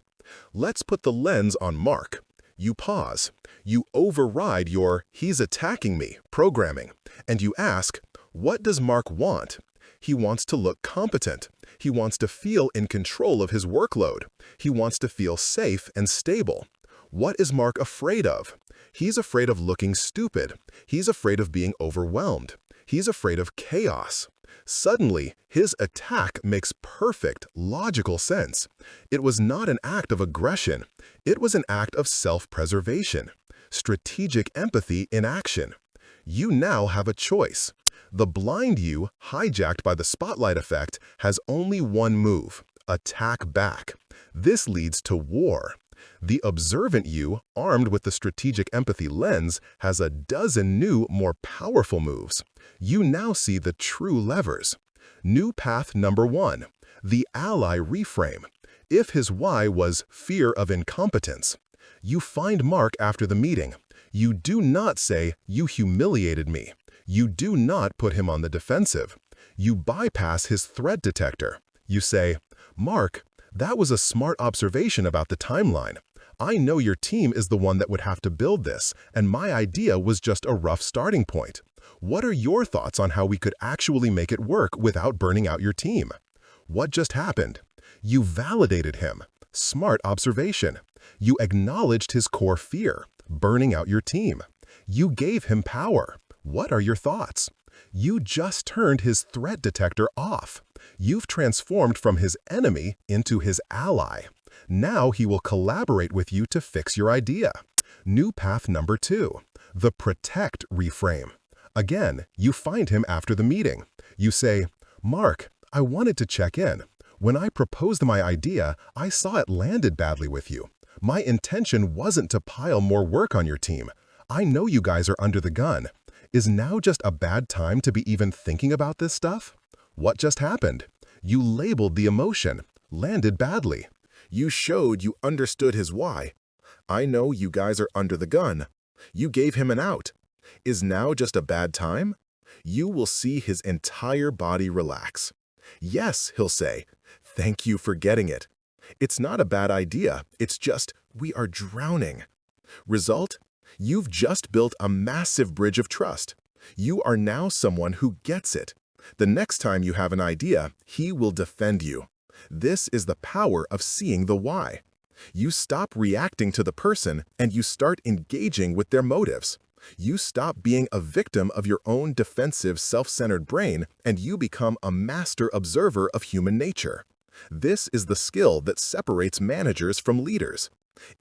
Let's put the lens on Mark. You pause. You override your "he's attacking me" programming, and you ask, what does Mark want? He wants to look competent. He wants to feel in control of his workload. He wants to feel safe and stable. What is Mark afraid of? He's afraid of looking stupid. He's afraid of being overwhelmed. He's afraid of chaos. Suddenly, his attack makes perfect, logical sense. It was not an act of aggression. It was an act of self-preservation. Strategic empathy in action. You now have a choice. The blind you, hijacked by the spotlight effect, has only one move: attack back. This leads to war. The observant you, armed with the strategic empathy lens, has a dozen new, more powerful moves. You now see the true levers. New path number 1, the ally reframe. If his why was fear of incompetence, you find Mark after the meeting. You do not say, "You humiliated me." You do not put him on the defensive. You bypass his threat detector. You say, "Mark, that was a smart observation about the timeline. I know your team is the one that would have to build this, and my idea was just a rough starting point. What are your thoughts on how we could actually make it work without burning out your team?" What just happened? You validated him. Smart observation. You acknowledged his core fear, burning out your team. You gave him power. What are your thoughts? You just turned his threat detector off. You've transformed from his enemy into his ally. Now he will collaborate with you to fix your idea. New path number 2, the protect reframe. Again, you find him after the meeting. You say, "Mark, I wanted to check in. When I proposed my idea, I saw it landed badly with you. My intention wasn't to pile more work on your team. I know you guys are under the gun. Is now just a bad time to be even thinking about this stuff? What just happened? You labeled the emotion, landed badly. You showed you understood his why. I know you guys are under the gun. You gave him an out. Is now just a bad time? You will see his entire body relax. Yes, he'll say, thank you for getting it. It's not a bad idea, it's just, we are drowning. Result? You've just built a massive bridge of trust. You are now someone who gets it. The next time you have an idea, he will defend you. This is the power of seeing the why. You stop reacting to the person and you start engaging with their motives. You stop being a victim of your own defensive, self-centered brain and you become a master observer of human nature. This is the skill that separates managers from leaders.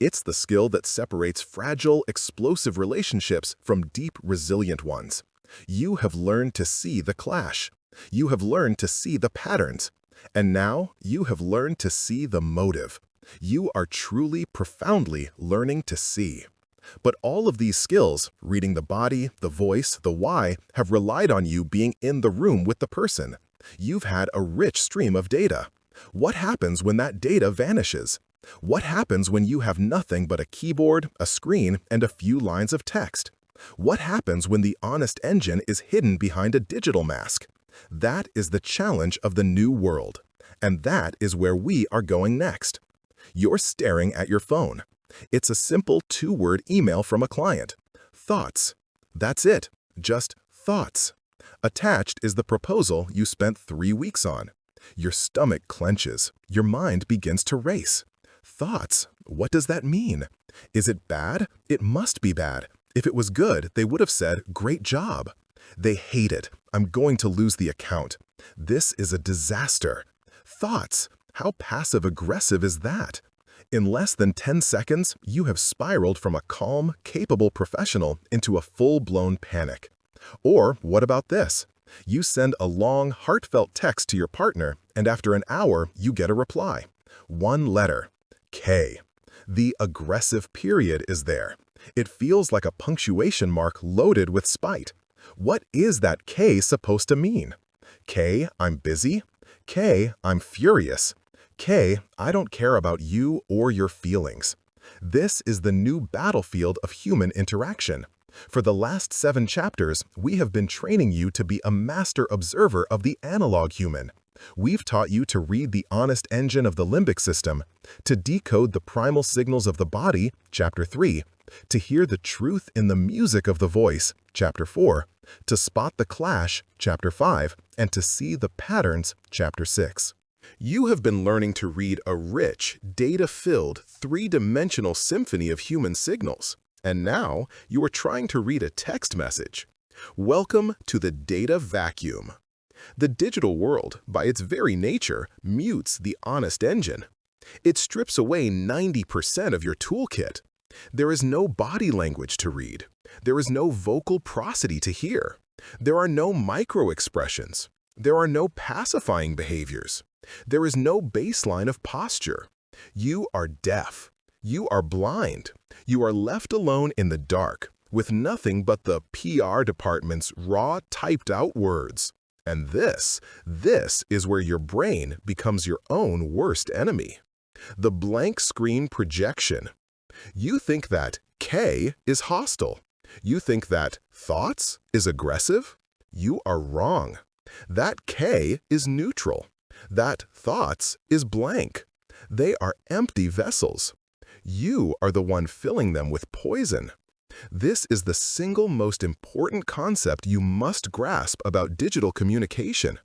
It's the skill that separates fragile, explosive relationships from deep, resilient ones. You have learned to see the clash. You have learned to see the patterns. And now you have learned to see the motive. You are truly, profoundly learning to see. But all of these skills, reading the body, the voice, the why, have relied on you being in the room with the person. You've had a rich stream of data. What happens when that data vanishes? What happens when you have nothing but a keyboard, a screen, and a few lines of text? What happens when the honest engine is hidden behind a digital mask? That is the challenge of the new world. And that is where we are going next. You're staring at your phone. It's a simple two-word email from a client. Thoughts. That's it. Just thoughts. Attached is the proposal you spent 3 weeks on. Your stomach clenches. Your mind begins to race. Thoughts. What does that mean? Is it bad? It must be bad. If it was good, they would have said, great job. They hate it. I'm going to lose the account. This is a disaster. Thoughts. How passive-aggressive is that? In less than 10 seconds, you have spiraled from a calm, capable professional into a full-blown panic. Or what about this? You send a long, heartfelt text to your partner, and after an hour, you get a reply. One letter. K. The aggressive period is there. It feels like a punctuation mark loaded with spite. What is that K supposed to mean? K, I'm busy. K, I'm furious. K, I don't care about you or your feelings. This is the new battlefield of human interaction. For the last 7 chapters, we have been training you to be a master observer of the analog human. We've taught you to read the honest engine of the limbic system, to decode the primal signals of the body, Chapter 3, to hear the truth in the music of the voice, Chapter 4, to spot the clash, Chapter 5, and to see the patterns, Chapter 6. You have been learning to read a rich, data-filled, 3-dimensional symphony of human signals, and now you are trying to read a text message. Welcome to the data vacuum. The digital world, by its very nature, mutes the honest engine. It strips away 90% of your toolkit. There is no body language to read. There is no vocal prosody to hear. There are no micro-expressions. There are no pacifying behaviors. There is no baseline of posture. You are deaf. You are blind. You are left alone in the dark, with nothing but the PR department's raw, typed-out words. And this is where your brain becomes your own worst enemy. The blank screen projection. You think that K is hostile. You think that thoughts is aggressive. You are wrong. That K is neutral. That thoughts is blank. They are empty vessels. You are the one filling them with poison. This is the single most important concept you must grasp about digital communication.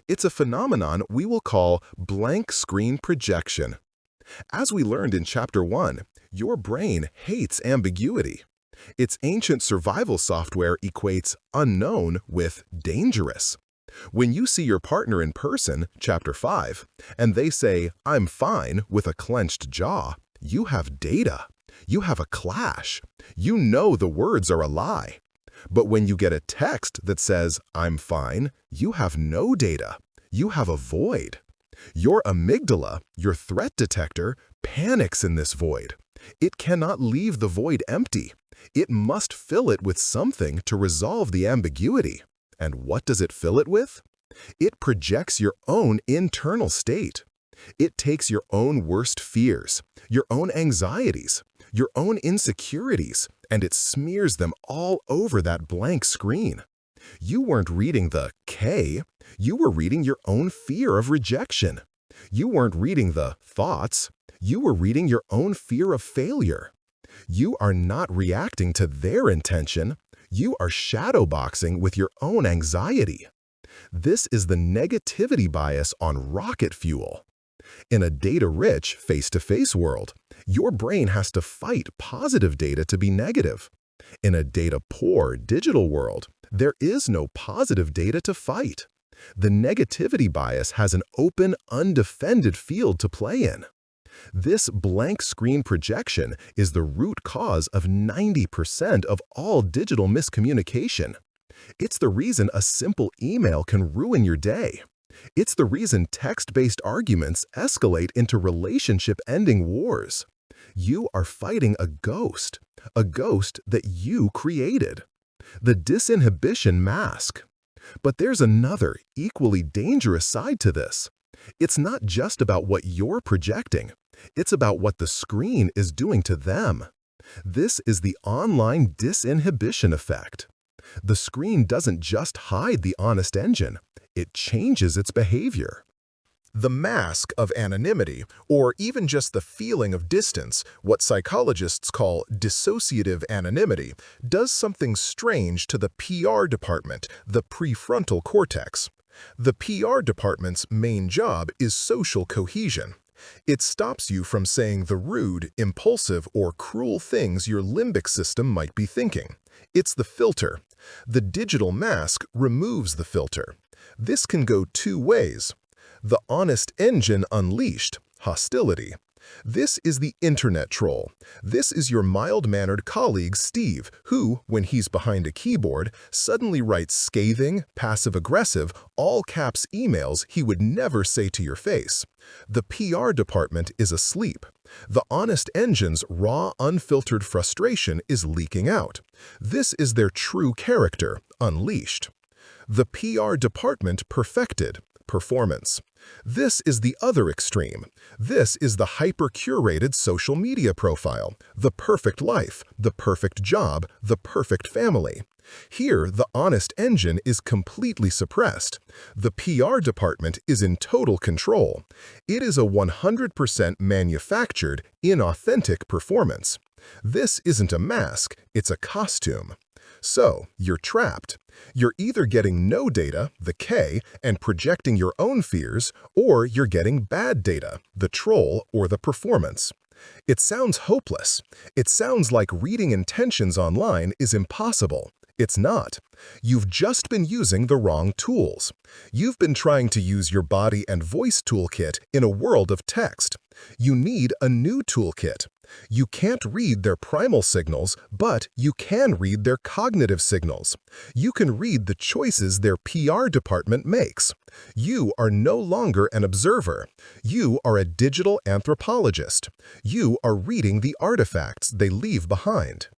It's a phenomenon we will call blank screen projection. As we learned in Chapter 1, your brain hates ambiguity. Its ancient survival software equates unknown with dangerous. When you see your partner in person, Chapter 5, and they say, I'm fine, with a clenched jaw, you have data. You have a clash. You know the words are a lie. But when you get a text that says, I'm fine, you have no data. You have a void. Your amygdala, your threat detector, panics in this void. It cannot leave the void empty. It must fill it with something to resolve the ambiguity. And what does it fill it with? It projects your own internal state. It takes your own worst fears, your own anxieties, your own insecurities, and it smears them all over that blank screen. You weren't reading the K, you were reading your own fear of rejection. You weren't reading the thoughts, you were reading your own fear of failure. You are not reacting to their intention, you are shadowboxing with your own anxiety. This is the negativity bias on rocket fuel. In a data-rich, face-to-face world, your brain has to fight positive data to be negative. In a data-poor digital world, there is no positive data to fight. The negativity bias has an open, undefended field to play in. This blank screen projection is the root cause of 90% of all digital miscommunication. It's the reason a simple email can ruin your day. It's the reason text-based arguments escalate into relationship-ending wars. You are fighting a ghost that you created. The disinhibition mask. But there's another, equally dangerous side to this. It's not just about what you're projecting. It's about what the screen is doing to them. This is the online disinhibition effect. The screen doesn't just hide the honest engine, it changes its behavior. The mask of anonymity, or even just the feeling of distance, what psychologists call dissociative anonymity, does something strange to the PR department, the prefrontal cortex. The PR department's main job is social cohesion. It stops you from saying the rude, impulsive, or cruel things your limbic system might be thinking. It's the filter. The digital mask removes the filter. This can go two ways. The honest engine unleashed, hostility. This is the internet troll. This is your mild-mannered colleague Steve, who, when he's behind a keyboard, suddenly writes scathing, passive-aggressive, all-caps emails he would never say to your face. The PR department is asleep. The honest engine's raw, unfiltered frustration is leaking out. This is their true character, unleashed. The PR department perfected, performance. This is the other extreme. This is the hyper-curated social media profile, the perfect life, the perfect job, the perfect family. Here, the honest engine is completely suppressed. The PR department is in total control. It is a 100% manufactured, inauthentic performance. This isn't a mask, it's a costume. So, you're trapped. You're either getting no data, the K, and projecting your own fears, or you're getting bad data, the troll or the performance. It sounds hopeless. It sounds like reading intentions online is impossible. It's not. You've just been using the wrong tools. You've been trying to use your body and voice toolkit in a world of text. You need a new toolkit. You can't read their primal signals, but you can read their cognitive signals. You can read the choices their PR department makes. You are no longer an observer. You are a digital anthropologist. You are reading the artifacts they leave behind.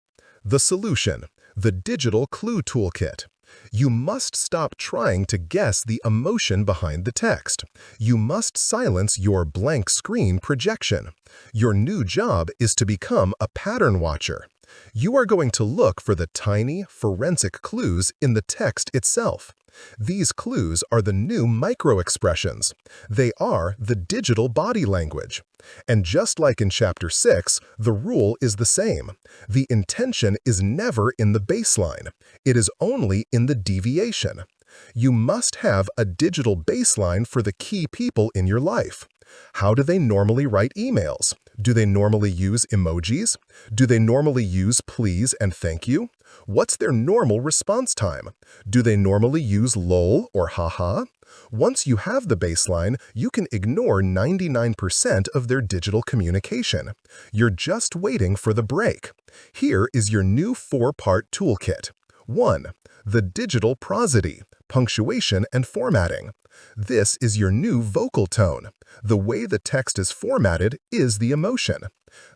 The solution: the digital clue toolkit. You must stop trying to guess the emotion behind the text. You must silence your blank screen projection. Your new job is to become a pattern watcher. You are going to look for the tiny, forensic clues in the text itself. These clues are the new micro-expressions. They are the digital body language. And just like in Chapter 6, the rule is the same. The intention is never in the baseline. It is only in the deviation. You must have a digital baseline for the key people in your life. How do they normally write emails? Do they normally use emojis? Do they normally use please and thank you? What's their normal response time? Do they normally use lol or haha? Once you have the baseline, you can ignore 99% of their digital communication. You're just waiting for the break. Here is your new 4-part toolkit. 1. The digital prosody, punctuation and formatting. This is your new vocal tone. The way the text is formatted is the emotion.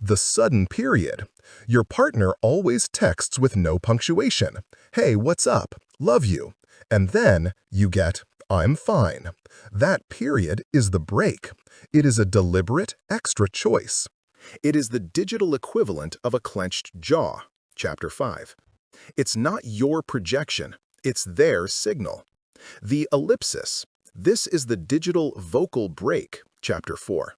The sudden period. Your partner always texts with no punctuation. Hey, what's up? Love you. And then you get, I'm fine. That period is the break. It is a deliberate, extra choice. It is the digital equivalent of a clenched jaw. Chapter 5. It's not your projection, it's their signal. The ellipsis. This is the digital vocal break. Chapter 4.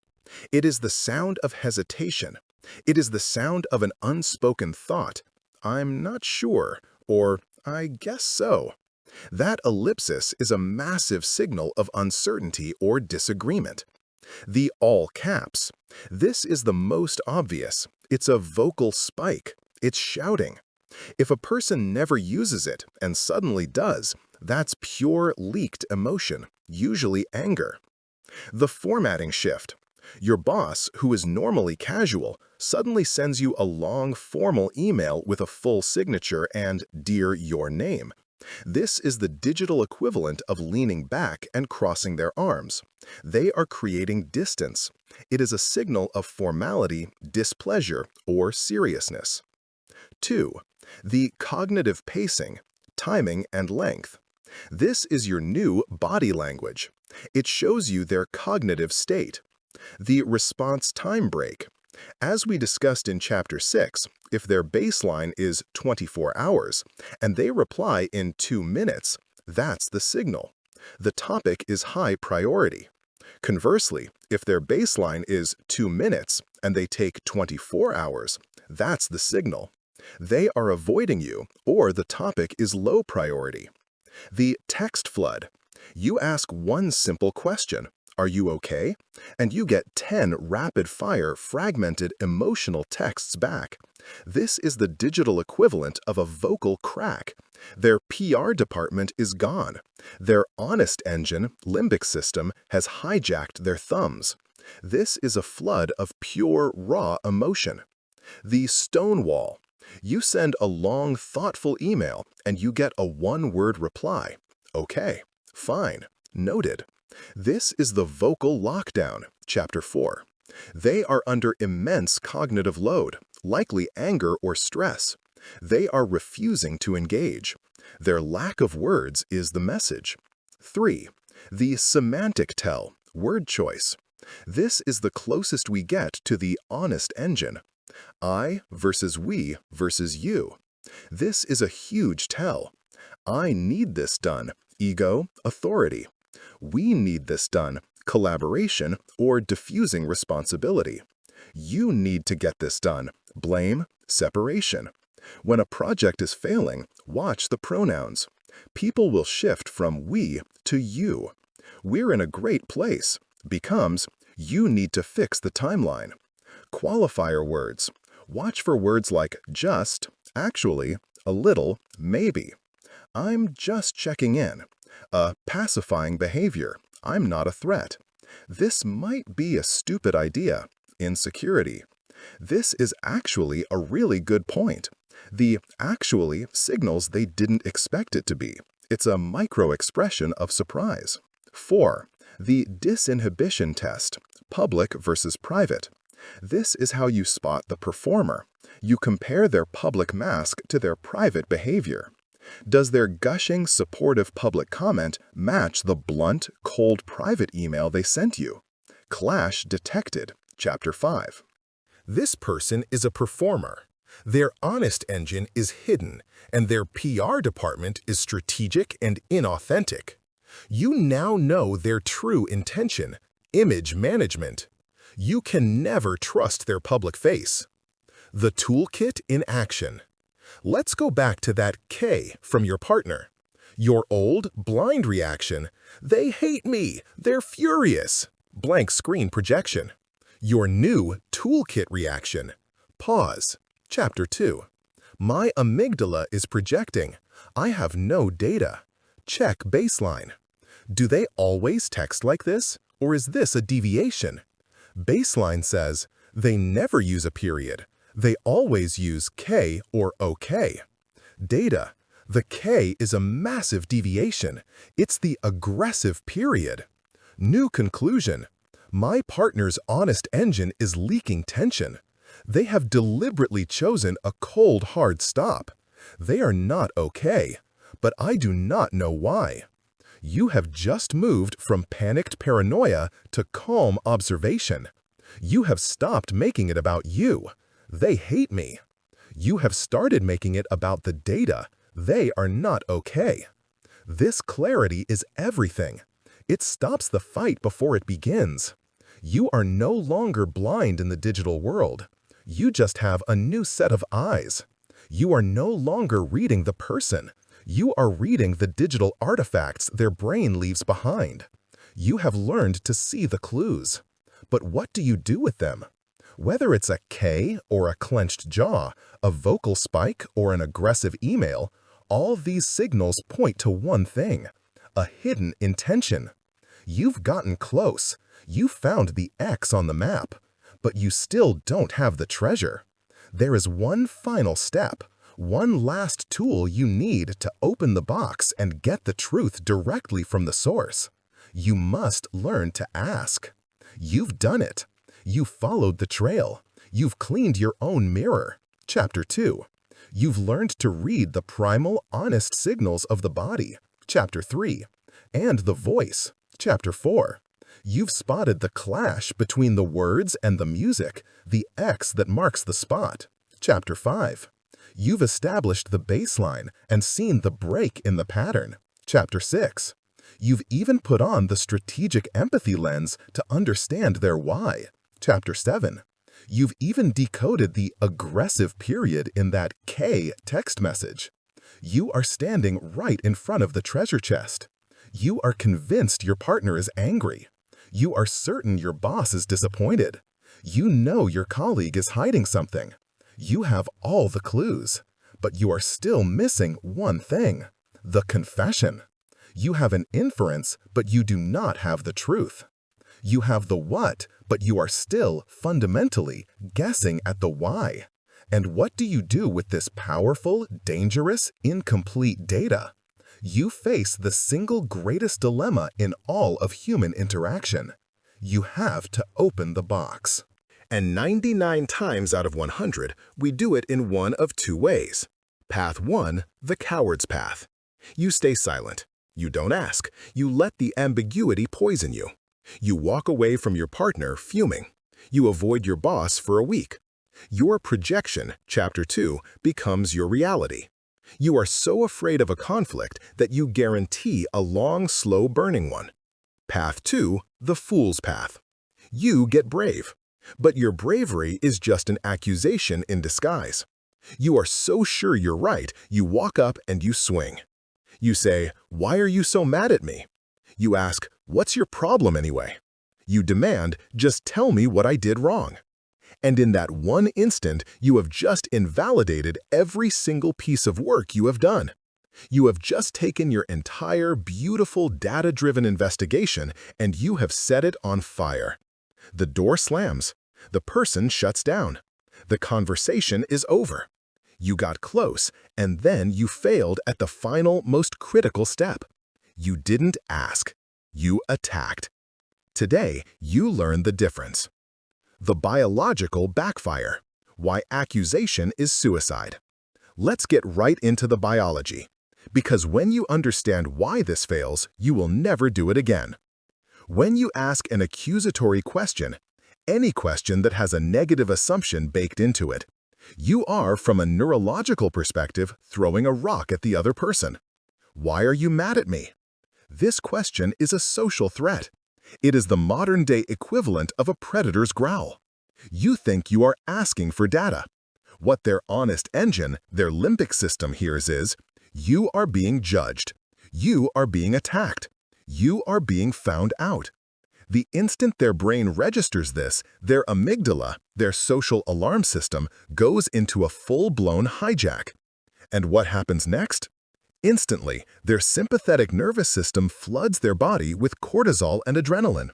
It is the sound of hesitation. It is the sound of an unspoken thought. I'm not sure, or I guess so. That ellipsis is a massive signal of uncertainty or disagreement. The all caps. This is the most obvious. It's a vocal spike. It's shouting. If a person never uses it and suddenly does, that's pure leaked emotion, usually anger. The formatting shift. Your boss, who is normally casual, suddenly sends you a long formal email with a full signature and "Dear Your Name." This is the digital equivalent of leaning back and crossing their arms. They are creating distance. It is a signal of formality, displeasure, or seriousness. 2. The cognitive pacing, timing, and length. This is your new body language. It shows you their cognitive state. The response time break. As we discussed in Chapter 6, if their baseline is 24 hours and they reply in 2 minutes, that's the signal. The topic is high priority. Conversely, if their baseline is 2 minutes and they take 24 hours, that's the signal. They are avoiding you, or the topic is low priority. The text flood. You ask one simple question, "Are you okay?" and you get 10 rapid-fire, fragmented, emotional texts back. This is the digital equivalent of a vocal crack. Their PR department is gone. Their honest engine, limbic system, has hijacked their thumbs. This is a flood of pure, raw emotion. The stonewall. You send a long, thoughtful email and you get a one-word reply. Okay, fine, noted. This is the vocal lockdown. Chapter 4. They are under immense cognitive load, likely anger or stress. They are refusing to engage. Their lack of words is the message. 3. The semantic tell, word choice. This is the closest we get to the honest engine. I versus we versus you. This is a huge tell. I need this done, ego, authority. We need this done, collaboration or diffusing responsibility. You need to get this done, blame, separation. When a project is failing, watch the pronouns. People will shift from we to you. We're in a great place becomes you need to fix the timeline. Qualifier words. Watch for words like just, actually, a little, maybe. I'm just checking in. A pacifying behavior. I'm not a threat. This might be a stupid idea. Insecurity. This is actually a really good point. The actually signals they didn't expect it to be. It's a micro-expression of surprise. 4. The disinhibition test, public versus private. This is how you spot the performer. You compare their public mask to their private behavior. Does their gushing, supportive public comment match the blunt, cold private email they sent you? Clash detected. Chapter 5. This person is a performer. Their honest engine is hidden, and their PR department is strategic and inauthentic. You now know their true intention, image management. You can never trust their public face. The toolkit in action. Let's go back to that K from your partner. Your old, blind reaction, "They hate me, they're furious," blank screen projection. Your new toolkit reaction, pause. Chapter 2. My amygdala is projecting. I have no data. Check baseline. Do they always text like this, or is this a deviation? Baseline says they never use a period. They always use K or OK. Data. The K is a massive deviation. It's the aggressive period. New conclusion. My partner's honest engine is leaking tension. They have deliberately chosen a cold, hard stop. They are not okay, but I do not know why. You have just moved from panicked paranoia to calm observation. You have stopped making it about you. They hate me. You have started making it about the data. They are not okay. This clarity is everything. It stops the fight before it begins. You are no longer blind in the digital world. You just have a new set of eyes. You are no longer reading the person. You are reading the digital artifacts their brain leaves behind. You have learned to see the clues. But what do you do with them? Whether it's a K or a clenched jaw, a vocal spike or an aggressive email, all these signals point to one thing: a hidden intention. You've gotten close. You found the X on the map, but you still don't have the treasure. There is one final step, one last tool you need to open the box and get the truth directly from the source. You must learn to ask. You've done it. You followed the trail. You've cleaned your own mirror. Chapter 2. You've learned to read the primal, honest signals of the body. Chapter 3. And the voice. Chapter 4. You've spotted the clash between the words and the music, the X that marks the spot. Chapter 5. You've established the baseline and seen the break in the pattern. Chapter 6. You've even put on the strategic empathy lens to understand their why. Chapter 7. You've even decoded the aggressive period in that K text message. You are standing right in front of the treasure chest. You are convinced your partner is angry. You are certain your boss is disappointed. You know your colleague is hiding something. You have all the clues, but you are still missing one thing: the confession. You have an inference, but you do not have the truth. You have the what, but you are still fundamentally guessing at the why. And what do you do with this powerful, dangerous, incomplete data? You face the single greatest dilemma in all of human interaction. You have to open the box. And 99 times out of 100, we do it in one of two ways. Path 1, the coward's path. You stay silent. You don't ask. You let the ambiguity poison you. You walk away from your partner fuming. You avoid your boss for a week. Your projection, Chapter 2, becomes your reality. You are so afraid of a conflict that you guarantee a long, slow burning one. Path 2, the fool's path. You get brave. But your bravery is just an accusation in disguise. You are so sure you're right, you walk up and you swing. You say, "Why are you so mad at me?" You ask, "What's your problem anyway?" You demand, "Just tell me what I did wrong." And in that one instant, you have just invalidated every single piece of work you have done. You have just taken your entire beautiful data-driven investigation and you have set it on fire. The door slams. The person shuts down. The conversation is over. You got close, and then you failed at the final, most critical step. You didn't ask. You attacked. Today, you learn the difference. The biological backfire. Why accusation is suicide. Let's get right into the biology. Because when you understand why this fails, you will never do it again. When you ask an accusatory question, any question that has a negative assumption baked into it, you are, from a neurological perspective, throwing a rock at the other person. Why are you mad at me? This question is a social threat. It is the modern-day equivalent of a predator's growl. You think you are asking for data. What their honest engine, their limbic system hears is, you are being judged. You are being attacked. You are being found out. The instant their brain registers this, their amygdala, their social alarm system, goes into a full-blown hijack. And what happens next? Instantly, their sympathetic nervous system floods their body with cortisol and adrenaline.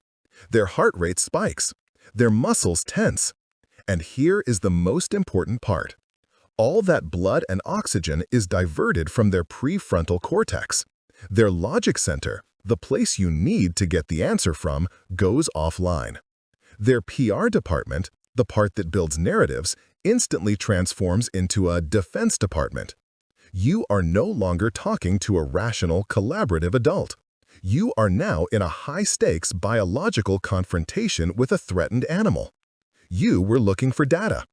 Their heart rate spikes. Their muscles tense. And here is the most important part. All that blood and oxygen is diverted from their prefrontal cortex. Their logic center, the place you need to get the answer from, goes offline. Their PR department, the part that builds narratives, instantly transforms into a defense department. You are no longer talking to a rational, collaborative adult. You are now in a high-stakes biological confrontation with a threatened animal. You were looking for data.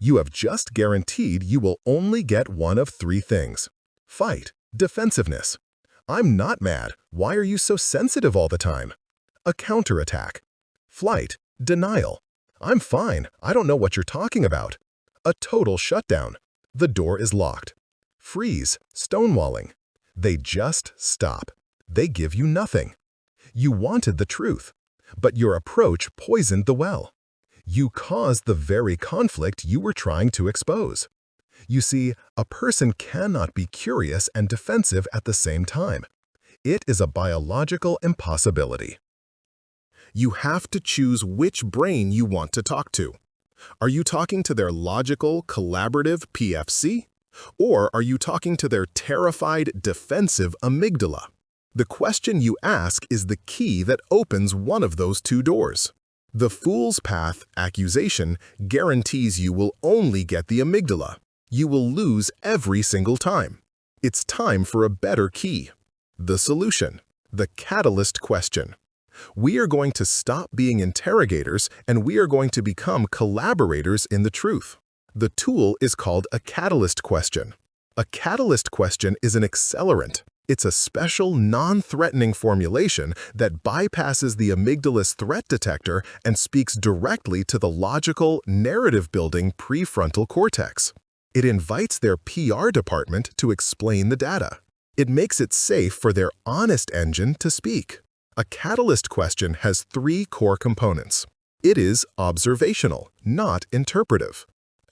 You have just guaranteed you will only get one of three things: fight, defensiveness. I'm not mad. Why are you so sensitive all the time? A counterattack. Flight, denial. I'm fine. I don't know what you're talking about. A total shutdown. The door is locked. Freeze, stonewalling. They just stop. They give you nothing. You wanted the truth, but your approach poisoned the well. You caused the very conflict you were trying to expose. You see, a person cannot be curious and defensive at the same time. It is a biological impossibility. You have to choose which brain you want to talk to. Are you talking to their logical, collaborative PFC? Or are you talking to their terrified, defensive amygdala? The question you ask is the key that opens one of those two doors. The fool's path, accusation, guarantees you will only get the amygdala. You will lose every single time. It's time for a better key. The solution. The catalyst question. We are going to stop being interrogators and we are going to become collaborators in the truth. The tool is called a catalyst question. A catalyst question is an accelerant. It's a special, non-threatening formulation that bypasses the amygdala's threat detector and speaks directly to the logical, narrative-building prefrontal cortex. It invites their PR department to explain the data. It makes it safe for their honest engine to speak. A catalyst question has three core components. It is observational, not interpretive.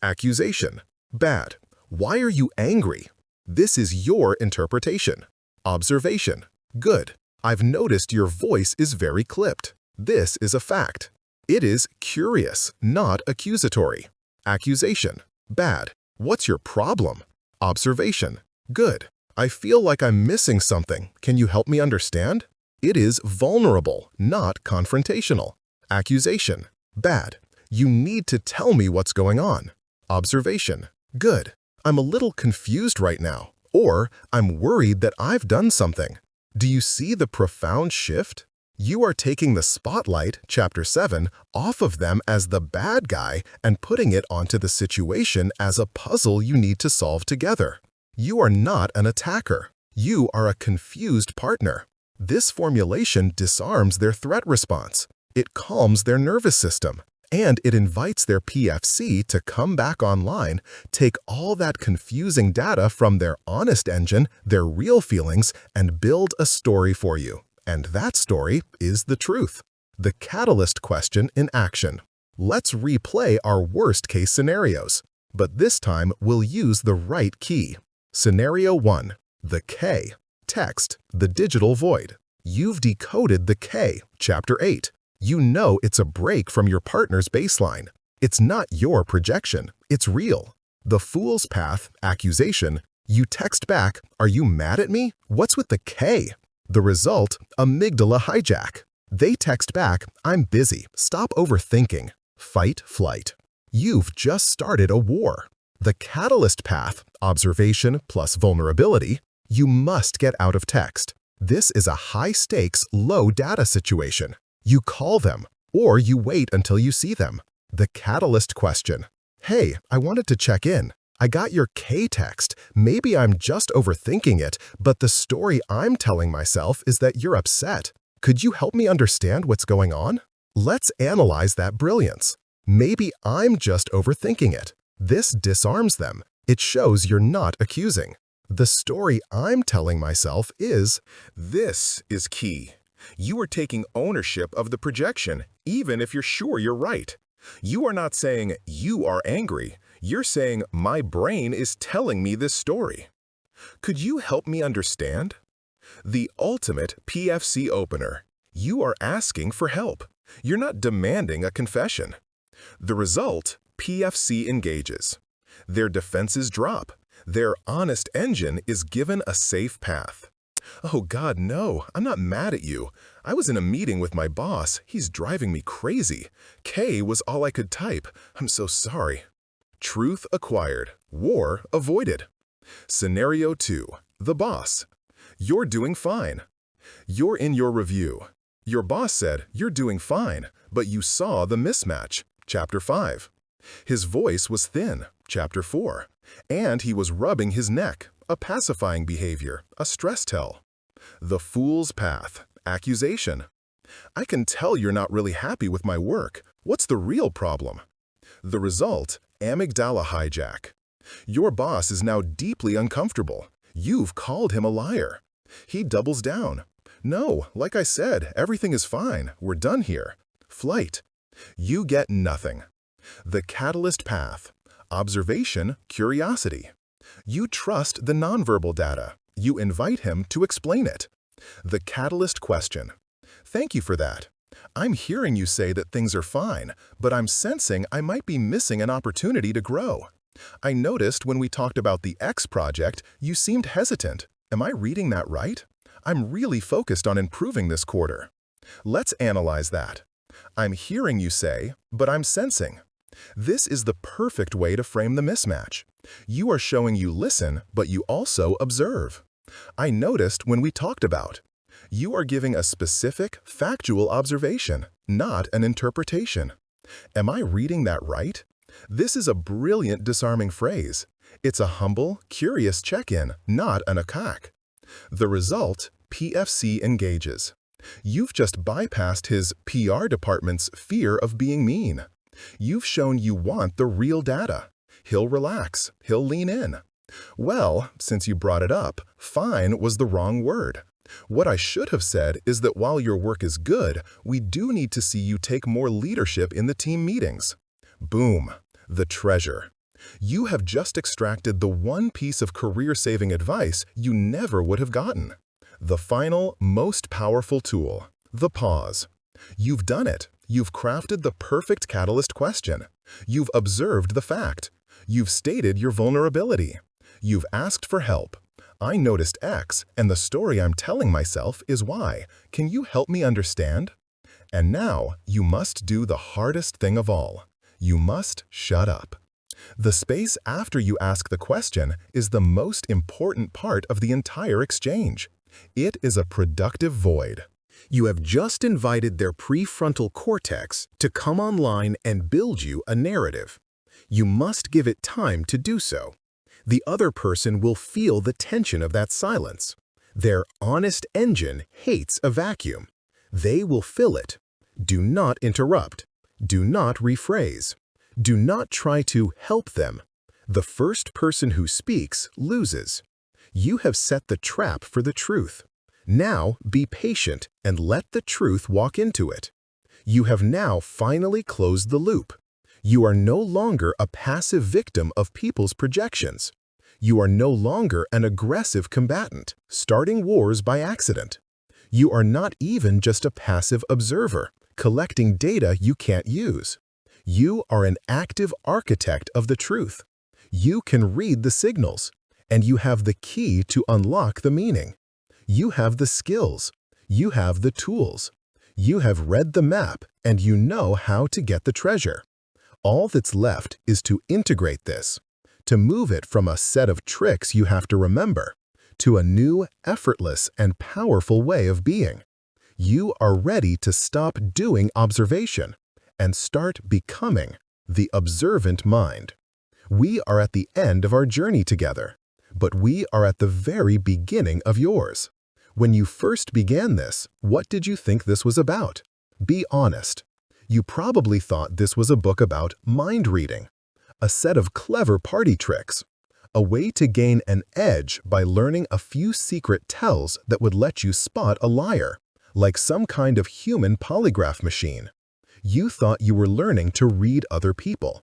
Accusation. Bad. Why are you angry? This is your interpretation. Observation. Good. I've noticed your voice is very clipped. This is a fact. It is curious, not accusatory. Accusation. Bad. What's your problem? Observation. Good. I feel like I'm missing something. Can you help me understand? It is vulnerable, not confrontational. Accusation. Bad. You need to tell me what's going on. Observation. Good. I'm a little confused right now. Or, I'm worried that I've done something. Do you see the profound shift? You are taking the spotlight, Chapter 7, off of them as the bad guy and putting it onto the situation as a puzzle you need to solve together. You are not an attacker. You are a confused partner. This formulation disarms their threat response. It calms their nervous system. And it invites their PFC to come back online, take all that confusing data from their honest engine, their real feelings, and build a story for you. And that story is the truth. The catalyst question in action. Let's replay our worst-case scenarios. But this time, we'll use the right key. Scenario 1. The K. Text, the digital void. You've decoded the K, Chapter 8. You know it's a break from your partner's baseline. It's not your projection. It's real. The fool's path, accusation. You text back, "Are you mad at me? What's with the K?" The result, amygdala hijack. They text back, "I'm busy. Stop overthinking." Fight, flight. You've just started a war. The catalyst path, observation plus vulnerability. You must get out of text. This is a high-stakes, low-data situation. You call them, or you wait until you see them. The catalyst question. "Hey, I wanted to check in. I got your K text. Maybe I'm just overthinking it, but the story I'm telling myself is that you're upset. Could you help me understand what's going on? Let's analyze that brilliance. Maybe I'm just overthinking it." This disarms them. It shows you're not accusing. The story I'm telling myself is, this is key. You are taking ownership of the projection, even if you're sure you're right. You are not saying, "You are angry." You're saying, "My brain is telling me this story." Could you help me understand? The ultimate PFC opener. You are asking for help. You're not demanding a confession. The result, PFC engages. Their defenses drop. Their honest engine is given a safe path. Oh God, no, I'm not mad at you. I was in a meeting with my boss. He's driving me crazy. K was all I could type. I'm so sorry. Truth acquired. War avoided. Scenario 2. The boss. You're doing fine. You're in your review. Your boss said, you're doing fine, but you saw the mismatch. Chapter 5. His voice was thin. Chapter 4. And he was rubbing his neck. A pacifying behavior. A stress tell. The fool's path. Accusation. I can tell you're not really happy with my work. What's the real problem? The result, amygdala hijack. Your boss is now deeply uncomfortable. You've called him a liar. He doubles down. No, like I said, everything is fine. We're done here. Flight. You get nothing. The catalyst path. Observation, curiosity. You trust the nonverbal data. You invite him to explain it. The catalyst question. Thank you for that. I'm hearing you say that things are fine, but I'm sensing I might be missing an opportunity to grow. I noticed when we talked about the X project, you seemed hesitant. Am I reading that right? I'm really focused on improving this quarter. Let's analyze that. I'm hearing you say, but I'm sensing. This is the perfect way to frame the mismatch. You are showing you listen, but you also observe. I noticed when we talked about. You are giving a specific, factual observation, not an interpretation. Am I reading that right? This is a brilliant disarming phrase. It's a humble, curious check-in, not an attack. The result, PFC engages. You've just bypassed his PR department's fear of being mean. You've shown you want the real data. He'll relax. He'll lean in. Well, since you brought it up, fine was the wrong word. What I should have said is that while your work is good, we do need to see you take more leadership in the team meetings. Boom. The treasure. You have just extracted the one piece of career-saving advice you never would have gotten. The final, most powerful tool. The pause. You've done it. You've crafted the perfect catalyst question. You've observed the fact. You've stated your vulnerability. You've asked for help. I noticed X, and the story I'm telling myself is Y. Can you help me understand? And now, you must do the hardest thing of all. You must shut up. The space after you ask the question is the most important part of the entire exchange. It is a productive void. You have just invited their prefrontal cortex to come online and build you a narrative. You must give it time to do so. The other person will feel the tension of that silence. Their honest engine hates a vacuum. They will fill it. Do not interrupt. Do not rephrase. Do not try to help them. The first person who speaks loses. You have set the trap for the truth. Now be patient and let the truth walk into it. You have now finally closed the loop. You are no longer a passive victim of people's projections. You are no longer an aggressive combatant, starting wars by accident. You are not even just a passive observer, collecting data you can't use. You are an active architect of the truth. You can read the signals, and you have the key to unlock the meaning. You have the skills. You have the tools. You have read the map, and you know how to get the treasure. All that's left is to integrate this, to move it from a set of tricks you have to remember, to a new, effortless, and powerful way of being. You are ready to stop doing observation and start becoming the observant mind. We are at the end of our journey together, but we are at the very beginning of yours. When you first began this, what did you think this was about? Be honest. You probably thought this was a book about mind reading, a set of clever party tricks, a way to gain an edge by learning a few secret tells that would let you spot a liar, like some kind of human polygraph machine. You thought you were learning to read other people.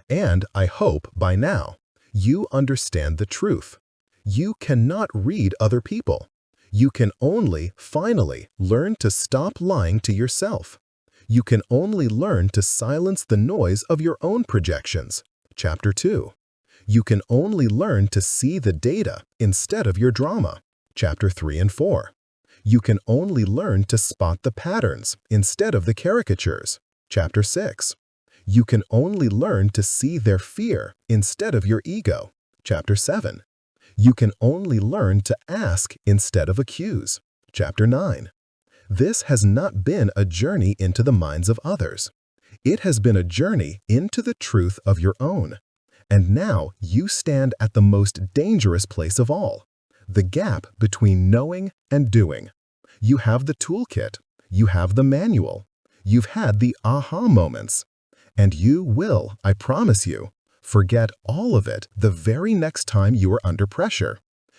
And I hope by now, you understand the truth. You cannot read other people. You can only, finally, learn to stop lying to yourself. You can only learn to silence the noise of your own projections. Chapter 2. You can only learn to see the data instead of your drama. Chapter 3 and 4. You can only learn to spot the patterns instead of the caricatures. Chapter 6. You can only learn to see their fear instead of your ego. Chapter 7. You can only learn to ask instead of accuse. Chapter 9. This has not been a journey into the minds of others. It has been a journey into the truth of your own. And now you stand at the most dangerous place of all, the gap between knowing and doing. You have the toolkit, you have the manual, you've had the aha moments, and you will, I promise you, forget all of it the very next time you are under pressure.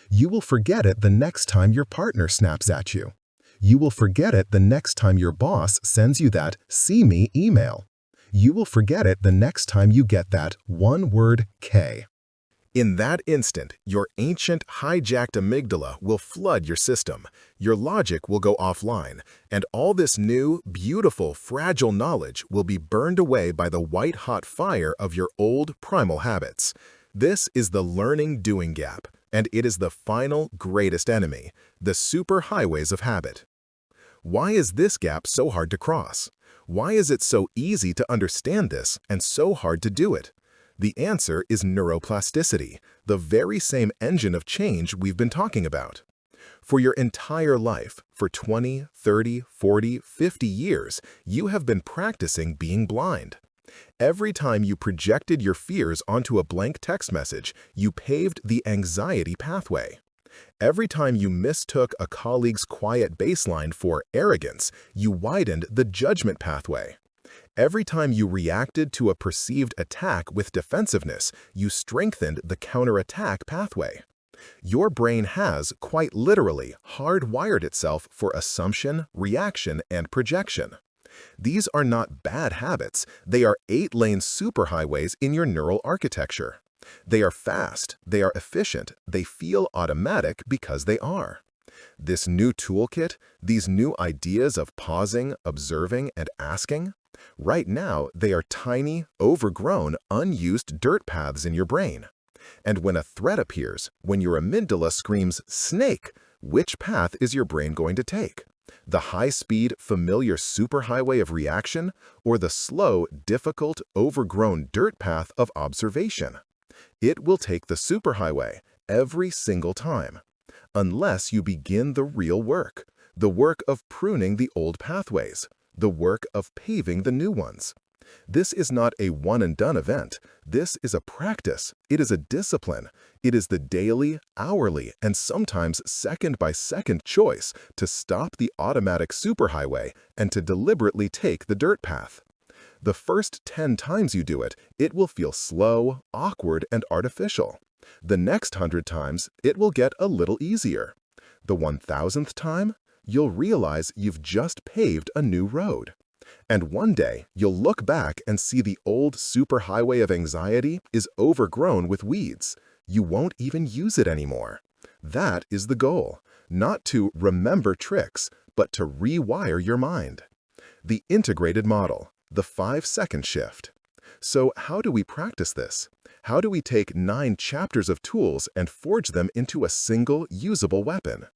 You will forget it the next time your partner snaps at you. You will forget it the next time your boss sends you that "see me" email. You will forget it the next time you get that one-word K. In that instant, your ancient, hijacked amygdala will flood your system, your logic will go offline, and all this new, beautiful, fragile knowledge will be burned away by the white-hot fire of your old, primal habits. This is the learning-doing gap, and it is the final, greatest enemy, the superhighways of habit. Why is this gap so hard to cross? Why is it so easy to understand this and so hard to do it? The answer is neuroplasticity, the very same engine of change we've been talking about. For your entire life, for 20, 30, 40, 50 years, you have been practicing being blind. Every time you projected your fears onto a blank text message, you paved the anxiety pathway. Every time you mistook a colleague's quiet baseline for arrogance, you widened the judgment pathway. Every time you reacted to a perceived attack with defensiveness, you strengthened the counterattack pathway. Your brain has, quite literally, hardwired itself for assumption, reaction, and projection. These are not bad habits, they are 8-lane superhighways in your neural architecture. They are fast, they are efficient, they feel automatic because they are. This new toolkit, these new ideas of pausing, observing, and asking, right now they are tiny, overgrown, unused dirt paths in your brain. And when a threat appears, when your amygdala screams, "snake," which path is your brain going to take? The high-speed, familiar superhighway of reaction, or the slow, difficult, overgrown dirt path of observation? It will take the superhighway every single time, unless you begin the real work, the work of pruning the old pathways, the work of paving the new ones. This is not a one-and-done event. This is a practice. It is a discipline. It is the daily, hourly, and sometimes second-by-second choice to stop the automatic superhighway and to deliberately take the dirt path. The first 10 times you do it, it will feel slow, awkward, and artificial. The next 100 times, it will get a little easier. The 1000th time, you'll realize you've just paved a new road. And one day, you'll look back and see the old superhighway of anxiety is overgrown with weeds. You won't even use it anymore. That is the goal, not to remember tricks, but to rewire your mind. The integrated model, the 5-second shift. So how do we practice this? How do we take 9 chapters of tools and forge them into a single, usable weapon?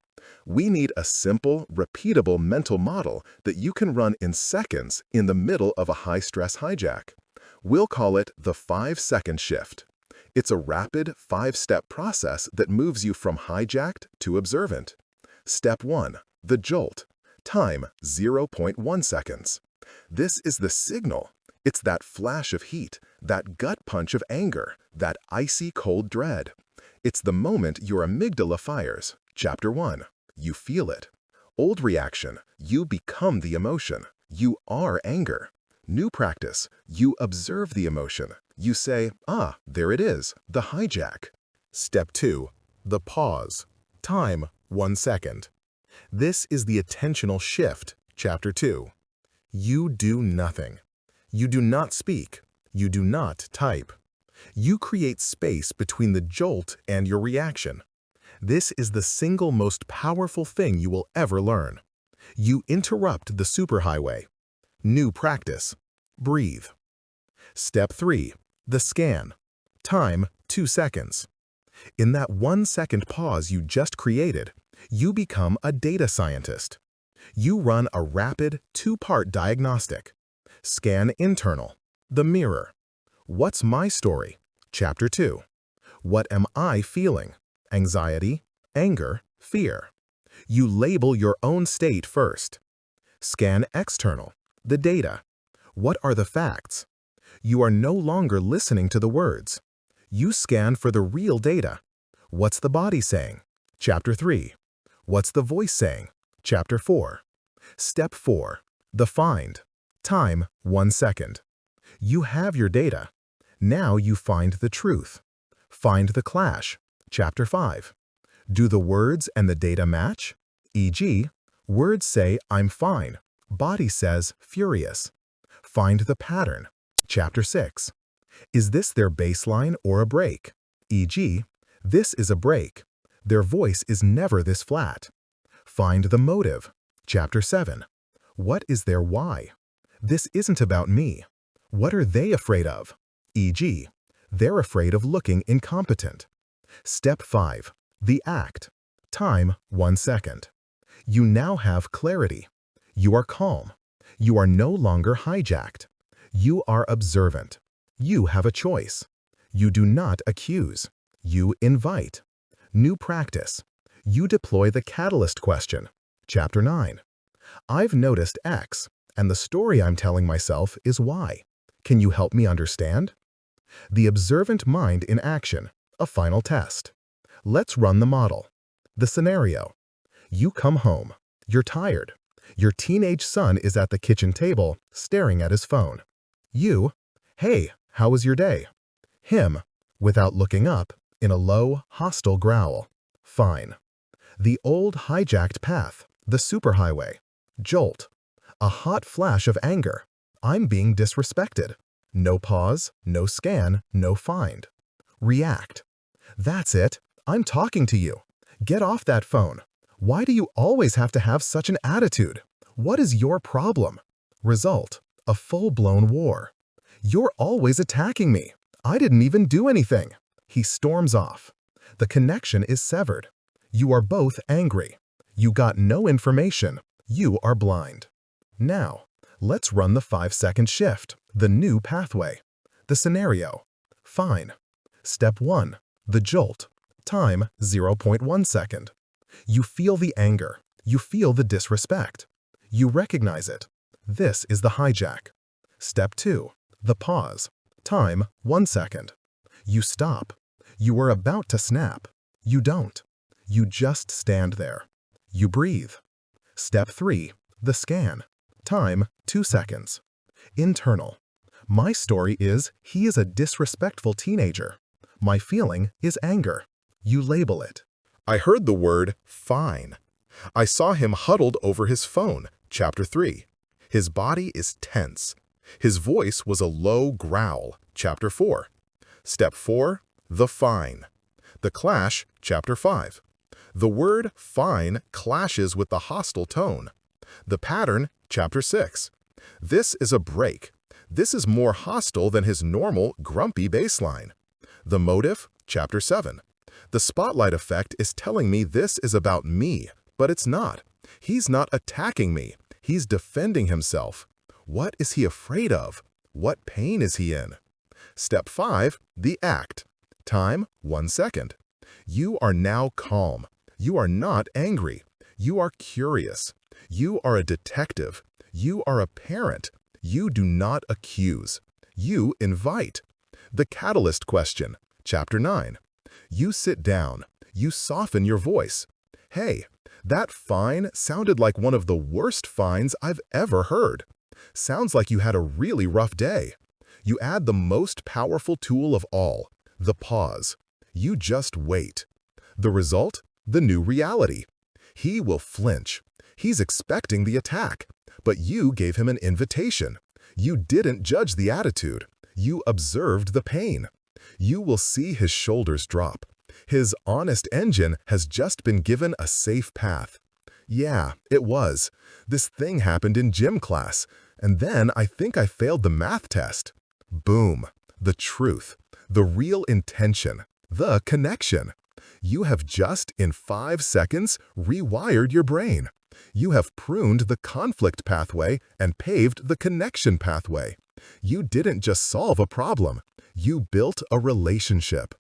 We need a simple, repeatable mental model that you can run in seconds in the middle of a high-stress hijack. We'll call it the 5-second shift. It's a rapid 5-step process that moves you from hijacked to observant. Step 1. The jolt. Time 0.1 seconds. This is the signal. It's that flash of heat, that gut punch of anger, that icy cold dread. It's the moment your amygdala fires. Chapter 1. You feel it. Old reaction. You become the emotion. You are anger. New practice. You observe the emotion. You say, "Ah, there it is, the hijack." Step 2. The pause. Time 1 second. This is the attentional shift. Chapter 2. You do nothing. You do not speak. You do not type. You create space between the jolt and your reaction. This is the single most powerful thing you will ever learn. You interrupt the superhighway. New practice. Breathe. Step 3. The scan. Time, 2 seconds. In that 1-second pause you just created, you become a data scientist. You run a rapid, 2-part diagnostic. Scan internal. The mirror. What's my story? Chapter 2. What am I feeling? Anxiety, anger, fear. You label your own state first. Scan external. The data. What are the facts? You are no longer listening to the words. You scan for the real data. What's the body saying? Chapter 3. What's the voice saying? Chapter 4. Step 4. The find. Time, 1 second. You have your data. Now you find the truth. Find the clash. Chapter 5. Do the words and the data match? E.g., words say, "I'm fine." Body says, "furious." Find the pattern. Chapter 6. Is this their baseline or a break? E.g., this is a break. Their voice is never this flat. Find the motive. Chapter 7. What is their why? This isn't about me. What are they afraid of? E.g., they're afraid of looking incompetent. Step 5. The act. Time, 1 second. You now have clarity. You are calm. You are no longer hijacked. You are observant. You have a choice. You do not accuse. You invite. New practice. You deploy the catalyst question. Chapter 9. I've noticed X, and the story I'm telling myself is Y. Can you help me understand? The observant mind in action. A final test. Let's run the model. The scenario. You come home. You're tired. Your teenage son is at the kitchen table, staring at his phone. You, "Hey, how was your day?" Him, without looking up, in a low, hostile growl. Fine. The old hijacked path, the superhighway. Jolt. A hot flash of anger. I'm being disrespected. No pause, no scan, no find. React. That's it. I'm talking to you. Get off that phone. Why do you always have to have such an attitude? What is your problem? Result. A full-blown war. You're always attacking me. I didn't even do anything. He storms off. The connection is severed. You are both angry. You got no information. You are blind. Now, let's run the 5-second shift, the new pathway. The scenario. Fine. Step 1. The jolt. Time, 0.1 second. You feel the anger. You feel the disrespect. You recognize it. This is the hijack. Step 2. The pause. Time, 1 second. You stop. You are about to snap. You don't. You just stand there. You breathe. Step 3. The scan. Time, 2 seconds. Internal. My story is, he is a disrespectful teenager. My feeling is anger. You label it. I heard the word fine. I saw him huddled over his phone. Chapter 3. His body is tense. His voice was a low growl. Chapter 4. Step 4. The fine. The clash. Chapter 5. The word fine clashes with the hostile tone. The pattern. Chapter 6. This is a break. This is more hostile than his normal, grumpy baseline. The motive. Chapter 7. The spotlight effect is telling me this is about me, but it's not. He's not attacking me. He's defending himself. What is he afraid of? What pain is he in? Step 5. The act. Time, 1 second. You are now calm. You are not angry. You are curious. You are a detective. You are a parent. You do not accuse. You invite. The catalyst question. Chapter 9. You sit down. You soften your voice. Hey, that fine sounded like one of the worst fines I've ever heard. Sounds like you had a really rough day. You add the most powerful tool of all, the pause. You just wait. The result? The new reality. He will flinch. He's expecting the attack, but you gave him an invitation. You didn't judge the attitude. You observed the pain. You will see his shoulders drop. His honest engine has just been given a safe path. Yeah, it was. This thing happened in gym class, and then I think I failed the math test. Boom. The truth. The real intention, the connection. You have just, in 5 seconds, rewired your brain. You have pruned the conflict pathway and paved the connection pathway. You didn't just solve a problem. You built a relationship.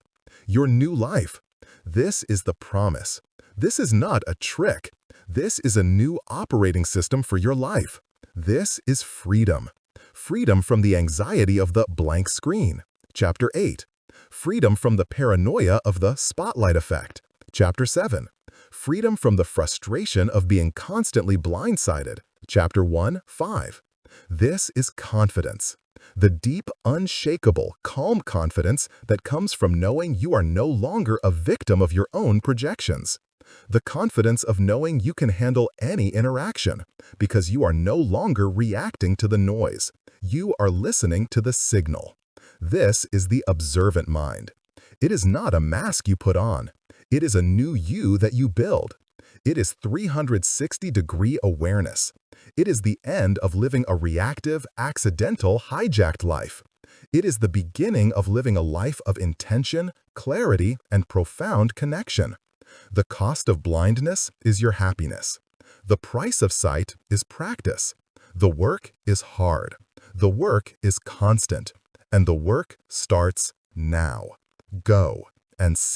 Your new life. This is the promise. This is not a trick. This is a new operating system for your life. This is freedom. Freedom from the anxiety of the blank screen. Chapter 8. Freedom from the paranoia of the spotlight effect. Chapter 7. Freedom from the frustration of being constantly blindsided. Chapter 1, 5. This is confidence. The deep, unshakable, calm confidence that comes from knowing you are no longer a victim of your own projections. The confidence of knowing you can handle any interaction because you are no longer reacting to the noise. You are listening to the signal. This is the observant mind. It is not a mask you put on. It is a new you that you build. It is 360-degree awareness. It is the end of living a reactive, accidental, hijacked life. It is the beginning of living a life of intention, clarity, and profound connection. The cost of blindness is your happiness. The price of sight is practice. The work is hard. The work is constant. And the work starts now. Go and see.